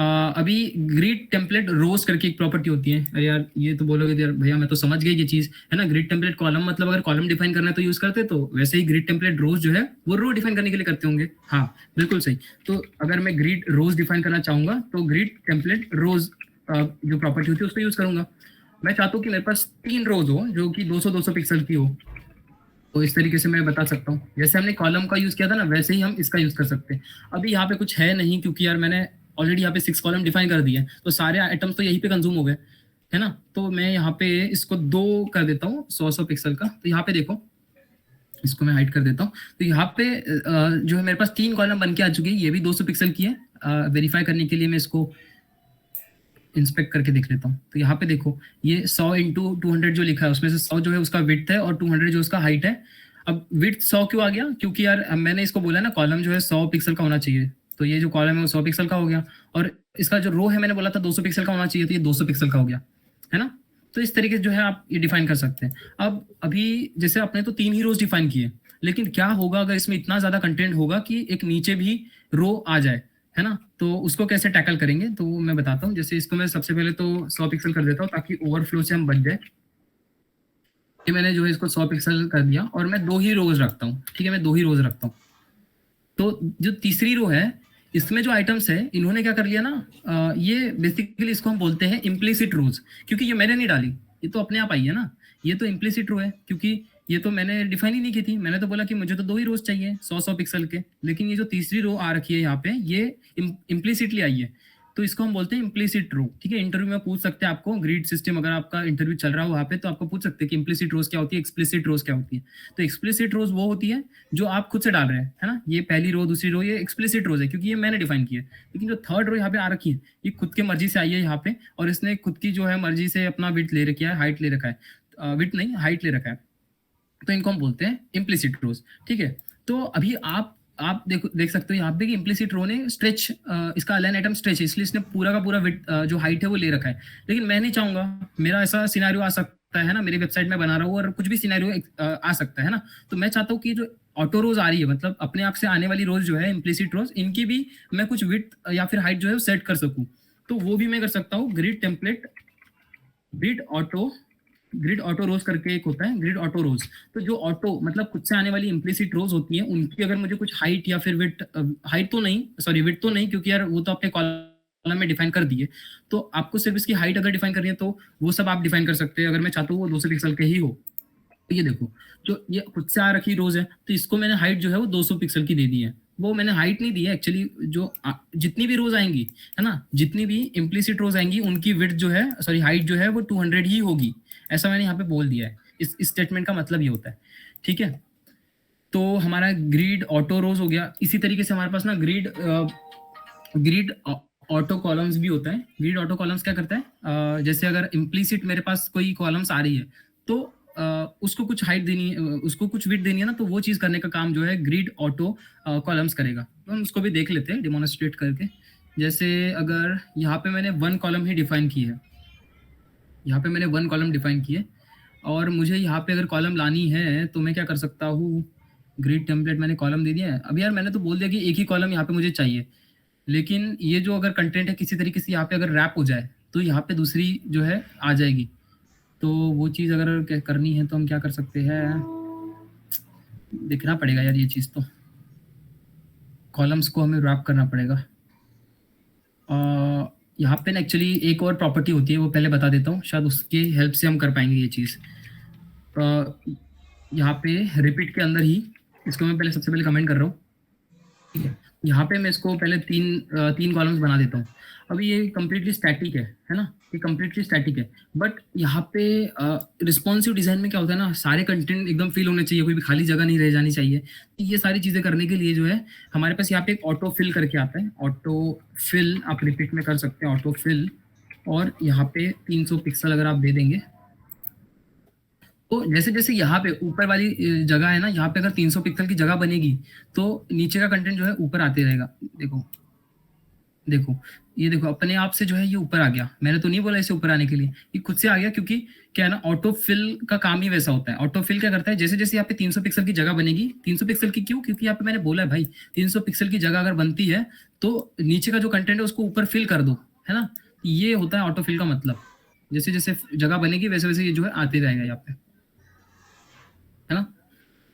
अभी ग्रिड टेम्पलेट रोज करके एक प्रॉपर्टी होती है। अरे यार ये तो बोलोगे यार भैया मैं तो समझ गई ये चीज, है ना। ग्रिड टेम्पलेट कॉलम मतलब अगर कॉलम डिफाइन करना है तो यूज करते, तो वैसे ही ग्रिड टेम्पलेट रोज जो है वो रो डिफाइन करने के लिए करते होंगे। हाँ बिल्कुल सही। तो अगर मैं ग्रिड रोज डिफाइन करना चाहूंगा तो ग्रिड टेम्पलेट रोज जो प्रॉपर्टी होती है उसको यूज करूंगा। मैं चाहता हूँ कि मेरे पास 3 रोज हो जो कि 200-200 पिक्सल की हो, तो इस तरीके से मैं बता सकता हूँ। जैसे हमने कॉलम का यूज किया था ना वैसे ही हम इसका यूज कर सकते हैं। अभी यहाँ पे कुछ है नहीं, क्योंकि यार मैंने ऑलरेडी यहाँ पे 6 कॉलम डिफाइन कर दिए, तो सारे आइटम्स तो यहीं पे कंज्यूम हो गए, है ना। तो मैं यहाँ पे इसको 2 कर देता हूँ 100-100 पिक्सल का। तो यहाँ पे देखो, इसको मैं हाइड कर देता हूँ। तो यहाँ पे जो है मेरे पास 3 कॉलम बन के आ चुकी है, ये भी 200 पिक्सल की है। वेरीफाई करने के लिए मैं इसको इंस्पेक्ट करके देख लेता हूँ। तो यहाँ पे देखो ये 100 इंटू 200 जो लिखा है उसमें से 100 जो है उसका विड्थ है और 200 जो उसका हाइट है। अब विड्थ 100 क्यों आ गया, क्योंकि यार मैंने इसको बोला ना कॉलम जो है 100 पिक्सल का होना चाहिए, तो ये जो कॉलम है वो 100 पिक्सल का हो गया, और इसका जो रो है मैंने बोला था 200 पिक्सल का होना चाहिए, तो ये 200 पिक्सल का हो गया, है ना। तो इस तरीके से जो है आप ये डिफाइन कर सकते हैं। अब अभी जैसे आपने तो 3 ही रोज डिफाइन किए, लेकिन क्या होगा अगर इसमें इतना ज्यादा कंटेंट होगा कि एक नीचे भी रो आ जाए, है ना। तो उसको कैसे टैकल करेंगे तो मैं बताता हूँ। जैसे इसको मैं सबसे पहले तो 100 पिक्सल कर देता हूँ ताकि ओवरफ्लो से हम बच जाए। ये मैंने जो है इसको 100 पिक्सल कर दिया, और मैं 2 ही रोज रखता हूँ, ठीक है, मैं 2 ही रोज रखता हूँ। तो जो तीसरी रो है इसमें जो आइटम्स है इन्होंने क्या कर लिया ना, ये बेसिकली इसको हम बोलते हैं इम्प्लिसिट रोज, क्योंकि ये मैंने नहीं डाली, ये तो अपने आप आई है ना। ये तो इम्प्लिसिट रो है क्योंकि ये तो मैंने डिफाइन ही नहीं की थी। मैंने तो बोला कि मुझे तो 2 ही रोज चाहिए 100-100 पिक्सल के, लेकिन ये जो तीसरी रो आ रखी है यहाँ पे ये इम्प्लिसिटली आई है। तो इसको हम बोलते हैं इम्प्लिसिट रो। ठीक है, इंटरव्यू में पूछ सकते हैं आपको, ग्रिड सिस्टम अगर आपका इंटरव्यू चल रहा हो वहाँ पे, तो आपको पूछ सकते हैं कि इम्प्लिसिट रोज क्या होती है, एक्सप्लिसिट रोज क्या होती है। तो एक्सप्लिसिट रोज वो होती है जो आप खुद से डाल रहे हैं, है ना, ये पहली रो दूसरी रो, ये एक्सप्लिसिट रोज है क्योंकि ये मैंने डिफाइन की है। लेकिन जो थर्ड रो यहाँ पे आ रखी है, ये खुद की मर्जी से आई है यहाँ पे, और इसने खुद की जो है मर्जी से अपना विड्थ ले रखा है, हाइट ले रखा है, विड्थ नहीं हाइट ले रखा है, तो इनको हम बोलते हैं इम्प्लिसिट रोज। ठीक है, तो अभी आप देख सकते हो यहाँ पे कि इम्प्लिसिट रो ने स्ट्रेच, इसका अलाइन आइटम स्ट्रेच है, इसलिए इसने पूरा का पूरा विड्थ जो हाइट है वो ले रखा है। लेकिन मैं नहीं चाहूंगा, मेरा ऐसा सिनेरियो आ सकता है ना, मेरी वेबसाइट में बना रहा हूँ और कुछ भी सिनेरियो आ सकता है ना, तो मैं चाहता हूँ कि जो ऑटो रोज आ रही है, मतलब अपने आप से आने वाली रोज जो है इम्प्लिसिट रोज, इनकी भी मैं कुछ विड्थ या फिर हाइट जो है सेट कर सकूं। तो वो भी मैं कर सकता हूँ। ग्रिड टेम्पलेट ग्रिड ऑटो रोज करके एक होता है, ग्रिड ऑटो रोज। तो जो ऑटो मतलब खुद से आने वाली इम्प्लिसिट रोज होती है, उनकी अगर मुझे कुछ हाइट या फिर विड्थ, हाइट तो नहीं, सॉरी विड्थ तो नहीं, क्योंकि यार वो तो आपने कॉलम में डिफाइन कर दिए। तो आपको सिर्फ इसकी हाइट अगर डिफाइन करनी है तो वो सब आप डिफाइन कर सकते हैं। अगर मैं चाहता हूँ वो 200 पिक्सल के ही हो, तो ये देखो जो ये खुद से आ रखी रोज है, तो इसको मैंने हाइट जो है वो 200 पिक्सल की दे दी है। वो मैंने हाइट नहीं दी है एक्चुअली, जो जितनी भी रोज आएंगी, है ना, जितनी भी इम्प्लिसिट रोज आएंगी उनकी विड्थ जो है, सॉरी हाइट जो है वो 200 ही होगी, ऐसा मैंने यहाँ पे बोल दिया है। इस स्टेटमेंट का मतलब ये होता है। ठीक है, तो हमारा ग्रिड ऑटो रोज हो गया। इसी तरीके से हमारे पास ना ग्रिड ऑटो कॉलम्स भी होता है। ग्रिड ऑटो कॉलम्स क्या करता है, जैसे अगर इम्प्लिसिट मेरे पास कोई कॉलम्स आ रही है, तो उसको कुछ हाइट देनी है, उसको कुछ विड्थ देनी है ना, तो वो चीज करने का काम जो है ग्रिड ऑटो कॉलम्स करेगा। तो हम उसको भी देख लेते हैं डिमोन्स्ट्रेट करके। जैसे अगर यहाँ पे मैंने 1 कॉलम ही डिफाइन की है, यहाँ पे मैंने 1 कॉलम डिफाइन की है, और मुझे यहाँ पे अगर कॉलम लानी है तो मैं क्या कर सकता हूँ, ग्रिड टेम्पलेट मैंने कॉलम दे दिया है। अब यार मैंने तो बोल दिया कि एक ही कॉलम यहाँ पे मुझे चाहिए, लेकिन ये जो अगर कंटेंट है किसी तरीके से यहाँ पे अगर रैप हो जाए तो यहाँ पे दूसरी जो है आ जाएगी। तो वो चीज़ अगर करनी है तो हम क्या कर सकते हैं, देखना पड़ेगा यार ये चीज़, तो कॉलम्स को हमें रैप करना पड़ेगा। यहाँ पे ना एक्चुअली एक और प्रॉपर्टी होती है, वो पहले बता देता हूँ, शायद उसकी हेल्प से हम कर पाएंगे ये चीज़। यहाँ पे रिपीट के अंदर ही इसको मैं पहले सबसे पहले कमेंट कर रहा हूँ। ठीक है, यहाँ पे मैं इसको पहले तीन कॉलम्स बना देता हूँ। अभी ये कम्प्लीटली स्टैटिक है ना, ये कम्प्लीटली स्टैटिक है। बट यहाँ पे रिस्पॉन्सिव डिजाइन में क्या होता है ना, सारे कंटेंट एकदम फिल होने चाहिए, कोई भी खाली जगह नहीं रह जानी चाहिए। तो ये सारी चीजें करने के लिए जो है हमारे पास यहाँ पे एक ऑटो फिल करके आता है। ऑटो फिल आप रिपीट में कर सकते हैं, ऑटो फिल, और यहाँ पे 300 पिक्सल अगर आप दे देंगे, तो जैसे जैसे यहाँ पे ऊपर वाली जगह है ना, यहाँ पे अगर 300 पिक्सल की जगह बनेगी तो नीचे का कंटेंट जो है ऊपर आते रहेगा। देखो देखो, ये देखो अपने आप से जो है ये ऊपर आ गया। मैंने तो नहीं बोला इसे ऊपर आने के लिए, ये खुद से आ गया, क्योंकि क्या है ना, ऑटो फिल का काम ही वैसा होता है। ऑटो फिल क्या करता है, जैसे जैसे यहाँ पे 300 पिक्सल की जगह बनेगी, 300 पिक्सल की क्यों, क्योंकि यहाँ पे मैंने बोला है भाई 300 पिक्सल की जगह अगर बनती है तो नीचे का जो कंटेंट है उसको ऊपर फिल कर दो, है ना। ये होता है ऑटो फिल का मतलब। जैसे जैसे जगह बनेगी वैसे वैसे ये जो है आते रहेगा यहाँ पे, है ना।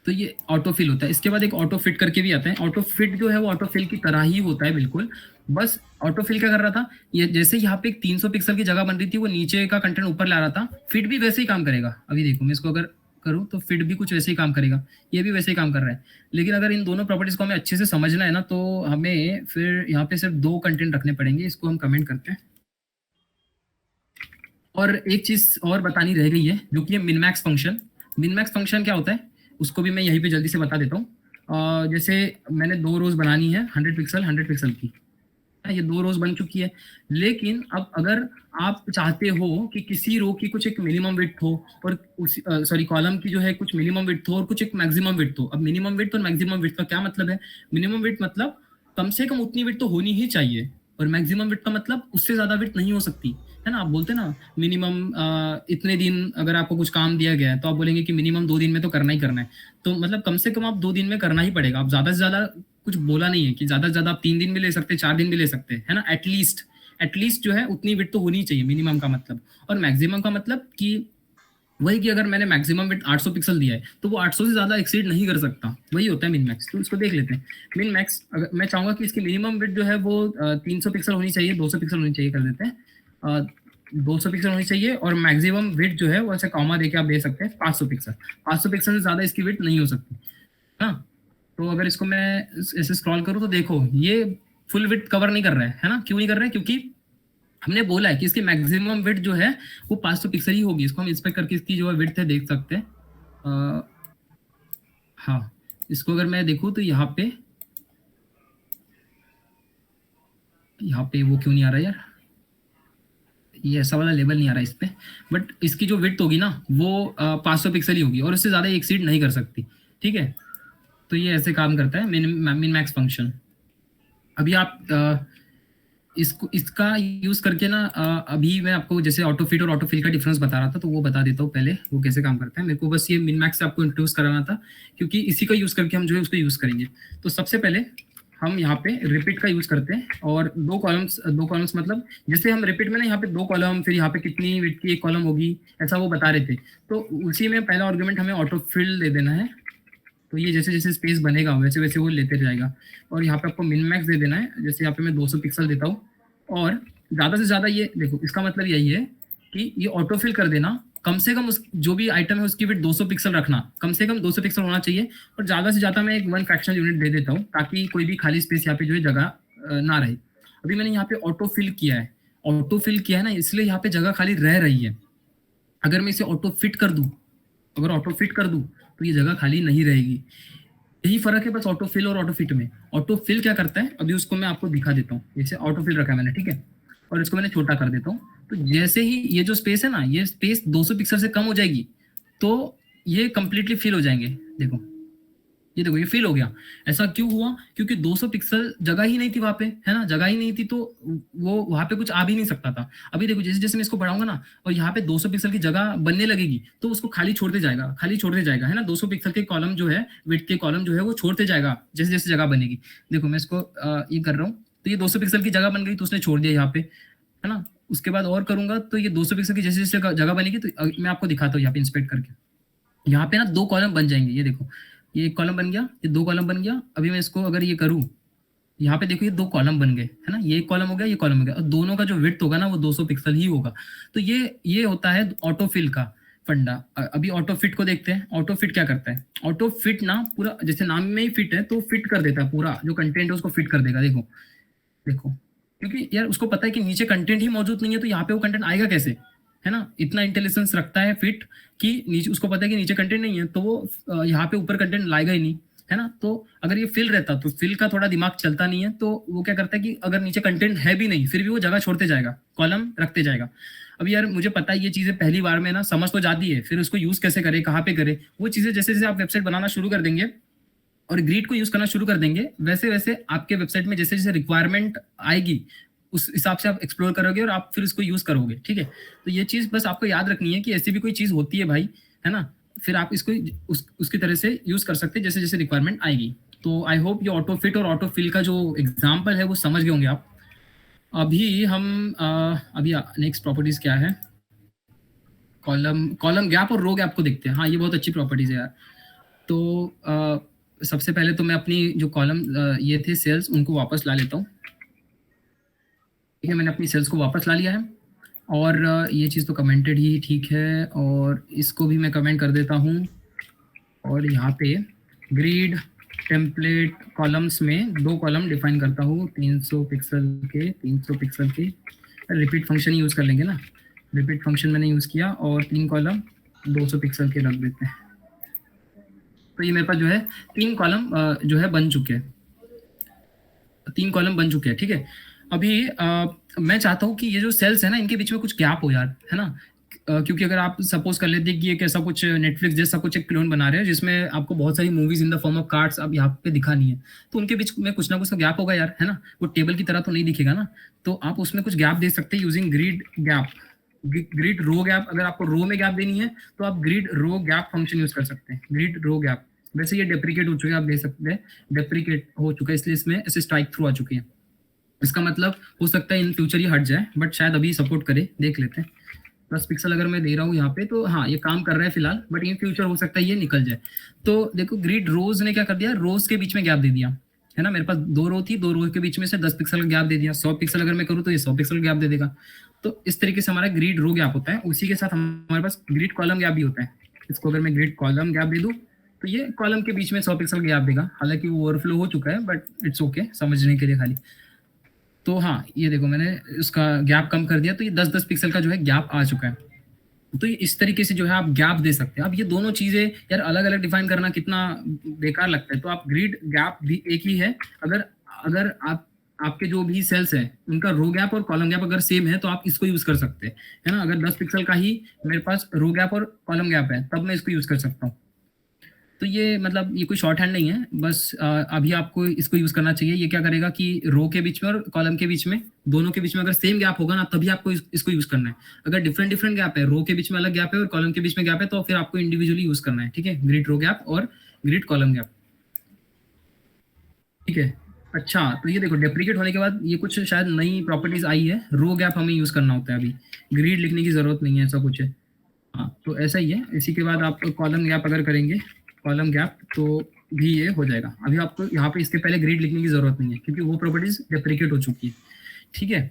तो ये ऑटो फिल होता है। इसके बाद एक ऑटो फिट करके भी आता है। ऑटो फिट जो है वो ऑटो फिल की तरह ही होता है बिल्कुल। बस ऑटो फिल क्या कर रहा था, ये जैसे यहाँ पे एक 300 पिक्सल की जगह बन रही थी, वो नीचे का कंटेंट ऊपर ला रहा था। फिट भी वैसे ही काम करेगा। अभी देखो मैं इसको अगर करूँ तो फिट भी कुछ वैसे ही काम करेगा, ये भी वैसे ही काम कर रहा है। लेकिन अगर इन दोनों प्रॉपर्टीज को हमें अच्छे से समझना है ना, तो हमें फिर यहाँ पे सिर्फ 2 कंटेंट रखने पड़ेंगे। इसको हम कमेंट करते हैं। और एक चीज और बतानी रह गई है, जो कि है मिनमैक्स फंक्शन। मिनमैक्स फंक्शन क्या होता है उसको भी मैं यहीं पे जल्दी से बता देता हूँ। जैसे मैंने 2 रोज बनानी है 100 पिक्सल की, ये 2 रोज बन चुकी है। लेकिन अब अगर आप चाहते हो कि किसी रो की कुछ एक मिनिमम विड्थ हो, और सॉरी कॉलम की जो है कुछ मिनिमम विड्थ हो और कुछ एक मैक्सिमम विड्थ हो। अब मिनिमम विड्थ और मैक्सिमम विड्थ का क्या मतलब है, मिनिमम विड्थ मतलब कम से कम उतनी विड्थ तो होनी ही चाहिए, और मैक्सिमम विड्थ का मतलब उससे ज्यादा विड्थ नहीं हो सकती, है ना। आप बोलते ना मिनिमम इतने दिन, अगर आपको कुछ काम दिया गया है तो आप बोलेंगे कि मिनिमम 2 दिन में तो करना ही करना है। तो मतलब कम से कम आप 2 दिन में करना ही पड़ेगा। आप ज्यादा से ज्यादा कुछ बोला नहीं है कि ज्यादा से ज्यादा आप 3 दिन भी ले सकते हैं, 4 दिन भी ले सकते हैं, है ना। एटलीस्ट जो है उतनी विड्थ तो होनी चाहिए, मिनिमम का मतलब। और मैक्सिमम का मतलब कि वही कि अगर मैंने मैक्सिमम विड्थ 800 पिक्सल दिया है तो वो 800 से ज्यादा एक्सीड नहीं कर सकता, वही होता है मिन मैक्स। तो इसको देख लेते हैं। मिन मैक्स, अगर मैं चाहूंगा कि इसकी मिनिमम विड्थ जो है वो 300 पिक्सल होनी चाहिए, 200 पिक्सल होनी चाहिए, कर देते हैं 200 पिक्सल होनी चाहिए। और मैक्सिमम विड्थ जो है वो ऐसे कॉमा देके आप दे सकते हैं 500 पिक्सल। 500 पिक्सल से ज्यादा इसकी विड्थ नहीं हो सकती, हाँ। तो अगर इसको मैं ऐसे स्क्रॉल करूँ तो देखो ये फुल विड्थ कवर नहीं कर रहा है ना। क्यों नहीं कर रहा है? क्योंकि हमने बोला है कि इसकी मैक्सिमम विड्थ जो है वो 500 पिक्सल ही होगी। इसको हम इंस्पेक्ट करके इसकी जो है विड्थ है देख सकते हैं। हाँ, इसको अगर मैं देखूँ तो यहाँ पे वो क्यों नहीं आ रहा यार, ये ऐसा वाला लेवल नहीं आ रहा इस पे। बट इसकी जो विड्थ होगी ना वो 500 पिक्सल ही होगी और उससे ज़्यादा एक्सीड नहीं कर सकती। ठीक है, तो ये ऐसे काम करता है मिन मैक्स फंक्शन। अभी आप इसको इसका यूज करके ना अभी मैं आपको जैसे ऑटो फिट और ऑटो फिल का डिफरेंस बता रहा था, तो वो बता देता हूँ पहले वो कैसे काम करता है। मेरे को बस ये मिन मैक्स से आपको इंट्रोड्यूस कराना था, क्योंकि इसी का यूज करके हम जो है उसको यूज करेंगे। तो सबसे पहले हम यहाँ पे रिपीट का यूज करते हैं और दो कॉलम्स मतलब जैसे हम रिपीट में ना यहाँ पे 2 कॉलम, फिर यहाँ पे कितनी विड्थ की 1 कॉलम होगी, ऐसा वो बता रहे थे। तो उसी में पहला आर्गुमेंट हमें ऑटो फिल दे देना है। तो ये जैसे जैसे स्पेस बनेगा वैसे वैसे वो लेते जाएगा। और यहाँ पे आपको मिन मैक्स दे देना है। जैसे यहाँ पे मैं 200 पिक्सल देता हूँ और ज़्यादा से ज़्यादा, ये देखो इसका मतलब यही है कि ये ऑटो फिल कर देना। कम से कम उस जो भी आइटम है उसकी विड्थ 200 पिक्सल रखना, कम से कम 200 पिक्सल होना चाहिए। और ज़्यादा से ज़्यादा मैं एक 1 फ्रैक्शनल यूनिट दे देता हूँ ताकि कोई भी खाली स्पेस यहाँ पे जो है जगह ना रहे। अभी मैंने यहाँ पे ऑटो फिल किया है ना, इसलिए यहाँ पे जगह खाली रह रही है। अगर मैं इसे ऑटो फिट कर दूँ तो ये जगह खाली नहीं रहेगी। यही फर्क है बस ऑटो फिल और ऑटो फिट में। ऑटो फिल क्या करता है अभी उसको मैं आपको दिखा देता हूँ। जैसे ऑटो फिल रखा है मैंने, ठीक है, और इसको मैंने छोटा कर देता हूँ। तो जैसे ही ये जो स्पेस है ना, ये स्पेस 200 पिक्सल से कम हो जाएगी तो ये कंप्लीटली फिल हो जाएंगे। देखो ये फिल हो गया। ऐसा क्यों हुआ? क्योंकि 200 पिक्सल जगह ही नहीं थी वहां पे, है ना, जगह ही नहीं थी, तो वो वहां पे कुछ आ भी नहीं सकता था। अभी देखो जैसे जैसे मैं इसको बढ़ाऊंगा ना और यहाँ पे 200 पिक्सल की जगह बनने लगेगी तो उसको खाली छोड़ते जाएगा, है ना। 200 पिक्सल के कॉलम जो है, विड्थ के कॉलम जो है वो छोड़ते जाएगा जैसे जैसे जगह बनेगी। देखो मैं इसको ये कर रहा हूँ तो ये 200 पिक्सल की जगह बन गई तो उसने छोड़ दिया यहाँ पे, है ना। उसके बाद और करूंगा तो ये 200 पिक्सल की जैसे जैसे जगह बनेगी तो मैं आपको दिखाता हूँ यहाँ पे इंस्पेक्ट करके। यहाँ पे ना 2 कॉलम बन जाएंगे। ये देखो ये 1 कॉलम बन गया, ये 2 कॉलम बन गया। अभी मैं इसको अगर ये करूँ, यहाँ पे देखो ये 2 कॉलम बन गए, है ना। ये 1 कॉलम हो गया, ये कॉलम हो गया, और दोनों का जो विड्थ होगा ना वो 200 पिक्सल ही होगा। तो ये होता है ऑटो फिल का फंडा। अभी ऑटो फिट को देखते हैं। ऑटो फिट क्या करता है? ऑटो फिट ना पूरा जैसे नाम में ही फिट है तो फिट कर देता है, पूरा जो कंटेंट है उसको फिट कर देगा। देखो क्योंकि यार उसको पता है कि नीचे कंटेंट ही मौजूद नहीं है तो यहाँ पे वो कंटेंट आएगा कैसे, है ना। इतना इंटेलिजेंस रखता है फिट कि नीचे उसको पता है कि नीचे कंटेंट नहीं है तो वो यहाँ पे ऊपर कंटेंट लाएगा ही नहीं, है ना। तो अगर ये फिल रहता तो फिल का थोड़ा दिमाग चलता नहीं है, तो वो क्या करता है कि अगर नीचे कंटेंट है भी नहीं फिर भी वो जगह छोड़ते जाएगा, कॉलम रखते जाएगा। अब यार मुझे पता है ये चीजें पहली बार में ना समझ तो जाती है, फिर उसको यूज कैसे करे, कहाँ पे करे, वो चीजें जैसे जैसे आप वेबसाइट बनाना शुरू कर देंगे और ग्रिड को यूज करना शुरू कर देंगे वैसे वैसे आपके वेबसाइट में जैसे जैसे रिक्वायरमेंट आएगी उस हिसाब से आप एक्सप्लोर करोगे और आप फिर उसको यूज करोगे। ठीक है, तो ये चीज बस आपको याद रखनी है कि ऐसी भी कोई चीज होती है भाई, है ना। फिर आप इसको उसकी तरह से यूज कर सकते हैं जैसे जैसे रिक्वायरमेंट आएगी। तो आई होप ये ऑटो फिट और ऑटो फिल का जो एग्जाम्पल है वो समझ गए होंगे आप। अभी हम अभी नेक्स्ट प्रॉपर्टीज क्या है, कॉलम गैप और रो गैप को देखते हैं। हाँ ये बहुत अच्छी प्रॉपर्टीज है यार। तो सबसे पहले तो मैं अपनी जो कॉलम ये थे सेल्स उनको वापस ला लेता हूँ। ठीक है, मैंने अपनी सेल्स को वापस ला लिया है और ये चीज़ तो कमेंटेड ही ठीक है और इसको भी मैं कमेंट कर देता हूँ। और यहाँ पे ग्रिड टेम्पलेट कॉलम्स में 2 कॉलम डिफाइन करता हूँ 300 पिक्सल के। रिपीट फंक्शन यूज़ कर लेंगे ना, रिपीट फंक्शन मैंने यूज़ किया और 3 कॉलम 200 पिक्सल के रख देते हैं। तो ये मेरे पास जो है 3 कॉलम जो है बन चुके हैं, 3 कॉलम बन चुके हैं। ठीक है, अभी मैं चाहता हूँ कि ये जो सेल्स है ना इनके बीच में कुछ गैप हो यार, है ना। क्योंकि अगर आप सपोज कर लेते कि एक ऐसा कुछ नेटफ्लिक्स जैसा कुछ एक क्लोन बना रहे हैं जिसमें आपको बहुत सारी movies in the form of cards अब यहाँ पे दिखानी है, तो उनके बीच में कुछ ना कुछ गैप होगा यार, है ना। वो टेबल की तरह तो नहीं दिखेगा ना, तो आप उसमें कुछ गैप दे सकते हैं यूजिंग ग्रिड गैप, ग्रिड रो गैप। अगर आपको रो में गैप देनी है तो आप ग्रिड रो गैप फंक्शन यूज कर सकते हैं, ग्रिड रो गैप। वैसे ये डेप्रिकेट हो चुके हैं, आप देख सकते हैं डेप्रिकेट हो चुका है, इसलिए इसमें ऐसे स्ट्राइक थ्रू आ चुकी है। इसका मतलब हो सकता है इन फ्यूचर ये हट जाए, बट शायद अभी सपोर्ट करे, देख लेते हैं। 10 पिक्सल अगर मैं दे रहा हूँ यहाँ पे तो हाँ ये काम कर रहा है फिलहाल, बट इन फ्यूचर हो सकता है ये निकल जाए। तो देखो ग्रिड रोज ने क्या कर दिया, रोज के बीच में गैप दे दिया, है ना। मेरे पास 2 रो थी, 2 रो के बीच में से 10 पिक्सल का गैप दे दिया। 100 पिक्सल अगर मैं करूँ तो ये 100 पिक्सल गैप दे देगा। तो इस तरीके से हमारा ग्रिड रो गैप होता है। उसी के साथ हमारे पास ग्रिड कॉलम गैप भी होता है। इसको अगर मैं ग्रिड कॉलम गैप दे दूँ तो ये कॉलम के बीच में 100 पिक्सल गैप देगा। हालांकि वो ओवरफ्लो हो चुका है बट इट्स ओके, समझने के लिए खाली। तो हाँ, ये देखो मैंने उसका गैप कम कर दिया, तो ये 10-10 पिक्सल का जो है गैप आ चुका है। तो ये इस तरीके से जो है आप गैप दे सकते हैं। अब ये दोनों चीजें यार अलग अलग डिफाइन करना कितना बेकार लगता है, तो आप ग्रिड गैप भी एक ही है। अगर अगर आप आपके जो भी सेल्स है उनका रो गैप और कॉलम गैप अगर सेम है तो आप इसको यूज कर सकते हैं, है ना। अगर 10 पिक्सल का ही मेरे पास रो गैप और कॉलम गैप है तब मैं इसको यूज कर सकता हूँ। तो ये मतलब ये कोई शॉर्ट हैंड नहीं है, बस अभी आपको इसको यूज करना चाहिए। ये क्या करेगा कि रो के बीच में और कॉलम के बीच में, दोनों के बीच में अगर सेम गैप होगा ना तभी आपको इसको यूज करना है। अगर डिफरेंट डिफरेंट गैप है, रो के बीच में अलग गैप है और कॉलम के बीच में गैप है, तो फिर आपको इंडिविजुअली यूज करना है, ठीक है, ग्रिड रो गैप और ग्रिड कॉलम गैप, ठीक है। अच्छा, तो ये देखो डेप्रिकेट होने के बाद ये कुछ शायद नई प्रॉपर्टीज आई है, रो गैप हमें यूज करना होता है, अभी ग्रिड लिखने की जरूरत नहीं है, ऐसा कुछ है। हाँ, तो ऐसा ही है। इसी के बाद आप कॉलम गैप अगर करेंगे, कॉलम गैप, तो भी ये हो जाएगा। अभी आपको यहाँ पे इसके पहले ग्रिड लिखने की जरूरत नहीं है क्योंकि वो प्रॉपर्टीज डेप्रिकेट हो चुकी है, ठीक है।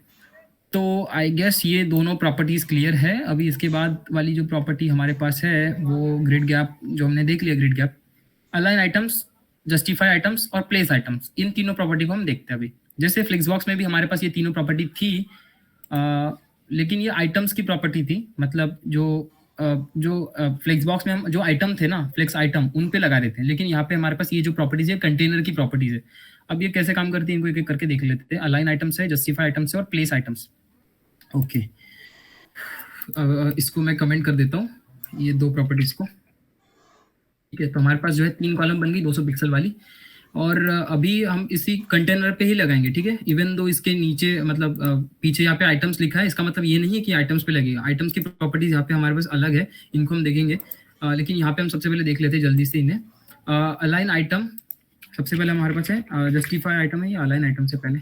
तो आई गेस ये दोनों प्रॉपर्टीज क्लियर है। अभी इसके बाद वाली जो प्रॉपर्टी हमारे पास है वो ग्रिड गैप, जो हमने देख लिया grid gap. Align items, justify items और प्लेस आइटम्स, इन तीनों प्रॉपर्टी को हम देखते हैं अभी। जैसे फ्लिक्सबॉक्स में भी हमारे पास ये तीनों प्रॉपर्टी थी, लेकिन ये आइटम्स की प्रॉपर्टी थी, मतलब जो फ्लेक्सबॉक्स में हम जो आइटम थे ना, फ्लेक्स आइटम, उन पे लगा देते हैं, लेकिन यहाँ पे हमारे पास ये जो प्रॉपर्टीज है कंटेनर की प्रॉपर्टीज है। अब ये कैसे काम करती है इनको एक एक करके देख लेते हैं। अलाइन आइटम्स है, जस्टिफाई आइटम्स है और प्लेस आइटम्स। ओके, इसको मैं कमेंट कर देता हूँ, ये दो प्रॉपर्टीज को, ठीक है। तो हमारे पास जो है 3 कॉलम बन गई 200 पिक्सल वाली, और अभी हम इसी कंटेनर पे ही लगाएंगे, ठीक है। इवन दो इसके नीचे मतलब पीछे यहाँ पे आइटम्स लिखा है, इसका मतलब ये नहीं है कि आइटम्स पे लगेगा। आइटम्स की प्रॉपर्टीज यहाँ पे हमारे पास अलग है, इनको हम देखेंगे, लेकिन यहाँ पे हम सबसे पहले देख लेते हैं जल्दी से इन्हें। अलाइन आइटम सबसे पहले हमारे पास है, जस्टिफाई आइटम है या अलाइन आइटम से पहले,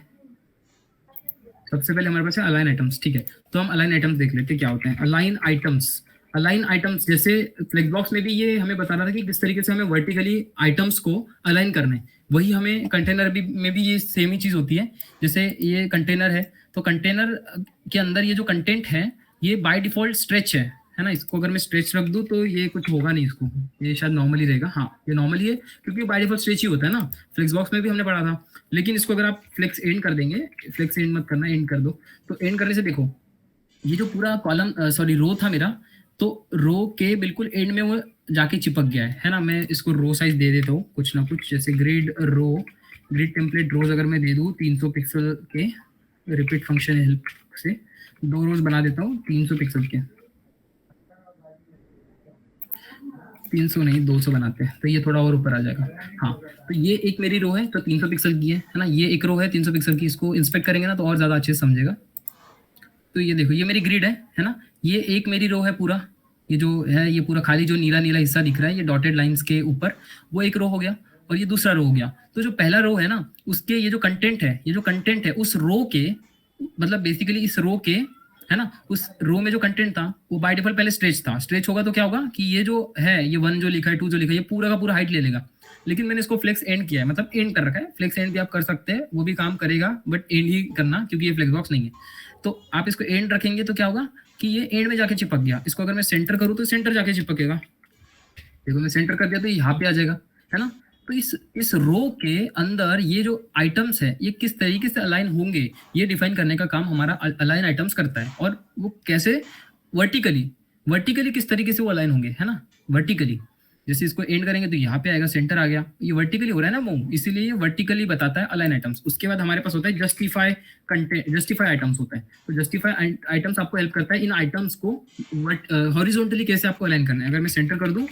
सबसे पहले हमारे पास है अलाइन आइटम्स, ठीक है। तो हम अलाइन आइटम्स देख लेते हैं क्या होते हैं अलाइन आइटम्स। अलाइन आइटम्स जैसे फ्लेक्सबॉक्स में भी ये हमें बता रहा था कि किस तरीके से हमें वर्टिकली आइटम्स को अलाइन करना है, वही हमें कंटेनर भी में भी ये सेम ही चीज होती है। जैसे ये कंटेनर है, तो कंटेनर के अंदर ये जो कंटेंट है ये बाय डिफॉल्ट स्ट्रेच है ना। इसको अगर मैं स्ट्रेच रख दूं तो ये कुछ होगा नहीं, इसको ये शायद नॉर्मली रहेगा। हाँ, ये नॉर्मली है क्योंकि बाय डिफॉल्ट स्ट्रेच ही होता है ना, फ्लेक्सबॉक्स में भी हमने पढ़ा था। लेकिन इसको अगर आप फ्लेक्स एंड कर देंगे, फ्लेक्स एंड मत करना, एंड कर दो, तो एंड करने से देखो ये जो पूरा कॉलम सॉरी रो था मेरा, तो रो के बिल्कुल एंड में वो जाके चिपक गया है ना। मैं इसको रो साइज दे देता हूँ कुछ ना कुछ, जैसे ग्रिड रो, ग्रिड टेम्पलेट रोज अगर मैं दे दूँ 300 पिक्सल के, रिपीट फंक्शन हेल्प से 2 रोज बना देता हूँ 300 पिक्सल के, 300 नहीं 200 बनाते हैं, तो ये थोड़ा और ऊपर आ जाएगा। हाँ, तो ये एक मेरी रो है तो 300 पिक्सल की है ना। ये एक रो है 300 पिक्सल की, इसको इंस्पेक्ट करेंगे ना तो और ज्यादा अच्छे से समझेगा। तो ये देखो ये मेरी ग्रिड है ना। ये एक मेरी रो है पूरा, ये जो है ये पूरा खाली जो नीला नीला हिस्सा दिख रहा है ये डॉटेड लाइंस के ऊपर, वो एक रो हो गया, और ये दूसरा रो हो गया। तो जो पहला रो है ना उसके ये जो कंटेंट है, ये जो कंटेंट है उस रो के, मतलब बेसिकली इस रो के, है ना, उस रो में जो कंटेंट था वो बाय डिफॉल्ट पहले स्ट्रेच था। स्ट्रेच होगा तो क्या होगा कि ये जो है, ये 1 जो लिखा है 2 जो लिखा है, ये पूरा का पूरा हाइट ले लेगा। लेकिन मैंने इसको फ्लेक्स एंड किया है, मतलब एंड कर रखा है। फ्लेक्स एंड भी आप कर सकते हैं, वो भी काम करेगा, बट एंड ही करना क्योंकि ये फ्लेक्स बॉक्स नहीं है। तो आप इसको एंड रखेंगे तो क्या होगा कि ये एंड में जाके चिपक गया। इसको अगर मैं सेंटर करूँ तो सेंटर जाके चिपकेगा। देखो मैं सेंटर कर दिया तो यहाँ पे आ जाएगा, है ना। तो इस रो के अंदर ये जो आइटम्स है ये किस तरीके से अलाइन होंगे, ये डिफाइन करने का काम हमारा अलाइन आइटम्स करता है। और वो कैसे, वर्टिकली किस तरीके से वो अलाइन होंगे, है ना। वर्टिकली जैसे इसको एंड करेंगे तो यहाँ पे आएगा, सेंटर आ गया, ये वर्टिकली हो रहा है ना मूव, इसीलिए ये वर्टिकली बताता है अलाइन आइटम्स। उसके बाद हमारे पास होता है जस्टिफाई कंटेंट, जस्टिफाई आइटम्स होता है। तो जस्टिफाई आइटम्स आपको हेल्प करता है इन आइटम्स को हॉरिजॉन्टली कैसे आपको अलाइन करना है। अगर मैं सेंटर कर दूं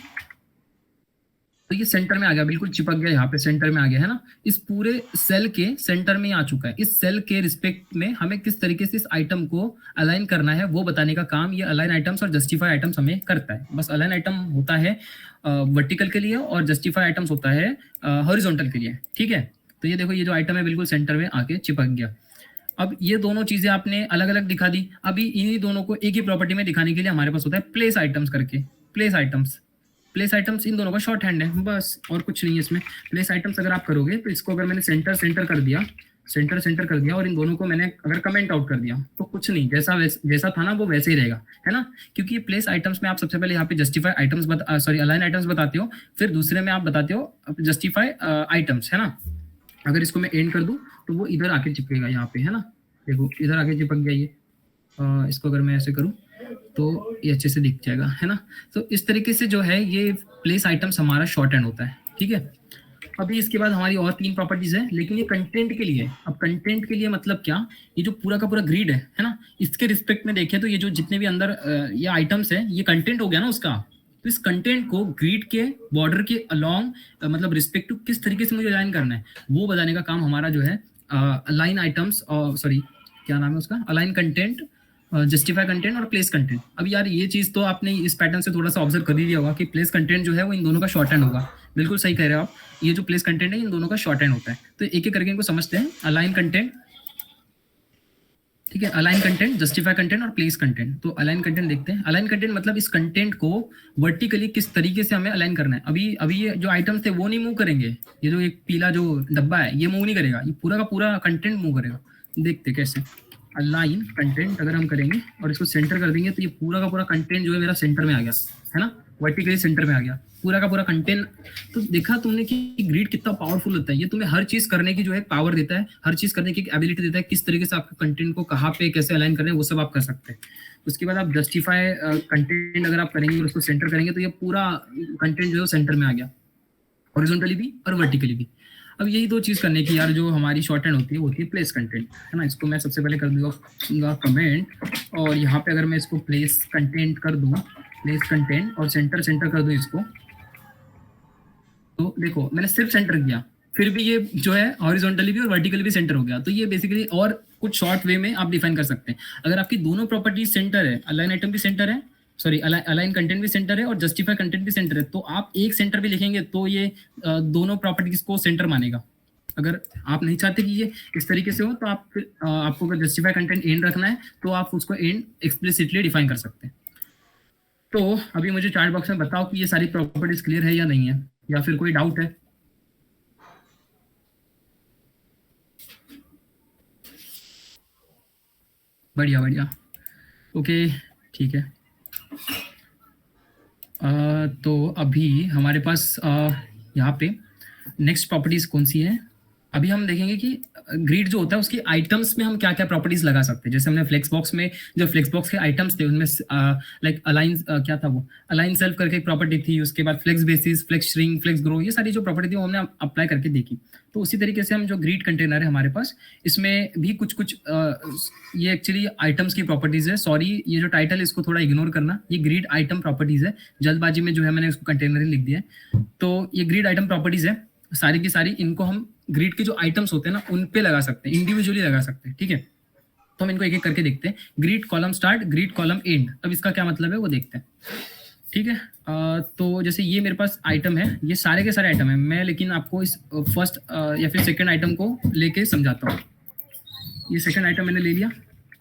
तो ये सेंटर में आ गया, बिल्कुल चिपक गया, यहाँ पे सेंटर में आ गया, है ना। इस पूरे सेल के सेंटर में आ चुका है। इस सेल के रिस्पेक्ट में हमें किस तरीके से इस आइटम को अलाइन करना है वो बताने का काम ये अलाइन आइटम्स और जस्टिफाई आइटम्स हमें करता है। बस अलाइन आइटम होता है वर्टिकल के लिए और जस्टिफाई आइटम्स होता है हॉरिजॉन्टल के लिए, ठीक है। तो ये देखो ये जो आइटम है बिल्कुल सेंटर में आके चिपक गया। अब ये दोनों चीजें आपने अलग अलग दिखा दी। अभी इन्हीं दोनों को एक ही प्रॉपर्टी में दिखाने के लिए हमारे पास होता है प्लेस आइटम्स करके। प्लेस आइटम्स इन दोनों का शॉर्ट हैंड है, बस और कुछ नहीं है इसमें। प्लेस आइटम्स अगर आप करोगे तो इसको अगर मैंने सेंटर कर दिया, सेंटर कर दिया, और इन दोनों को मैंने अगर कमेंट आउट कर दिया तो कुछ नहीं, जैसा था ना वो वैसे ही रहेगा, है ना। क्योंकि प्लेस आइटम्स में आप सबसे पहले यहाँ पे जस्टिफाई आइटम्स अलाइन आइटम्स बताते हो, फिर दूसरे में आप बताते हो जस्टिफाई आइटम्स, है ना। अगर इसको मैं एंड कर दूं तो वो इधर आके चिपकेगा यहाँ पे, है ना। देखो इधर आगे चिपक गया ये, इसको अगर मैं ऐसे करूँ तो ये अच्छे से दिख जाएगा, है ना। तो इस तरीके से जो है ये प्लेस आइटम्स हमारा शॉर्ट हैंड होता है, ठीक है। अभी इसके बाद हमारी और 3 प्रॉपर्टीज है, लेकिन ये कंटेंट के लिए है। अब कंटेंट के लिए मतलब क्या, ये जो पूरा का पूरा ग्रिड है ना, इसके रिस्पेक्ट में देखें तो ये जो जितने भी अंदर ये आइटम्स है, ये कंटेंट हो गया ना उसका। तो इस कंटेंट को ग्रिड के बॉर्डर के अलोंग मतलब रिस्पेक्ट टू किस तरीके से मुझे अलाइन करना है, वो बताने का काम हमारा जो है अलाइन आइटम्स, सॉरी क्या नाम है उसका, अलाइन कंटेंट, जस्टिफाई कंटेंट और प्लेस कंटेंट। अब यार ये चीज तो आपने इस पैटर्न से थोड़ा सा ऑब्जर्व कर ही लिया होगा कि प्लेस कंटेंट जो है वो इन दोनों का शॉर्ट हैंड होगा। बिल्कुल सही कह रहे हो आप, ये जो प्लेस कंटेंट है इन दोनों का शॉर्ट हैंड होता है। तो एक एक करके इनको समझते हैं। अलाइन कंटेंट, ठीक है, अलाइन कंटेंट, जस्टिफाई कंटेंट और प्लेस कंटेंट। तो अलाइन कंटेंट देखते हैं। अलाइन कंटेंट मतलब इस कंटेंट को वर्टिकली किस तरीके से हमें अलाइन करना है। अभी ये जो आइटम्स थे वो नहीं मूव करेंगे, ये जो एक पीला जो डब्बा है ये मूव नहीं करेगा, ये पूरा का पूरा कंटेंट मूव करेगा। देखते कैसे। अलाइन कंटेंट अगर हम करेंगे और इसको सेंटर कर देंगे तो ये पूरा का पूरा कंटेंट जो है मेरा सेंटर में आ गया, है ना, वर्टिकली सेंटर में आ गया पूरा का पूरा कंटेंट। तो देखा तुमने कि ग्रिड कितना पावरफुल होता है, ये तुम्हें हर चीज करने की जो है पावर देता है, हर चीज करने की एबिलिटी देता है, किस तरीके से आपके कंटेंट को कहाँ पे कैसे अलाइन करना है वो सब आप कर सकते हैं। उसके बाद आप जस्टिफाई कंटेंट अगर आप करेंगे और उसको सेंटर करेंगे तो ये पूरा कंटेंट जो है सेंटर में आ गया, हॉरिजॉन्टली भी और वर्टिकली भी। अब यही 2 चीज करने की यार जो हमारी शॉर्ट हैंड होती है वो होती है प्लेस कंटेंट, है ना। इसको मैं सबसे पहले कर दूंगा कमेंट, और यहाँ पे अगर मैं इसको प्लेस कंटेंट कर दूं, प्लेस कंटेंट और सेंटर कर दूं इसको, तो देखो मैंने सिर्फ सेंटर किया, फिर भी ये जो है हॉरिजॉन्टली भी और वर्टिकली भी सेंटर हो गया। तो ये बेसिकली और कुछ शॉर्ट वे में आप डिफाइन कर सकते हैं। अगर आपकी दोनों प्रॉपर्टीज सेंटर है, अलाइन आइटम भी सेंटर है, सॉरी अलाइन कंटेंट भी सेंटर है और जस्टिफाई कंटेंट भी सेंटर है, तो आप एक सेंटर भी लिखेंगे तो ये दोनों प्रॉपर्टीज को सेंटर मानेगा। अगर आप नहीं चाहते कि ये इस तरीके से हो तो आप फिर आपको अगर जस्टिफाई कंटेंट एंड रखना है तो आप उसको एंड एक्सप्लिसिटली डिफाइन कर सकते हैं। तो अभी मुझे चैट बॉक्स में बताओ कि ये सारी प्रॉपर्टीज क्लियर है या नहीं है, या फिर कोई डाउट है। बढ़िया बढ़िया, ओके ठीक है। तो अभी हमारे पास यहाँ पे नेक्स्ट प्रॉपर्टीज कौन सी है। अभी हम देखेंगे कि ग्रिड जो होता है उसकी आइटम्स में हम क्या क्या प्रॉपर्टीज लगा सकते हैं। जैसे हमने फ्लेक्स बॉक्स में जो फ्लेक्स बॉक्स के आइटम्स थे उनमें लाइक अलाइन क्या था वो, अलाइन सेल्फ करके एक प्रॉपर्टी थी, उसके बाद flex basis, flex shrink, flex grow, ये सारी जो प्रॉपर्टी थी वो हमने अप्लाई करके देखी। तो उसी तरीके से हम जो ग्रिड कंटेनर है हमारे पास, इसमें भी कुछ कुछ ये एक्चुअली आइटम्स की प्रॉपर्टीज है। सॉरी ये जो टाइटल है इसको थोड़ा इग्नोर करना, ये ग्रिड आइटम प्रॉपर्टीज है, जल्दबाजी में जो है मैंने उसको कंटेनर लिख दिया है। तो ये ग्रिड आइटम प्रॉपर्टीज है सारी की सारी, इनको हम ग्रिड के जो आइटम्स होते हैं ना उन पे लगा सकते हैं, इंडिविजुअली लगा सकते हैं, ठीक है। तो हम इनको एक एक करके देखते हैं। Grid column start, grid column and, अब इसका क्या मतलब है वो देखते हैं, ठीक है। तो जैसे ये मेरे पास आइटम है, ये सारे के सारे आइटम है, मैं लेकिन आपको इस फर्स्ट या फिर सेकेंड आइटम को लेके समझाता हूँ। ये सेकेंड आइटम मैंने ले लिया,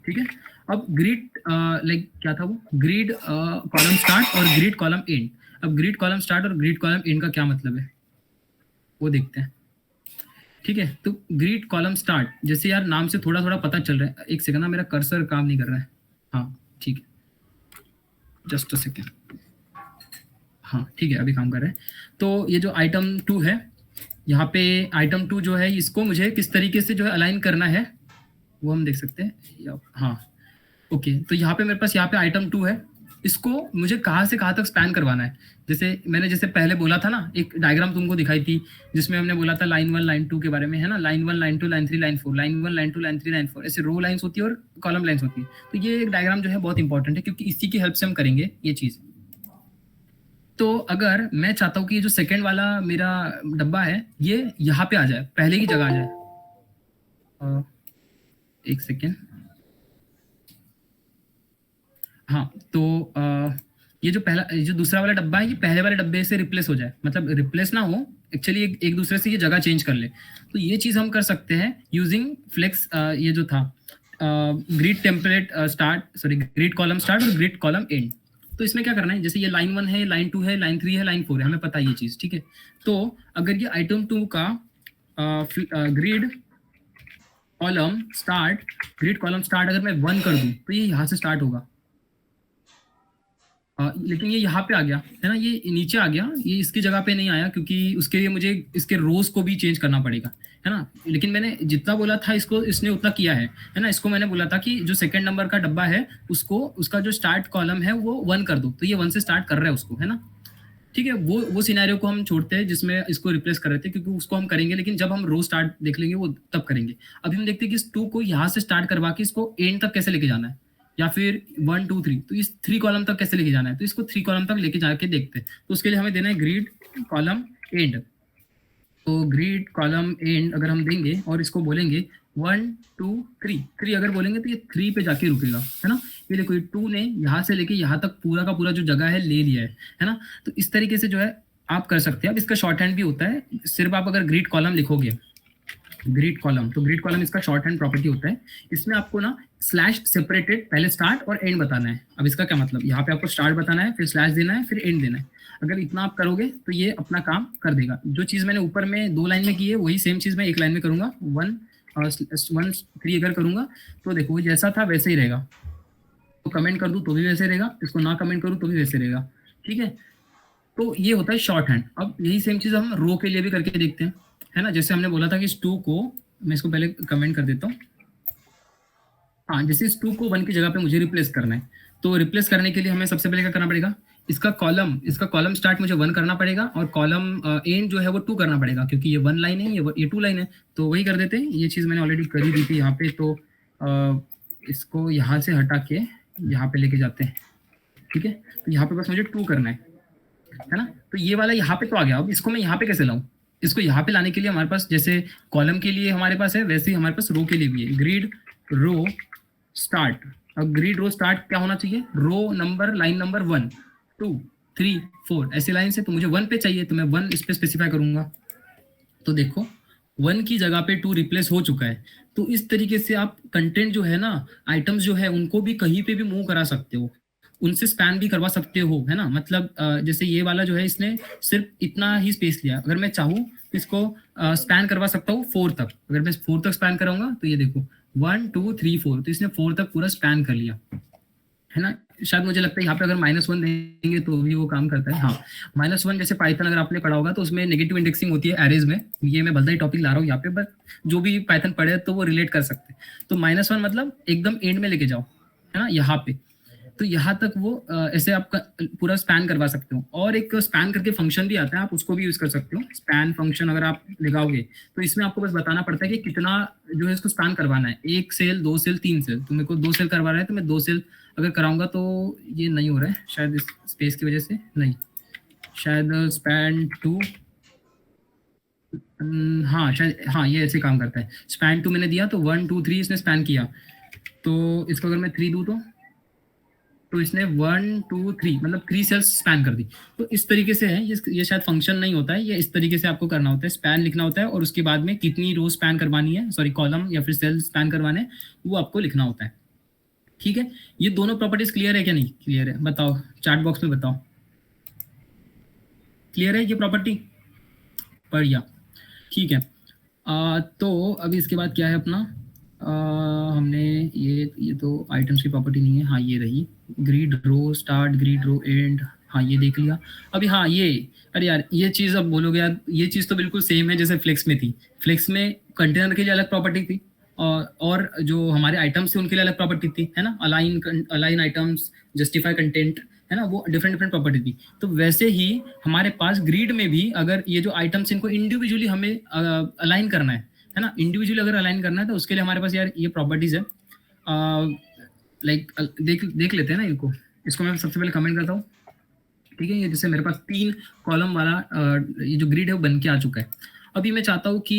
ठीक है। अब ग्रिड लाइक क्या था वो, ग्रिड कॉलम स्टार्ट और ग्रिड कॉलम एंड। अब ग्रिड कॉलम स्टार्ट और ग्रिड कॉलम एंड का क्या मतलब है वो देखते हैं, ठीक है। तो ग्रिड कॉलम स्टार्ट, जैसे यार नाम से थोड़ा थोड़ा पता चल रहा है, एक सेकंड ना मेरा कर्सर काम नहीं कर रहा है, हाँ ठीक है, जस्ट अ सेकेंड, हाँ ठीक है अभी काम कर रहा है। तो ये जो आइटम 2 है, यहाँ पे आइटम 2 जो है इसको मुझे किस तरीके से जो है अलाइन करना है वो हम देख सकते हैं। हाँ ओके, तो यहाँ पे मेरे पास यहाँ पे आइटम 2 है, इसको मुझे कहाँ से कहाँ तक स्पैन करवाना है। जैसे पहले बोला था ना, एक डायग्राम तुमको दिखाई थी जिसमें हमने बोला था लाइन 1 लाइन 2 के बारे में, है ना, line 1 line 2 line 3 line 4, line 1 line 2 line 3 line 4, ऐसे रो लाइन्स होती है और कॉलम लाइन्स होती है। तो ये एक डायग्राम जो है बहुत इंपॉर्टेंट है क्योंकि इसी की हेल्प से हम करेंगे ये चीज। तो अगर मैं चाहता हूँ कि ये जो सेकेंड वाला मेरा डब्बा है ये यहाँ पे आ जाए, पहले की जगह आ जाए, एक सेकेंड, हाँ तो ये जो दूसरा वाला डब्बा है ये पहले वाले डब्बे से रिप्लेस हो जाए, मतलब रिप्लेस ना हो एक्चुअली, एक दूसरे से ये जगह चेंज कर ले। तो ये चीज हम कर सकते हैं यूजिंग फ्लेक्स, ये जो था grid template start, sorry grid column start और ग्रिड कॉलम एंड। तो इसमें क्या करना है, जैसे ये लाइन 1 है, लाइन 2 है, लाइन 3 है, लाइन 4 है, हमें पता है ये चीज, ठीक है। तो अगर ये आइटम 2 का grid column start, grid column start अगर मैं 1 कर दूं तो ये यहाँ से स्टार्ट होगा, लेकिन ये यहाँ पे आ गया है ना, ये नीचे आ गया, ये इसकी जगह पे नहीं आया क्योंकि उसके लिए मुझे इसके रोज को भी चेंज करना पड़ेगा, है ना। लेकिन मैंने जितना बोला था इसको इसने उतना किया है ना। इसको मैंने बोला था कि जो सेकंड नंबर का डब्बा है उसको उसका जो स्टार्ट कॉलम है वो 1 कर दो, तो ये 1 से स्टार्ट कर रहा है उसको, है ना। ठीक है, वो सिनेरियो को हम छोड़ते हैं जिसमें इसको रिप्लेस कर रहे थे, क्योंकि उसको हम करेंगे लेकिन जब हम रो स्टार्ट देख लेंगे वो तब करेंगे। अभी हम देखते हैं कि इस 2 को यहाँ से स्टार्ट करवा के इसको एंड तक कैसे लेके जाना है, या फिर 1 2 3, तो इस 3 कॉलम तक कैसे लेके जाना है, तो इसको 3 कॉलम तक लेके जाके देखते हैं। तो उसके लिए हमें देना है ग्रीड कॉलम एंड। तो ग्रीड कॉलम एंड अगर हम देंगे और इसको बोलेंगे 1 2 3 अगर बोलेंगे तो ये 3 पे जाके रुकेगा, है ना। ये देखो ये 2 ने यहाँ से लेके यहाँ तक पूरा का पूरा जो जगह है ले लिया है ना। तो इस तरीके से जो है आप कर सकते हैं। अब इसका शॉर्ट हैंड भी होता है, सिर्फ आप अगर ग्रीड कॉलम लिखोगे, ग्रीड कॉलम, तो ग्रीड कॉलम इसका शॉर्ट हैंड प्रॉपर्टी होता है। इसमें आपको ना स्लैश सेपरेटेड पहले स्टार्ट और एंड बताना है। अब इसका क्या मतलब, यहाँ पे आपको स्टार्ट बताना है, फिर स्लैश देना है, फिर एंड देना है। अगर इतना आप करोगे तो ये अपना काम कर देगा। जो चीज मैंने ऊपर में 2 लाइन में की है वही सेम चीज मैं 1 लाइन में करूंगा। 1 1 3 अगर करूंगा तो देखो जैसा था वैसे ही रहेगा। तो कमेंट कर दूं तो भी वैसे रहेगा, इसको ना कमेंट करूं तो भी वैसे रहेगा, ठीक है। तो ये होता है शॉर्ट हैंड। अब यही सेम चीज हम रो के लिए भी करके देखते हैं, है ना। जैसे हमने बोला था कि इस 2 को, मैं इसको पहले कमेंट कर देता हूँ। हाँ, जैसे इस 2 को 1 की जगह पे मुझे रिप्लेस करना है, तो रिप्लेस करने के लिए हमें सबसे पहले क्या करना पड़ेगा, इसका कॉलम स्टार्ट मुझे 1 करना पड़ेगा और कॉलम एंड जो है वो 2 करना पड़ेगा, क्योंकि ये 1 लाइन है, ये 2 लाइन है। तो वही कर देते हैं। ये चीज मैंने ऑलरेडी कर ही दी थी यहाँ पे, तो इसको यहाँ से हटा के यहाँ पे लेके जाते हैं, ठीक है। तो यहाँ पे बस मुझे 2 करना है ना। तो ये वाला यहाँ पे तो आ गया। अब इसको मैं यहाँ पे कैसे लाऊं, इसको यहाँ पे लाने के लिए हमारे पास जैसे कॉलम के लिए हमारे पास है, वैसे ही हमारे पास रो के लिए भी है। Grid row start. अब ग्रीड रो स्टार्ट क्या होना चाहिए, रो नंबर लाइन नंबर 1 2 3 4 ऐसे लाइन से। तो मुझे 1 पे चाहिए तो मैं 1 इस पे स्पेसिफाई करूंगा। तो देखो 1 की जगह पे 2 रिप्लेस हो चुका है। तो इस तरीके से आप कंटेंट जो है ना, आइटम्स जो है उनको भी कहीं पे भी मूव करा सकते हो, उनसे स्पैन भी करवा सकते हो, है ना। मतलब जैसे ये वाला जो है इसने सिर्फ इतना ही स्पेस लिया, अगर मैं चाहूँ तो इसको स्पैन करवा सकता हूँ 4 तक। अगर मैं 4 तक स्पैन कराऊंगा तो ये देखो 1 2 3 4, तो इसने 4 तक पूरा स्पैन कर लिया, है ना। शायद मुझे लगता है यहाँ पे अगर -1 देंगे तो भी वो काम करता है। हाँ, -1 जैसे पाइथन अगर आपने पढ़ा होगा तो उसमें नेगेटिव इंडेक्सिंग होती है एरेज में। ये मैं भलता ही टॉपिक ला रहा हूँ यहाँ पे, बट जो भी पाइथन पढ़े तो वो रिलेट कर सकते हैं। तो -1 मतलब एकदम एंड में लेके जाओ, है ना, यहाँ पे। तो यहाँ तक वो ऐसे आप पूरा स्पैन करवा सकते हो। और एक स्पैन करके फंक्शन भी आता है, आप उसको भी यूज कर सकते हो। स्पैन फंक्शन अगर आप लगाओगे तो इसमें आपको बस बताना पड़ता है कि कितना जो है इसको स्पैन करवाना है, 1 सेल 2 सेल 3 सेल। तो मेरे को 2 सेल करवा रहा है तो मैं 2 सेल अगर कराऊंगा तो ये नहीं हो रहा है शायद इस स्पेस की वजह से, नहीं शायद स्पैन 2, हाँ शायद, हाँ ये ऐसे काम करता है। स्पैन 2 मैंने दिया तो 1 2 3 इसने स्पैन किया, तो इसको अगर मैं 3 दूँ तो इसने 1 2 3 मतलब 3 सेल्स स्पैन कर दी। तो इस तरीके से है ये शायद फंक्शन नहीं होता है, ये इस तरीके से आपको करना होता है। स्पैन लिखना होता है और उसके बाद में कितनी रो स्पैन करवानी है, सॉरी कॉलम या फिर सेल स्पैन करवाने, वो आपको लिखना होता है, ठीक है। ये दोनों प्रॉपर्टीज क्लियर है क्या, नहीं क्लियर है बताओ, चैट बॉक्स में बताओ, क्लियर है ये प्रॉपर्टी, बढ़िया, ठीक है। तो अभी इसके बाद क्या है अपना, हमने ये तो आइटम्स की प्रॉपर्टी नहीं है, हाँ ये रही grid row start, grid row end, हाँ ये देख लिया। अभी हाँ ये, अरे यार ये चीज़ अब बोलोगे यार, ये चीज़ तो बिल्कुल सेम है जैसे फ्लेक्स में थी। फ्लेक्स में कंटेनर के लिए अलग प्रॉपर्टी थी और जो हमारे आइटम्स थे उनके लिए अलग प्रॉपर्टी थी, है ना। अलाइन आइटम्स, जस्टिफाई कंटेंट, है ना, वो डिफरेंट डिफरेंट प्रॉपर्टी थी। तो वैसे ही हमारे पास ग्रीड में भी अगर ये जो आइटम्स इनको इंडिविजुअली हमें अलाइन करना है ना, इंडिविजुअली अगर अलाइन करना है तो उसके लिए हमारे पास यार ये प्रॉपर्टीज है। लाइक देख लेते हैं ना इनको। इसको मैं सबसे पहले कमेंट करता हूँ, ठीक है। ये जैसे मेरे पास 3 कॉलम वाला ये जो ग्रिड है वो बन के आ चुका है। अभी मैं चाहता हूँ कि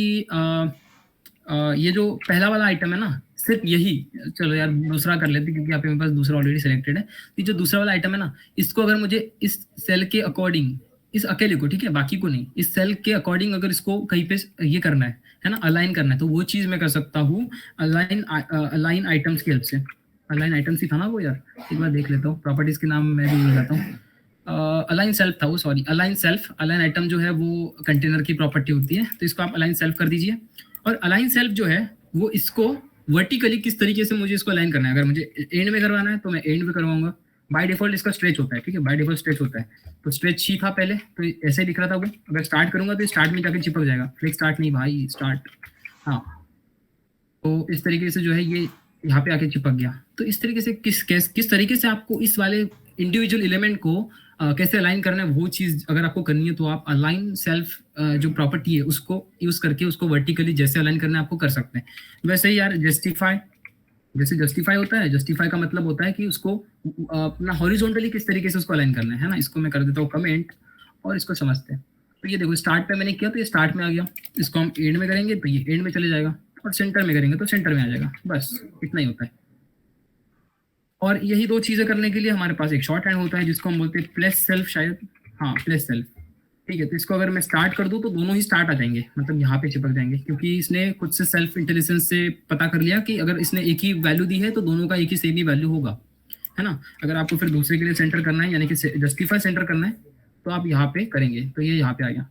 ये जो पहला वाला आइटम है ना, सिर्फ यही, चलो यार दूसरा कर लेते क्योंकि यहाँ पे मेरे पास दूसरा ऑलरेडी सिलेक्टेड है। ये जो दूसरा वाला आइटम है ना, इसको अगर मुझे इस सेल के अकॉर्डिंग, इस अकेले को, ठीक है, बाकी को नहीं, इस सेल के अकॉर्डिंग अगर इसको कहीं पे ये करना है ना, अलाइन करना है, तो वो चीज मैं कर सकता हूँ अलाइन आइटम्स की हेल्प से। अलाइन आइटम्स ही था ना वो यार, एक बार देख लेता हूँ, प्रॉपर्टीज के नाम मैं भी भूल जाता हूँ। अलाइन सेल्फ था वो, sorry align self. Align item जो है वो कंटेनर की प्रॉपर्टी होती है, तो इसको आप अलाइन सेल्फ कर दीजिए। और अलाइन सेल्फ जो है वो इसको वर्टिकली किस तरीके से मुझे इसको अलाइन करना है, अगर मुझे एंड में करवाना है तो मैं एंड में करवाऊंगा, बाय डिफॉल्ट इसका स्ट्रेच होता है, ठीक है, बाय डिफॉल्ट स्ट्रेच होता है। तो स्ट्रेच ही था पहले, तो ऐसे दिख रहा था वो। अगर स्टार्ट करूंगा तो स्टार्ट में जाके चिपक जाएगा, क्लिक स्टार्ट नहीं भाई, स्टार्ट, हाँ। तो इस तरीके से जो है ये यहाँ पे आके चिपक गया। तो इस तरीके से किस तरीके से आपको इस वाले इंडिविजुअल एलिमेंट को कैसे अलाइन करना है, वो चीज अगर आपको करनी है तो आप अलाइन सेल्फ जो प्रॉपर्टी है उसको यूज करके उसको वर्टिकली जैसे अलाइन करना है आपको कर सकते हैं। वैसे ही यार जस्टिफाई, जैसे जस्टिफाई होता है, जस्टिफाई का मतलब होता है कि उसको अपना हॉरिजॉन्टली किस तरीके से उसको अलाइन करना है ना। इसको मैं कर देता हूँ कमेंट और इसको समझते हैं। तो ये देखो स्टार्ट पे मैंने किया तो ये स्टार्ट में आ गया, इसको हम एंड में करेंगे तो ये एंड में चले जाएगा, और सेंटर में करेंगे तो सेंटर में आ जाएगा, बस इतना ही होता है। और यही दो चीजें करने के लिए हमारे पास एक शॉर्ट हैंड होता है जिसको हम बोलते हैं प्लेस सेल्फ, शायद, हाँ प्लेस सेल्फ, ठीक है। तो इसको अगर मैं स्टार्ट कर दूं तो दोनों ही स्टार्ट आ जाएंगे, मतलब यहाँ पे चिपक जाएंगे, क्योंकि इसने खुद से सेल्फ इंटेलिजेंस से पता कर लिया कि अगर इसने एक ही वैल्यू दी है तो दोनों का एक ही सेम ही वैल्यू होगा, है ना। अगर आपको फिर दूसरे के लिए सेंटर करना है, यानी कि जस्टिफाई सेंटर करना है, तो आप यहाँ पे करेंगे तो ये यहाँ पे आ गया।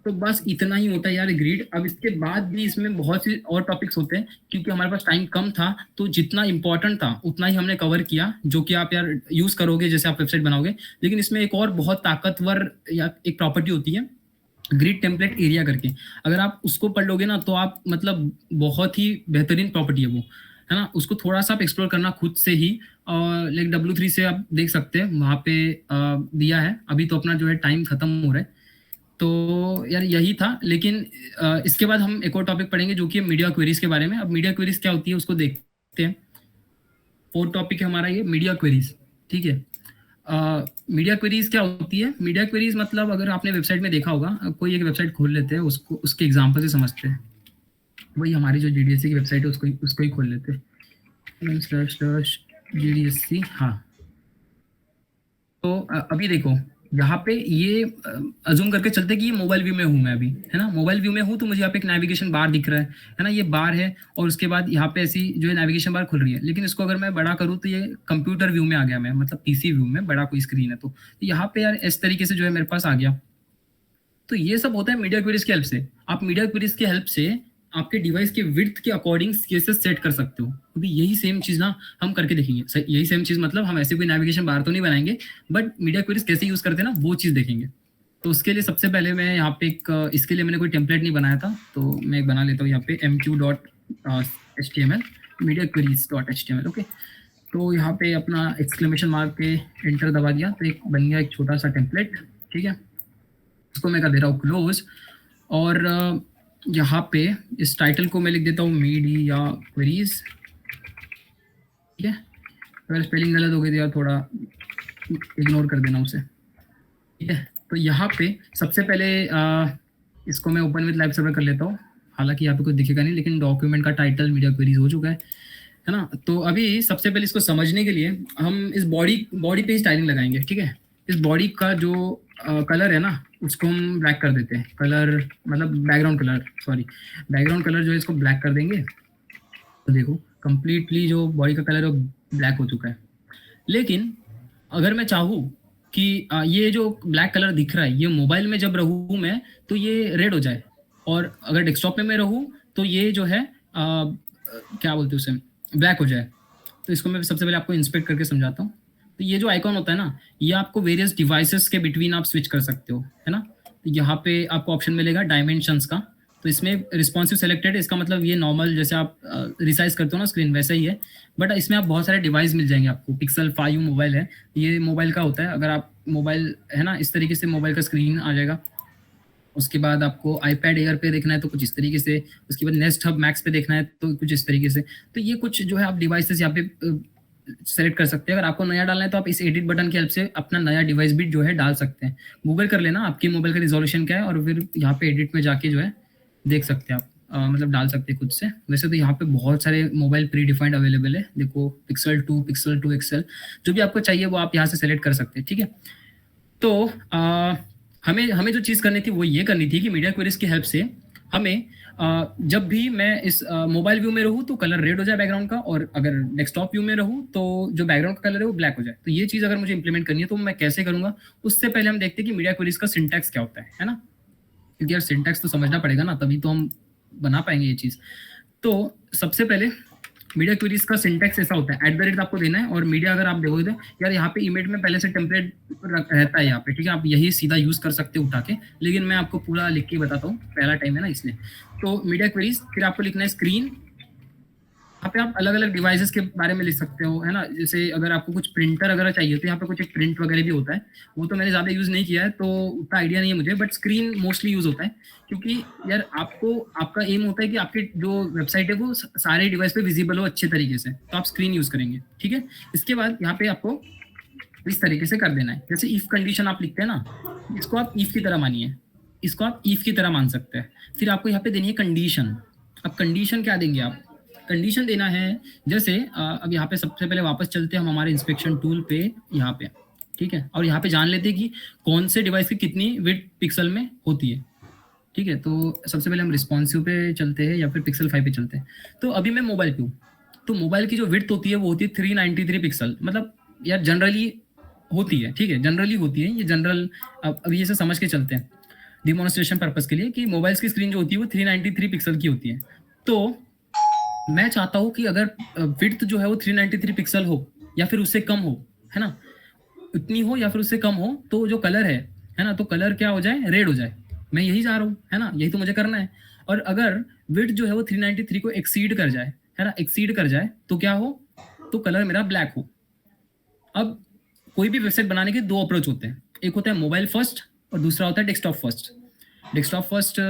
तो बस इतना ही होता है यार ग्रिड। अब इसके बाद भी इसमें बहुत सी और टॉपिक्स होते हैं, क्योंकि हमारे पास टाइम कम था तो जितना इंपॉर्टेंट था उतना ही हमने कवर किया, जो कि आप यार यूज करोगे जैसे आप वेबसाइट बनाओगे। लेकिन इसमें एक और बहुत ताकतवर या एक प्रॉपर्टी होती है ग्रिड टेम्पलेट एरिया करके। अगर आप उसको पढ़ लोगे ना तो आप मतलब बहुत ही बेहतरीन प्रॉपर्टी है वो, है ना। उसको थोड़ा सा आप एक्सप्लोर करना खुद से ही, और लाइक W3 से आप देख सकते हैं वहाँ पे दिया है। अभी तो अपना जो है टाइम खत्म हो रहा है, तो यार यही था। लेकिन इसके बाद हम एक और टॉपिक पढ़ेंगे जो कि मीडिया क्वेरीज के बारे में। अब मीडिया क्वेरीज क्या होती है उसको देखते हैं। फोर्थ टॉपिक है हमारा ये मीडिया क्वेरीज, ठीक है। मीडिया क्वेरीज क्या होती है? मीडिया क्वेरीज मतलब अगर आपने वेबसाइट में देखा होगा, कोई एक वेबसाइट खोल लेते हैं, उसको उसके एग्जाम्पल से समझते हैं। वही हमारी जो GDSC की वेबसाइट है उसको ही खोल लेते हैं, //GDSC, हाँ। तो अभी देखो यहाँ पे ये अजूम करके चलते कि ये मोबाइल व्यू में हूँ मैं अभी, है ना। मोबाइल व्यू में हूँ तो मुझे यहाँ पे एक नेविगेशन बार दिख रहा है ना, ये बार है। और उसके बाद यहाँ पे ऐसी जो है नेविगेशन बार खुल रही है। लेकिन इसको अगर मैं बड़ा करूँ तो ये कंप्यूटर व्यू में आ गया, मैं मतलब PC व्यू में, बड़ा कोई स्क्रीन है तो यहाँ पे यार इस तरीके से जो है मेरे पास आ गया। तो ये सब होता है मीडिया क्वेरीज की हेल्प से। आप मीडिया क्वेरीज की हेल्प से आपके डिवाइस के विड्थ के अकॉर्डिंग केसेस सेट कर सकते हो। अभी यही सेम चीज ना हम करके देखेंगे। यही सेम चीज मतलब हम ऐसे कोई नेविगेशन बार तो नहीं बनाएंगे, बट मीडिया क्वेरीज कैसे यूज करते हैं ना वो चीज देखेंगे। तो उसके लिए सबसे पहले मैं यहाँ पे इसके लिए मैंने कोई टेम्पलेट नहीं बनाया था, तो मैं एक बना लेता हूँ यहाँ पे mq.html mediaqueries.html, ओके। तो यहाँ पे अपना एक्सक्लेमेशन मार्क पे एंटर दबा दिया तो एक बन गया एक छोटा सा टेम्पलेट, ठीक है। इसको मैं कर दे रहा हूँ क्लोज, और यहाँ पे इस टाइटल को मैं लिख देता हूँ मीडिया क्वेरीज, ठीक है। अगर स्पेलिंग गलत हो गई तो यार थोड़ा इग्नोर कर देना उसे, ठीक है। तो यहाँ पे सबसे पहले इसको मैं ओपन विद लाइव सर्वर कर लेता हूँ। हालांकि यहाँ पे कुछ दिखेगा नहीं, लेकिन डॉक्यूमेंट का टाइटल मीडिया क्वेरीज हो चुका है ना। तो अभी सबसे पहले इसको समझने के लिए हम इस बॉडी पे ही स्टाइलिंग लगाएंगे, ठीक है। इस बॉडी का जो कलर है ना उसको हम ब्लैक कर देते हैं। कलर मतलब background colour, sorry background colour जो है इसको ब्लैक कर देंगे। तो देखो कंप्लीटली जो बॉडी का कलर है वो ब्लैक हो चुका है। लेकिन अगर मैं चाहूँ कि ये जो ब्लैक कलर दिख रहा है ये मोबाइल में जब रहूँ मैं तो ये रेड हो जाए, और अगर डेस्कटॉप में मैं रहूँ तो ये जो है क्या बोलते हैं उसे, ब्लैक हो जाए। तो इसको मैं सबसे पहले आपको इंस्पेक्ट करके समझाता हूँ। तो ये जो आइकॉन होता है ना, ये आपको वेरियस डिवाइसेस के बिटवीन आप स्विच कर सकते हो, है ना। तो यहाँ पे आपको ऑप्शन मिलेगा डायमेंशंस का। तो इसमें रिस्पॉन्सिव सेलेक्टेड, इसका मतलब ये नॉर्मल जैसे आप रिसाइज करते हो ना स्क्रीन वैसा ही है, बट इसमें आप बहुत सारे डिवाइस मिल जाएंगे आपको। Pixel 5 मोबाइल है, ये मोबाइल का होता है। अगर आप मोबाइल है ना इस तरीके से मोबाइल का स्क्रीन आ जाएगा। उसके बाद आपको iPad Air पे देखना है तो कुछ इस तरीके से, उसके बाद Nest Hub Max पे देखना है तो कुछ इस तरीके से। तो ये कुछ जो है आप डिवाइसेस यहाँ पे सेलेक्ट कर सकते हैं। अगर आपको नया डालना है तो आप इस एडिट बटन की हेल्प से अपना नया डिवाइस भी जो है डाल सकते हैं। गूगल कर लेना आपकी मोबाइल का रिजोल्यूशन क्या है, और फिर यहाँ पे एडिट में जाके जो है देख सकते हैं आप, मतलब डाल सकते हैं खुद से। वैसे तो यहाँ पे बहुत सारे मोबाइल प्री डिफाइंड अवेलेबल है, देखो Pixel 2 XL, जो भी आपको चाहिए वो आप यहाँ से सेलेक्ट कर सकते हैं, ठीक है। तो हमें जो चीज़ करनी थी वो ये करनी थी कि मीडिया क्वेरीज की हेल्प से हमें जब भी मैं इस मोबाइल व्यू में रहूँ तो कलर रेड हो जाए बैकग्राउंड का, और अगर डेस्कटॉप व्यू में रहूँ तो जो बैकग्राउंड का कलर है वो ब्लैक हो जाए। तो ये चीज़ अगर मुझे इंप्लीमेंट करनी है तो मैं कैसे करूँगा, उससे पहले हम देखते हैं कि मीडिया क्वेरीज का सिंटैक्स क्या होता है ना। क्योंकि यार सिंटैक्स तो समझना पड़ेगा ना, तभी तो हम बना पाएंगे ये चीज़। तो सबसे पहले मीडिया क्वेरीज का सिंटेक्स ऐसा होता है, @ आपको देना है, और मीडिया अगर आप देखोगे तो यार यहाँ पे इमेज में पहले से टेम्पलेट रहता है यहाँ पे, ठीक है, आप यही सीधा यूज कर सकते हो उठा के, लेकिन मैं आपको पूरा लिख के बताता हूँ, पहला टाइम है ना इसलिए। तो मीडिया क्वेरीज, फिर आपको लिखना है स्क्रीन। यहाँ पे आप अलग अलग डिवाइसेस के बारे में लिख सकते हो, है ना, जैसे अगर आपको कुछ प्रिंटर वगैरह चाहिए तो यहाँ पे कुछ एक प्रिंट वगैरह भी होता है, वो तो मैंने ज्यादा यूज नहीं किया है तो उतना आइडिया नहीं है मुझे, बट स्क्रीन मोस्टली यूज होता है, क्योंकि यार आपको, आपका एम होता है कि आपकी जो वेबसाइट है वो सारे डिवाइस पे विजिबल हो अच्छे तरीके से, तो आप स्क्रीन यूज करेंगे, ठीक है। इसके बाद यहाँ पे आपको इस तरीके से कर देना है, जैसे इफ कंडीशन आप लिखते हैं ना, इसको आप इफ की तरह मानिए, इसको आप इफ की तरह मान सकते हैं। फिर आपको यहाँ पे देनी है कंडीशन। अब कंडीशन क्या देंगे आप, कंडीशन देना है, जैसे अब यहाँ पे सबसे पहले वापस चलते हैं हम हमारे इंस्पेक्शन टूल पे, यहाँ पे, ठीक है, और यहाँ पे जान लेते हैं कि कौन से डिवाइस की कितनी विड्थ पिक्सल में होती है, ठीक है। तो सबसे पहले हम रिस्पॉन्सिव पे चलते हैं या फिर पिक्सल 5 पे चलते हैं। तो अभी मैं मोबाइल पे हूँ, तो मोबाइल की जो विड्थ होती है वो होती है 393 पिक्सल, मतलब यार जनरली होती है, ठीक है, जनरली होती है ये जनरल। अब ये से समझ के चलते हैं डिमॉन्स्ट्रेशन पर्पस के लिए कि मोबाइल्स की स्क्रीन जो होती है वो 393 पिक्सल की होती है। तो मैं चाहता हूँ कि अगर विड्थ जो है वो 393 पिक्सल हो या फिर उससे कम हो, है ना, उतनी हो या फिर उससे कम हो, तो जो कलर है ना, तो कलर क्या हो जाए, रेड हो जाए। मैं यही चाह रहा हूँ, है ना, यही तो मुझे करना है। और अगर विड्थ जो है वो 393 को एक्सीड कर जाए, है ना, एक्सीड कर जाए तो क्या हो, तो कलर मेरा ब्लैक हो। अब कोई भी वेबसाइट बनाने के दो अप्रोच होते हैं, एक होता है मोबाइल फर्स्ट और दूसरा होता है डेस्कटॉप फर्स्ट। डेस्कटॉप फर्स्ट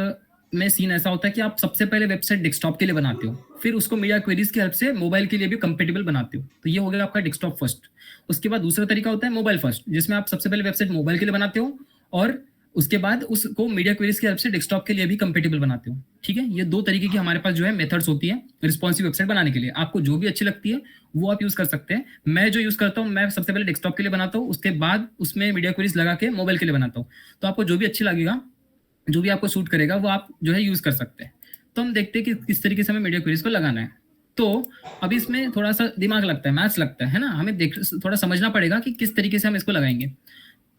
में सीन ऐसा होता है कि आप सबसे पहले वेबसाइट डेस्कटॉप के लिए बनाते हो, फिर उसको मीडिया क्वेरीज की हेल्प से मोबाइल के लिए भी कंपेटेबल बनाते हो, तो ये हो गया आपका डेस्कटॉप फर्स्ट। उसके बाद दूसरा तरीका होता है मोबाइल फर्स्ट, जिसमें आप सबसे पहले वेबसाइट मोबाइल के लिए बनाते हो और उसके बाद उसको मीडिया क्वेरीज की हेल्प से डेस्कटॉप के लिए भी कंपेटेबल बनाते हो, ठीक है। ये दो तरीके की हमारे पास जो है मेथड्स होती है रिस्पॉन्सिव वेबसाइट बनाने के लिए। आपको जो भी अच्छी लगती है वो आप यूज कर सकते हैं। मैं जो यूज करता हूँ, मैं सबसे पहले डेस्कटॉप के लिए बनाता हूँ, उसके बाद उसमें मीडिया क्वेरीज लगा के मोबाइल के लिए बनाता हूँ। तो आपको जो भी अच्छी लगेगा, जो भी आपको सूट करेगा, वो आप जो है यूज कर सकते हैं। तो हम देखते हैं कि किस तरीके से हमें मीडिया क्वेरीज को लगाना है। तो अभी इसमें थोड़ा सा दिमाग लगता है, मैथ्स लगता है ना, हमें देख थोड़ा समझना पड़ेगा कि किस तरीके से हम इसको लगाएंगे।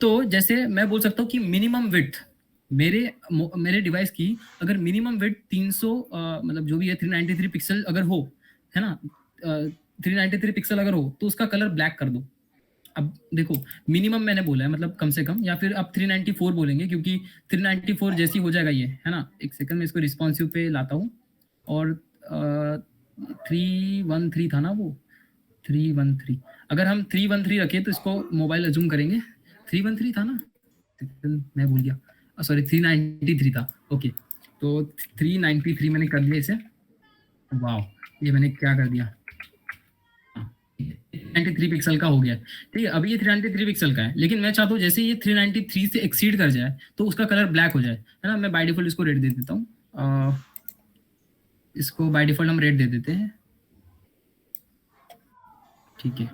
तो जैसे मैं बोल सकता हूँ कि मिनिमम विड्थ मेरे डिवाइस की अगर मिनिमम विड्थ 300 मतलब जो भी है 393 पिक्सल अगर हो, है ना, 393 पिक्सल अगर हो तो उसका कलर ब्लैक कर दो। अब देखो मिनिमम मैंने बोला है, मतलब कम से कम, या फिर आप 394 बोलेंगे क्योंकि 394 जैसी हो जाएगा ये, है ना। एक सेकंड में इसको रिस्पॉन्सिव पे लाता हूँ, और 313 था ना वो, 313, अगर हम 313 रखें तो इसको मोबाइल अजूम करेंगे, 313 था ना, मैं भूल गया, सॉरी 393 था, ओके। तो 393 मैंने कर दिया इसे, वाह ये मैंने क्या कर दिया, 393 पिक्सल का हो गया, ठीक है। अभी ये 393 पिक्सल का है, लेकिन मैं चाहता हूँ जैसे ये 393 से एक्सीड कर जाए तो उसका कलर ब्लैक हो जाए, है ना। मैं बाय डिफॉल्ट इसको रेड दे देता हूँ, इसको बाय डिफॉल्ट हम रेड दे देते हैं, ठीक है।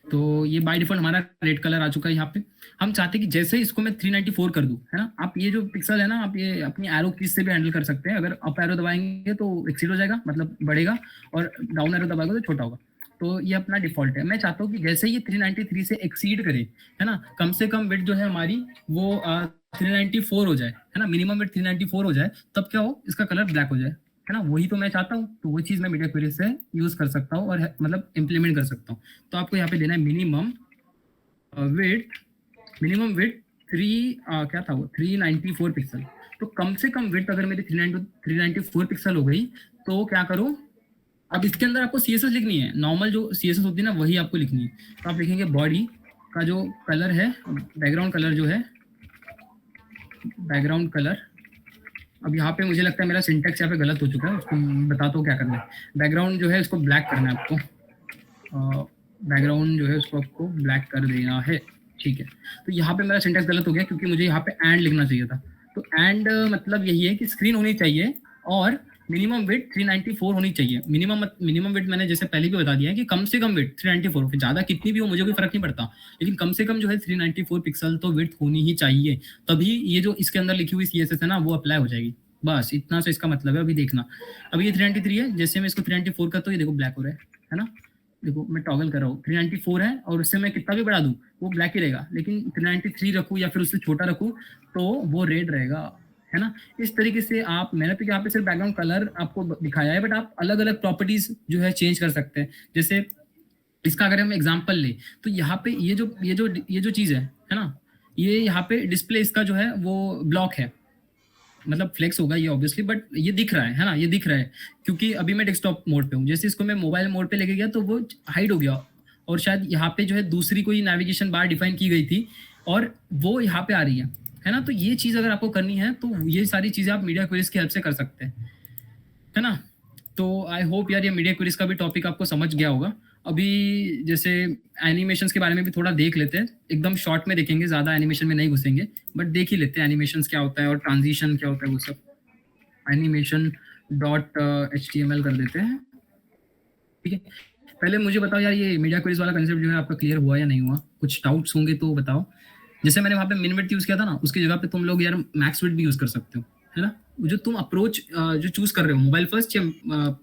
तो ये बाय डिफॉल्ट हमारा रेड कलर आ चुका है। यहाँ पे हम चाहते हैं कि जैसे ही इसको मैं 394 कर दूं, है ना, आप ये जो पिक्सल है ना, आप ये अपनी एरो कीज से भी हैंडल कर सकते हैं। अगर अप एरो दबाएंगे तो एक्सीड हो जाएगा, मतलब बढ़ेगा, और डाउन एरो दबाएंगे तो छोटा होगा। तो ये अपना डिफॉल्ट है। मैं चाहता हूँ कि जैसे ये 393 से एक्सीड करे, है ना, कम से कम विड्थ जो है हमारी वो 394 हो जाए, है ना, मिनिमम विड्थ 394 हो जाए, तब क्या हो, इसका कलर ब्लैक हो जाए, है ना। वही तो मैं चाहता हूँ, तो वो चीज़ मैं मीडिया क्वेरी से यूज कर सकता हूँ और मतलब इम्प्लीमेंट कर सकता हूँ। तो आपको यहाँ पे देना है मिनिमम विड्थ, मिनिमम विड्थ क्या था वो 394 पिक्सल। तो कम से कम विड्थ अगर मेरी 394 पिक्सल हो गई तो क्या करो, अब इसके अंदर आपको CSS लिखनी है, नॉर्मल जो CSS होती है ना वही आपको लिखनी है। तो आप लिखेंगे बॉडी का जो कलर है, बैकग्राउंड कलर जो है, बैकग्राउंड कलर। अब यहाँ पे मुझे लगता है मेरा सिंटेक्स यहाँ पे गलत हो चुका है, उसको बताता हूँ क्या करना है। बैकग्राउंड जो है इसको ब्लैक करना है आपको, बैकग्राउंड जो है उसको आपको ब्लैक कर देना है, ठीक है। तो यहाँ पे मेरा सिंटेक्स गलत हो गया क्योंकि मुझे यहाँ पे एंड लिखना चाहिए था। तो एंड मतलब यही है कि स्क्रीन होनी चाहिए और मिनिमम विड्थ 394 होनी चाहिए। मिनिमम विड्थ मैंने जैसे पहले भी बता दिया है कि कम से कम विड्थ 394, फिर ज्यादा कितनी भी हो मुझे कोई फर्क नहीं पड़ता, लेकिन कम से कम जो है 394 पिक्सल तो विड्थ होनी ही चाहिए, तभी ये जो इसके अंदर लिखी हुई CSS है ना वो अप्लाई हो जाएगी। बस इतना सा इसका मतलब है। अभी देखना, अभी ये 393 है, जैसे मैं इसको 394 करता हूँ ये देखो ब्लैक हो रहा है ना। देखो मैं टॉगल कर रहा हूँ, 394 है और उससे मैं कितना भी बढ़ा दूं वो ब्लैक ही रहेगा, लेकिन 393 रखूँ या फिर उससे छोटा रखूँ तो वो रेड रहेगा। है ना। इस तरीके से आप, मैंने तो यहाँ पे सिर्फ बैकग्राउंड कलर आपको दिखाया है, बट आप अलग अलग प्रॉपर्टीज जो है चेंज कर सकते हैं। जैसे इसका अगर हम एग्जांपल ले तो यहाँ पे ये जो चीज है ना, ये यहाँ पे डिस्प्ले इसका जो है वो ब्लॉक है, मतलब फ्लेक्स होगा ये ऑब्वियसली, बट ये दिख रहा है ना, ये दिख रहा है क्योंकि अभी मैं डेस्कटॉप मोड पे हूँ। जैसे इसको मैं मोबाइल मोड पे लेके गया तो वो हाइड हो गया, और शायद यहाँ पे जो है दूसरी कोई नेविगेशन बार डिफाइन की गई थी और वो यहाँ पे आ रही है ना। तो ये चीज अगर आपको करनी है तो ये सारी चीजें आप मीडिया क्वेरीज की हेल्प से कर सकते हैं, है ना। तो आई होप यार ये मीडिया क्वेरीज का भी टॉपिक आपको समझ गया होगा। अभी जैसे एनिमेशंस के बारे में भी थोड़ा देख लेते हैं, एकदम शॉर्ट में देखेंगे, ज्यादा एनिमेशन में नहीं घुसेंगे, बट देख ही लेते हैं एनिमेशंस क्या होता है और ट्रांजिशन क्या होता है वो सब। एनिमेशन डॉट HTML कर देते हैं, ठीक है। पहले मुझे बताओ यार, ये मीडिया क्वेरीज वाला कंसेप्ट जो है आपका क्लियर हुआ या नहीं हुआ? कुछ डाउट्स होंगे तो बताओ। जैसे मैंने वहाँ पे मिन विड्थ यूज किया था ना, उसकी जगह पे तुम लोग यार मैक्स विड्थ भी यूज कर सकते हो, है ना। जो तुम अप्रोच जो चूज कर रहे हो, मोबाइल फर्स्ट या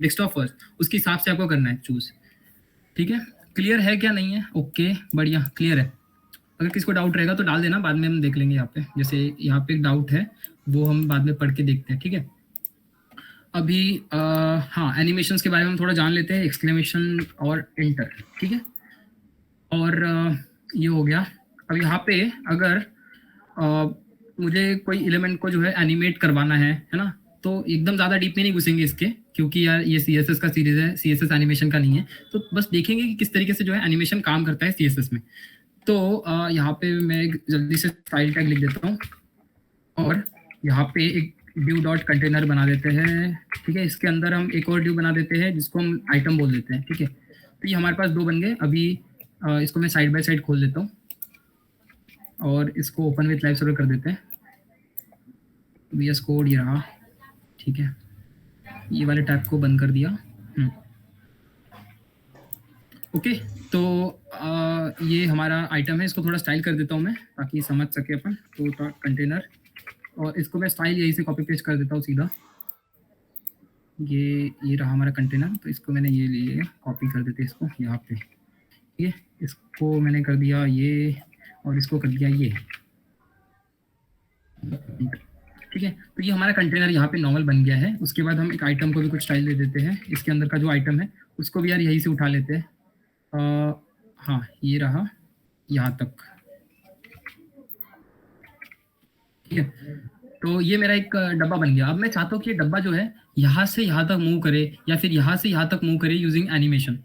डेस्कटॉप फर्स्ट, उसके हिसाब से आपको करना है चूज, ठीक है। क्लियर है क्या नहीं है? ओके बढ़िया, क्लियर है। अगर किसी को डाउट रहेगा तो डाल देना, बाद में हम देख लेंगे। यहाँ पे जैसे यहाँ पे एक डाउट है वो हम बाद में पढ़ के देखते हैं, ठीक है। अभी हाँ, एनिमेशंस के बारे में हम थोड़ा जान लेते हैं, एक्सक्लेमेशन और एंटर, ठीक है। और ये हो गया। अब यहाँ पे अगर मुझे कोई एलिमेंट को जो है एनिमेट करवाना है ना, तो एकदम ज़्यादा डीप में नहीं घुसेंगे इसके, क्योंकि यार ये CSS का सीरीज है, CSS एनिमेशन का नहीं है। तो बस देखेंगे कि किस तरीके से जो है एनिमेशन काम करता है CSS में। तो यहाँ पे मैं एक जल्दी से स्टाइल टैग लिख देता हूँ और यहाँ पे एक ड्यू डॉट कंटेनर बना देते हैं, ठीक है। इसके अंदर हम एक और ड्यू बना देते हैं जिसको हम आइटम बोल देते हैं, ठीक है। तो ये हमारे पास दो बन गए। अभी इसको मैं साइड बाय साइड खोल देता हूँ और इसको ओपन विथ लाइव सर्वर कर देते हैं। VS कोड ये रहा, ठीक है। ये वाले टैब को बंद कर दिया। ओके, तो ये हमारा आइटम है, इसको थोड़ा स्टाइल कर देता हूँ मैं ताकि समझ सके अपन। तो कंटेनर, और इसको मैं स्टाइल यहीं से कॉपी पेस्ट कर देता हूँ सीधा। ये रहा हमारा कंटेनर, तो इसको मैंने ये लिए कॉपी कर देते इसको यहाँ पे, ठीक है। इसको मैंने कर दिया ये और इसको कर दिया ये, ठीक है। तो ये हमारा कंटेनर यहाँ पे नॉर्मल बन गया है। उसके बाद हम एक आइटम को भी कुछ स्टाइल दे देते हैं। इसके अंदर का जो आइटम है उसको भी यार यहीं से उठा लेते हैं। हाँ, ये रहा यहाँ तक, ठीक है। तो ये मेरा एक डब्बा बन गया। अब मैं चाहता हूँ कि ये डब्बा जो है यहाँ से यहाँ तक मूव करे या फिर यहाँ से यहाँ तक मूव करे यूजिंग एनिमेशन।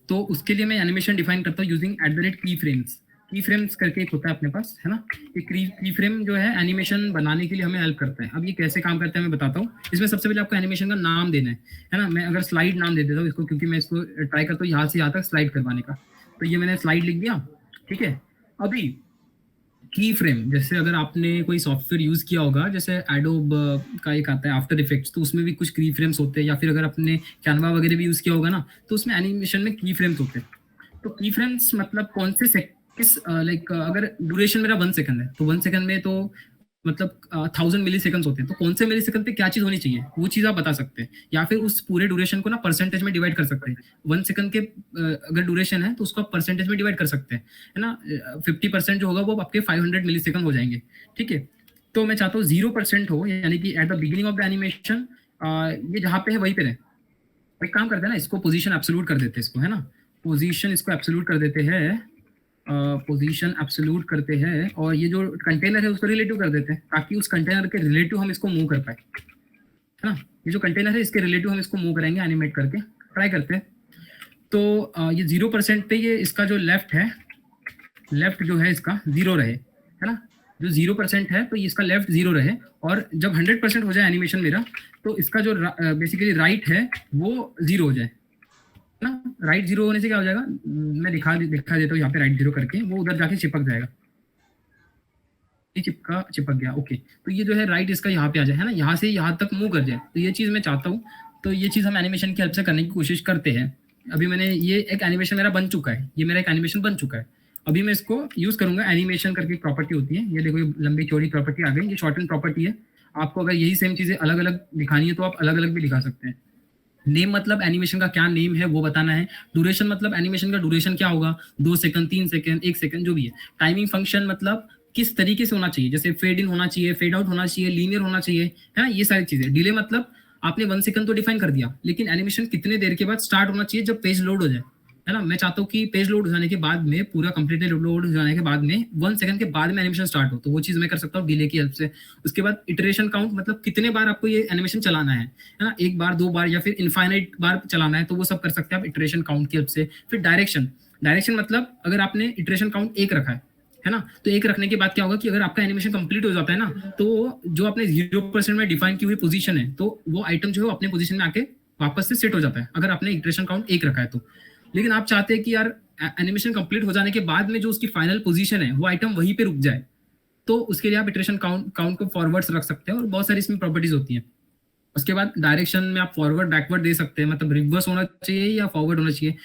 तो उसके लिए मैं एनिमेशन डिफाइन करता हूँ यूजिंग @की फ्रेम्स। की फ्रेम्स करके एक होता है अपने पास, है ना। ये की फ्रेम जो है एनिमेशन बनाने के लिए हमें हेल्प करता है। अब ये कैसे काम करता है मैं बताता हूँ। इसमें सबसे पहले आपको एनिमेशन का नाम देना है ना। मैं अगर स्लाइड नाम दे देता हूँ इसको, क्योंकि मैं इसको ट्राई करता हूँ यहाँ से यहाँ तक स्लाइड करवाने का। तो ये मैंने स्लाइड लिख दिया, ठीक है। अभी की फ्रेम, जैसे अगर आपने कोई सॉफ्टवेयर यूज किया होगा, जैसे एडोब का एक आता है आफ्टर इफेक्ट्स, तो उसमें भी कुछ की फ्रेम्स होते हैं, या फिर अगर आपने कैनवा वगैरह भी यूज किया होगा ना, तो उसमें एनिमेशन में की फ्रेम्स होते हैं। तो की फ्रेम्स मतलब कौन से किस लाइक अगर ड्यूरेशन मेरा 1 सेकंड है तो 1 सेकंड में तो मतलब 1000 मिली सेकंड होते हैं। तो कौन से मिली सेकंड पे क्या चीज होनी चाहिए वो चीज आप बता सकते हैं, या फिर उस पूरे ड्यूरेशन को ना परसेंटेज में डिवाइड कर सकते हैं। 1 सेकंड के अगर ड्यूरेशन है तो उसको आप परसेंटेज में डिवाइड कर सकते हैं, है ना। 50% जो होगा वो आपके 500 मिली सेकंड हो जाएंगे, ठीक है। तो मैं चाहता हूँ 0% हो, यानी कि at the beginning of the animation ये जहाँ पे है वहीं पे रहे। एक काम करते हैं ना, इसको पोजीशन एब्सोल्यूट कर देते हैं इसको, है ना। पोजीशन इसको एब्सोल्यूट कर देते हैं, पोजीशन एब्सोल्यूट करते हैं, और ये जो कंटेनर है उसको रिलेटिव कर देते हैं, ताकि उस कंटेनर के रिलेटिव हम इसको मूव कर पाए, है ना। ये जो कंटेनर है इसके रिलेटिव हम इसको मूव करेंगे एनिमेट करके, ट्राई करते हैं। तो ये 0% पे ये इसका जो लेफ्ट है, लेफ्ट जो है इसका 0 रहे, है ना। जो 0% है तो ये इसका लेफ्ट 0 रहे, और जब 100% हो जाए एनिमेशन मेरा, तो इसका जो बेसिकली राइट है वो 0 हो जाए ना। राइट 0 होने से क्या हो जाएगा, मैं दिखा देता हूँ यहाँ पे राइट 0 करके, वो उधर जाके चिपक जाएगा। ये चिपक गया, ओके। तो ये जो है राइट इसका यहाँ पे आ जाए, है ना, यहाँ से यहाँ तक मूव कर जाए। तो ये चीज मैं चाहता हूँ। तो ये चीज हम एनिमेशन की हेल्प से करने की कोशिश करते हैं। अभी मैंने ये एक एनिमेशन मेरा बन चुका है, ये मेरा एक एनिमेशन बन चुका है। अभी मैं इसको यूज करूंगा। एनिमेशन करके एक प्रॉपर्टी होती है, ये देखो ये लंबी चौड़ी प्रॉपर्टी आ गई, ये शॉर्टन प्रॉपर्टी है। आपको अगर यही सेम चीजें अलग अलग दिखानी है तो आप अलग अलग भी दिखा सकते हैं। नेम मतलब एनिमेशन का क्या नेम है वो बताना है। ड्यूरेशन मतलब एनिमेशन का ड्यूरेशन क्या होगा, 2 सेकंड, 3 सेकंड, 1 सेकंड, जो भी है। टाइमिंग फंक्शन मतलब किस तरीके से होना चाहिए, जैसे फेड इन होना चाहिए, फेड आउट होना चाहिए, लीनियर होना चाहिए, है ये सारी चीजें। डिले मतलब आपने 1 सेकंड तो डिफाइन कर दिया, लेकिन एनिमेशन कितने देर के बाद स्टार्ट होना चाहिए, जब पेज लोड हो जाए, है ना। मैं चाहता हूँ कि पेज लोड हो जाने के बाद में, पूरा कंप्लीटली लोड हो जाने के बाद में 1 सेकंड के बाद में एनिमेशन स्टार्ट हो, तो वो चीज मैं कर सकता हूँ डिले की हेल्प से। उसके बाद इटरेशन काउंट, मतलब कितने बार आपको ये एनिमेशन चलाना है ना, 1 बार 2 बार या फिर इनफाइनाइट बार चलाना है, तो वो सब कर सकते हैं आप इटरेशन काउंट की हेल्प से। फिर डायरेक्शन, डायरेक्शन मतलब अगर आपने इटरेशन काउंट 1 रखा है ना, तो 1 रखने के बाद क्या होगा कि अगर आपका एनिमेशन कंप्लीट हो जाता है ना, तो जो आपने 0% में डिफाइन की हुई पोजीशन है, तो वो आइटम जो है अपने पोजीशन में आके वापस से सेट हो जाता है, अगर आपने इटरेशन काउंट 1 रखा है तो। लेकिन आप चाहते हैं कि यार एनिमेशन कंप्लीट हो जाने के बाद में जो उसकी फाइनल पोजीशन है वो आइटम वहीं पे रुक जाए, तो उसके लिए आप इटरेशन काउंट को फॉरवर्ड्स रख सकते हैं, और बहुत सारी इसमें प्रॉपर्टीज होती हैं। उसके बाद डायरेक्शन में आप फॉरवर्ड बैकवर्ड दे सकते हैं, मतलब रिवर्स होना चाहिए या फॉरवर्ड होना चाहिए।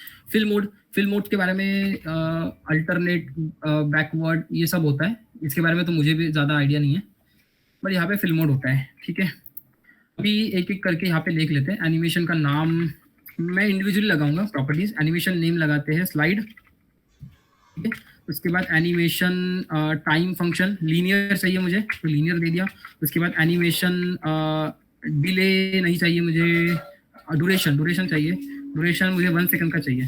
फिल मोड के बारे में अल्टरनेट, बैकवर्ड, ये सब होता है, इसके बारे में तो मुझे भी ज़्यादा आइडिया नहीं है, बट यहाँ पे फिल मोड होता है, ठीक है। अभी एक एक करके यहाँ पे देख लेते हैं। एनिमेशन का नाम मैं इंडिविजुअली लगाऊंगा, प्रॉपर्टीज, एनिमेशन नेम लगाते हैं स्लाइड, ठीक है। उसके बाद एनिमेशन टाइम फंक्शन लीनियर चाहिए मुझे, तो लीनियर दे दिया। उसके बाद एनिमेशन डिले नहीं चाहिए मुझे, ड्यूरेशन चाहिए, ड्यूरेशन मुझे 1 सेकंड का चाहिए।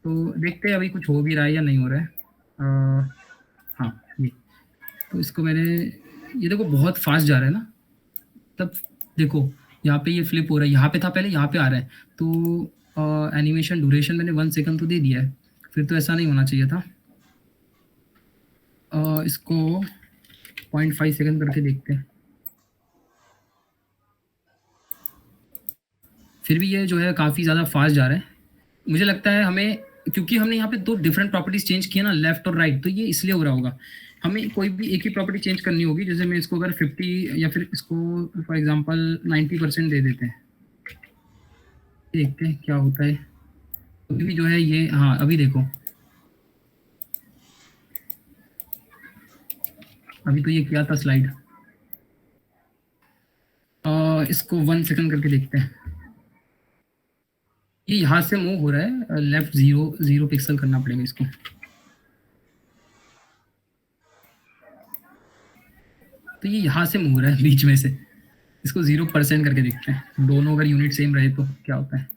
तो देखते हैं अभी कुछ हो भी रहा है या नहीं हो रहा है। हाँ ये, तो इसको मैंने, ये देखो बहुत फास्ट जा रहा है ना, तब देखो यहाँ पे ये फ्लिप हो रहा है, यहाँ पे था पहले, यहाँ पे आ रहा है, तो एनिमेशन ड्यूरेशन मैंने 1 सेकंड तो दे दिया है, फिर तो ऐसा नहीं होना चाहिए था। इसको 0.5 सेकंड करके देखते हैं। फिर भी ये जो है काफ़ी ज़्यादा फास्ट जा रहा है, मुझे लगता है हमें, क्योंकि हमने यहाँ पे 2 डिफरेंट प्रॉपर्टीज चेंज किए ना, लेफ्ट और राइट, तो ये इसलिए हो रहा होगा। हमें कोई भी एक ही प्रॉपर्टी चेंज करनी होगी, जैसे मैं इसको अगर 50 या फिर इसको फॉर एग्जांपल 90% दे देते हैं, देखते हैं क्या होता है। अभी जो है ये, हाँ अभी देखो, अभी तो ये किया था स्लाइड, इसको 1 सेकंड करके देखते हैं। ये यहाँ से मूव हो रहा है, लेफ्ट 0 पिक्सल करना पड़ेगा इसको, तो ये यहाँ से मूव हो रहा है बीच में से, इसको 0% करके देखते हैं, दोनों अगर यूनिट सेम रहे तो क्या होता है।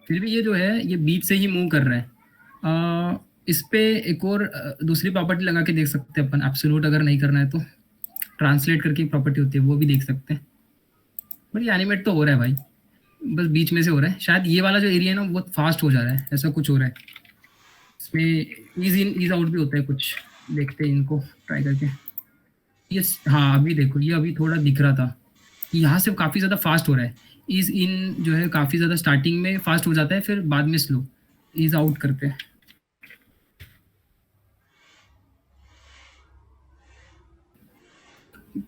फिर भी ये जो है ये बीच से ही मूव कर रहा है। इस पे एक और दूसरी प्रॉपर्टी लगा के देख सकते हैं अपन, एब्सोल्यूट अगर नहीं करना है तो ट्रांसलेट करके प्रॉपर्टी होती है, वो भी देख सकते हैं। बट ये एनिमेट तो हो रहा है भाई, बस बीच में से हो रहा है, शायद ये वाला जो एरिया है ना बहुत फास्ट हो जा रहा है, ऐसा कुछ हो रहा है। इसमें ईज इन ईज आउट भी होता है कुछ, देखते हैं इनको ट्राई करके। ये हाँ अभी देखो, ये अभी थोड़ा दिख रहा था, यहाँ से काफ़ी ज़्यादा फास्ट हो रहा है। ईज इन जो है काफ़ी ज़्यादा स्टार्टिंग में फास्ट हो जाता है, फिर बाद में स्लो। ईज आउट करते हैं,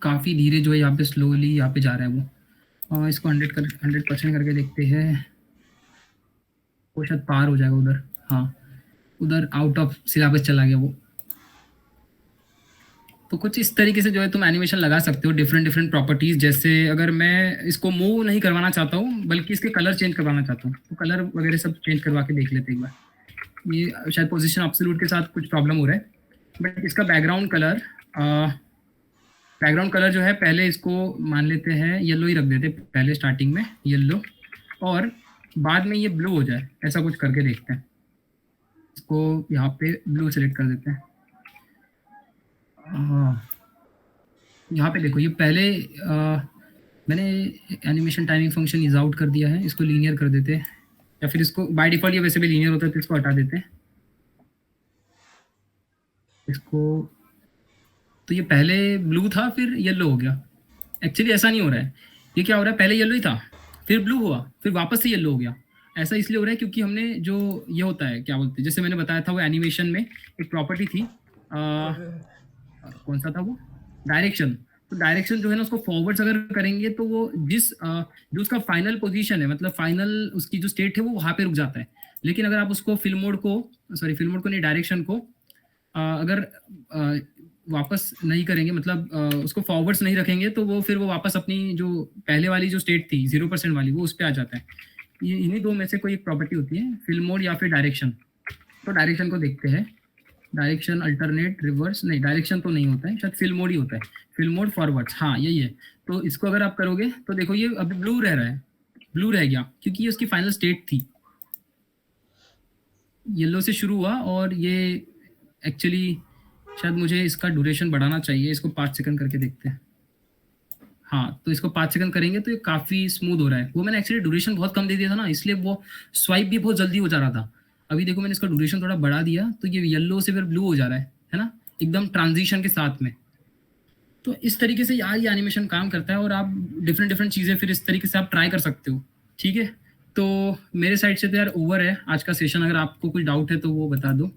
काफ़ी धीरे जो है यहाँ पे स्लोली यहाँ पे जा रहा है वो। और इसको 100% करके देखते हैं, वो शायद पार हो जाएगा उधर, हाँ उधर आउट ऑफ सिलेबस चला गया वो। तो कुछ इस तरीके से जो है तुम एनिमेशन लगा सकते हो, डिफरेंट डिफरेंट प्रॉपर्टीज। जैसे अगर मैं इसको मूव नहीं करवाना चाहता हूँ, बल्कि इसके कलर चेंज करवाना चाहता हूँ, तो कलर वगैरह सब चेंज करवा के देख लेते हैं एक बार। ये शायद पोजीशन एब्सोल्यूट के साथ कुछ प्रॉब्लम हो रहा है, बट इसका बैकग्राउंड कलर जो है, पहले इसको मान लेते हैं येलो ही रख देते, पहले स्टार्टिंग में येलो, और बाद में ये ब्लू हो जाए, ऐसा कुछ करके देखते हैं। इसको यहाँ पे ब्लू सेलेक्ट कर देते हैं। यहाँ पे देखो, ये पहले मैंने animation timing function is out कर दिया है, इसको लीनियर कर देते हैं, या फिर इसको बाय डिफॉल्ट ये वैसे भी लीनियर होता है, तो इसको हटा देते हैं इसको। तो ये पहले ब्लू था फिर येलो हो गया, एक्चुअली ऐसा नहीं हो रहा है। ये क्या हो रहा है, पहले येलो ही था, फिर ब्लू हुआ, फिर वापस से येलो हो गया। ऐसा इसलिए हो रहा है क्योंकि हमने जो ये होता है क्या बोलते हैं, जैसे मैंने बताया था वो एनिमेशन में एक प्रॉपर्टी थी, कौन सा था वो, डायरेक्शन। तो डायरेक्शन जो है ना, उसको फॉरवर्ड्स अगर करेंगे तो वो जो उसका फाइनल पोजीशन है, मतलब फाइनल उसकी जो स्टेट है वो वहाँ पे रुक जाता है। लेकिन अगर आप उसको फिल्म मोड को नहीं, डायरेक्शन को अगर वापस नहीं करेंगे, मतलब उसको फॉरवर्ड्स नहीं रखेंगे, तो वो फिर वो वापस अपनी जो पहले वाली जो स्टेट थी 0% वाली, वो उस पर आ जाता है। ये इन्हीं दो में से कोई एक प्रॉपर्टी होती है, फिल्म मोड या फिर डायरेक्शन। तो डायरेक्शन को देखते हैं, डायरेक्शन अल्टरनेट रिवर्स, नहीं डायरेक्शन तो नहीं होता है, शायद फिल मोड ही होता है, फिल मोड फॉरवर्ड्स, हाँ यही है। तो इसको अगर आप करोगे तो देखो ये अभी ब्लू रह रहा है, ब्लू रह गया क्योंकि ये उसकी फाइनल स्टेट थी। येलो से शुरू हुआ और ये एक्चुअली शायद मुझे इसका ड्यूरेशन बढ़ाना चाहिए, इसको 5 सेकंड करके देखते हैं। हाँ तो इसको 5 सेकंड करेंगे तो ये काफ़ी स्मूथ हो रहा है। वो मैंने एक्चुअली ड्यूरेशन बहुत कम दे दिया था ना, इसलिए वो स्वाइप भी बहुत जल्दी हो जा रहा था। अभी देखो मैंने इसका ड्यूरेशन थोड़ा बढ़ा दिया तो ये येलो से फिर ब्लू हो जा रहा है ना, एकदम ट्रांजिशन के साथ में। तो इस तरीके से यार ये एनिमेशन काम करता है और आप डिफरेंट डिफरेंट चीज़ें फिर इस तरीके से आप ट्राई कर सकते हो। ठीक है, तो मेरे साइड से तो यार ओवर है आज का सेशन, अगर आपको कोई डाउट है तो वो बता दो।